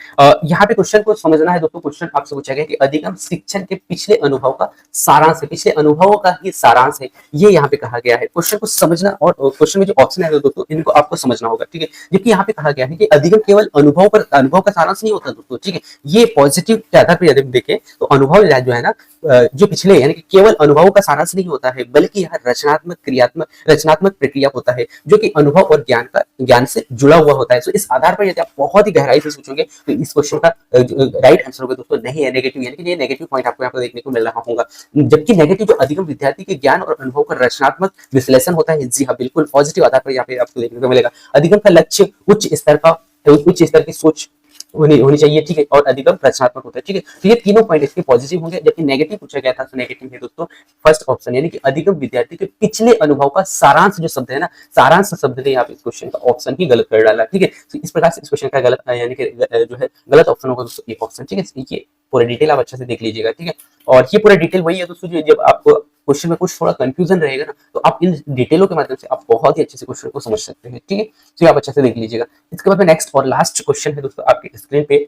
Speaker 1: यहाँ पे क्वेश्चन को समझना है दोस्तों। क्वेश्चन आपसे पूछा गया कि अधिगम शिक्षण के पिछले अनुभव का सारांश है, पिछले अनुभवों का ही सारांश है, ये यहाँ पे कहा गया है। क्वेश्चन को समझना और क्वेश्चन में जो ऑप्शन है दोस्तों इनको आपको समझना होगा। ठीक है, जबकि यहाँ पे कहा गया है कि अधिगम केवल अनुभव का सारांश नहीं होता दोस्तों। ठीक है, ये पॉजिटिव के आधार पर यदि देखें तो अनुभव जो है ना, जो पिछले यानी कि केवल अनुभव का सारांश नहीं होता है, बल्कि यह रचनात्मक प्रक्रिया होता है, जो कि अनुभव और ज्ञान से जुड़ा हुआ होता है। तो इस आधार पर यदि आप बहुत ही गहराई से सोचोगे तो इस क्वेश्चन का राइट आंसर होगा दोस्तों नहीं है, नेगेटिव, यानी कि ये नेगेटिव पॉइंट आपको यहाँ पर देखने को मिल रहा होगा। जबकि नेगेटिव जो अधिगम विद्यार्थी के ज्ञान और अनुभव का रचनात्मक विश्लेषण होता है, जी हाँ बिल्कुल पॉजिटिव आधार पर यहाँ पे आपको देखने को मिलेगा। अधिगम का लक्ष्य उच्च स्तर की सोच होनी चाहिए। ठीक है, और अधिगम रचनात्मक होता है। ठीक है, तो ये तीनों पॉइंट इसके पॉजिटिव होंगे, जबकि नेगेटिव पूछा गया था तो नेगेटिव है दोस्तों फर्स्ट ऑप्शन, यानी कि अधिगम विद्यार्थी के पिछले अनुभव का सारांश जो शब्द है ना, सारांश शब्द ने यहाँ पे इस क्वेश्चन का ऑप्शन ही गलत कर डाला। ठीक है, तो इस प्रकार से इस क्वेश्चन का गलत यानी कि जो है गलत ऑप्शन होगा दोस्तों एक ऑप्शन। ठीक है, ये पूरा डिटेल आप अच्छे से देख लीजिएगा। ठीक है, और ये पूरा डिटेल वही है दोस्तों, जब आपको क्वेश्चन में कुछ थोड़ा कंफ्यूजन रहेगा ना, तो आप इन डिटेलों के माध्यम से आप बहुत ही अच्छे से क्वेश्चन को समझ सकते हैं। ठीक है, तो आप अच्छे से देख लीजिएगा। इसके बाद में नेक्स्ट और लास्ट क्वेश्चन है दोस्तों आपके स्क्रीन पे,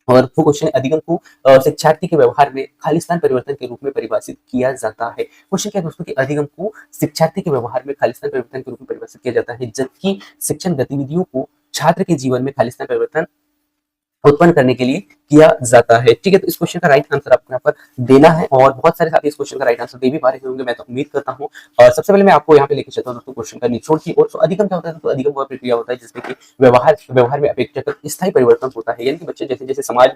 Speaker 1: और वो क्वेश्चन अधिगम को शिक्षार्थी के व्यवहार में खालिस्तान परिवर्तन के रूप में परिभाषित किया जाता है। क्वेश्चन क्या है दोस्तों कि अधिगम को शिक्षार्थी के व्यवहार में खालिस्तान परिवर्तन के रूप में परिभाषित किया जाता है, जबकि शिक्षण गतिविधियों को छात्र के जीवन में खालिस्तान परिवर्तन उत्पन्न करने के लिए किया जाता है। ठीक है, तो इस क्वेश्चन का राइट आंसर आपको यहाँ पर देना है, और बहुत सारे साथी इस क्वेश्चन का राइट आंसर दे भी पा रहे होंगे, मैं तो उम्मीद करता हूँ। सबसे पहले मैं आपको यहाँ पे लेके चलता हूँ दोस्तों क्वेश्चन का निचोड़ की ओर। तो अधिगम क्या होता है? तो अधिगम वह प्रक्रिया होता है जिसमें कि व्यवहार में अपेक्षाकृत स्थायी परिवर्तन होता है, यानी कि बच्चे जैसे जैसे समाज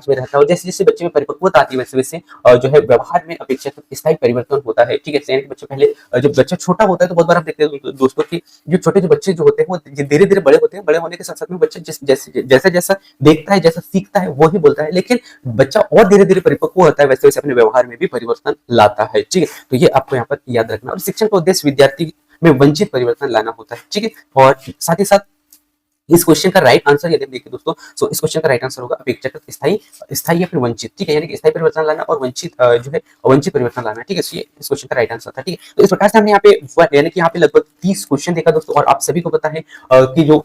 Speaker 1: में रहता है और जैसे जैसे बच्चे में परिपक्वता आती है वैसे वैसे जो है व्यवहार में अपेक्षाकृत स्थायी परिवर्तन होता है। ठीक है, यानी कि बच्चे पहले जब बच्चा छोटा होता है तो बहुत बार आप देखते हैं दोस्तों की जो छोटे जो बच्चे जो होते हैं वो धीरे धीरे बड़े होते हैं, बड़े होने के साथ साथ में बच्चा जैसा जैसा देखता है, जैसा सीखता है वो ही बोलता है, लेकिन बच्चा और धीरे धीरे परिपक्व होता है वैसे वैसे अपने व्यवहार में भी परिवर्तन लाता है। ठीक है, तो ये आपको यहाँ पर याद रखना। और शिक्षण का उद्देश्य विद्यार्थी में वंचित परिवर्तन लाना होता है। ठीक है, और साथ ही साथ इस क्वेश्चन का राइट आंसर यदि देखिए दोस्तों, सो इस क्वेश्चन का राइट आंसर होगा अपेक्षाकृत स्थायी या फिर वंचित। ठीक है, यानी कि स्थायी परिवर्तन लाना और वंचित जो है वंचित परिवर्तन लाना। ठीक है, ये इस क्वेश्चन का राइट आंसर था। ठीक है, तो इस प्रकार से हमने यहाँ पे यानी कि यहाँ पे लगभग 30 क्वेश्चन देखा दोस्तों, और आप सभी को पता है कि जो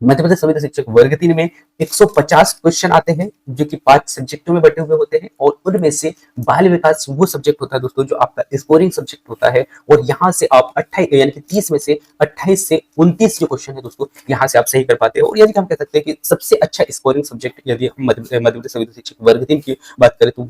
Speaker 1: मध्य प्रदेश संविदा शिक्षक वर्ग 3 में 150 क्वेश्चन आते हैं जो कि 5 सब्जेक्टों में बटे हुए होते हैं, और उनमें से बाल विकास वो सब्जेक्ट होता है दोस्तों जो आपका स्कोरिंग सब्जेक्ट होता है, और यहाँ से आप 28 यानी कि 30 में से 28 से 29 जो क्वेश्चन है दोस्तों यहाँ से आप सही कर पाते हो। और यदि हम कह सकते हैं कि सबसे अच्छा स्कोरिंग सब्जेक्ट यदि हम मध्य प्रदेश संविदा शिक्षक वर्ग 3 की बात करें तो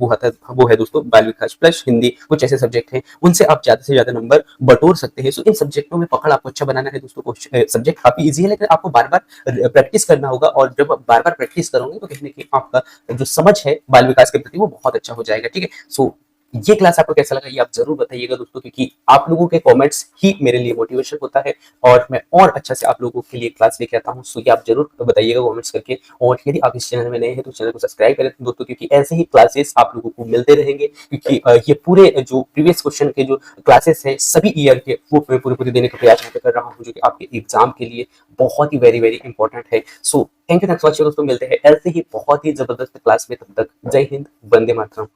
Speaker 1: वो है दोस्तों बाल विकास प्लस हिंदी, कुछ ऐसे सब्जेक्ट हैं उनसे आप ज्यादा से ज्यादा नंबर बटोर सकते हैं। सो इन सब्जेक्टों में पकड़ आपको अच्छा बनाना है दोस्तों। सब्जेक्ट काफी इजी है, लेकिन आपको बार बार प्रैक्टिस करना होगा, और जब आप बार बार प्रैक्टिस करोगे तो कहीं ना कहीं आपका जो समझ है बाल विकास के प्रति वो बहुत अच्छा हो जाएगा। ठीक है, सो ये क्लास आपको कैसा लगा ये आप जरूर बताइएगा दोस्तों, क्योंकि आप लोगों के कमेंट्स ही मेरे लिए मोटिवेशन होता है, और मैं और अच्छा से आप लोगों के लिए क्लास लेके आता हूँ। सो ये आप जरूर बताइएगा कमेंट्स करके, और यदि आप इस चैनल में नए हैं तो चैनल को सब्सक्राइब करें दोस्तों, क्योंकि ऐसे ही क्लासेस आप लोगों को मिलते रहेंगे। क्योंकि ये पूरे जो प्रीवियस क्वेश्चन के जो क्लासेस है सभी ईयर के वो पूरे देने का प्रयास मैं कर रहा हूँ, जो कि आपके एग्जाम के लिए बहुत ही वेरी वेरी इंपॉर्टेंट है। So thank you, thanks for watching दोस्तों, मिलते हैं ऐसे ही बहुत ही जबरदस्त क्लास में, तब तक जय हिंद, वंदे मातरम।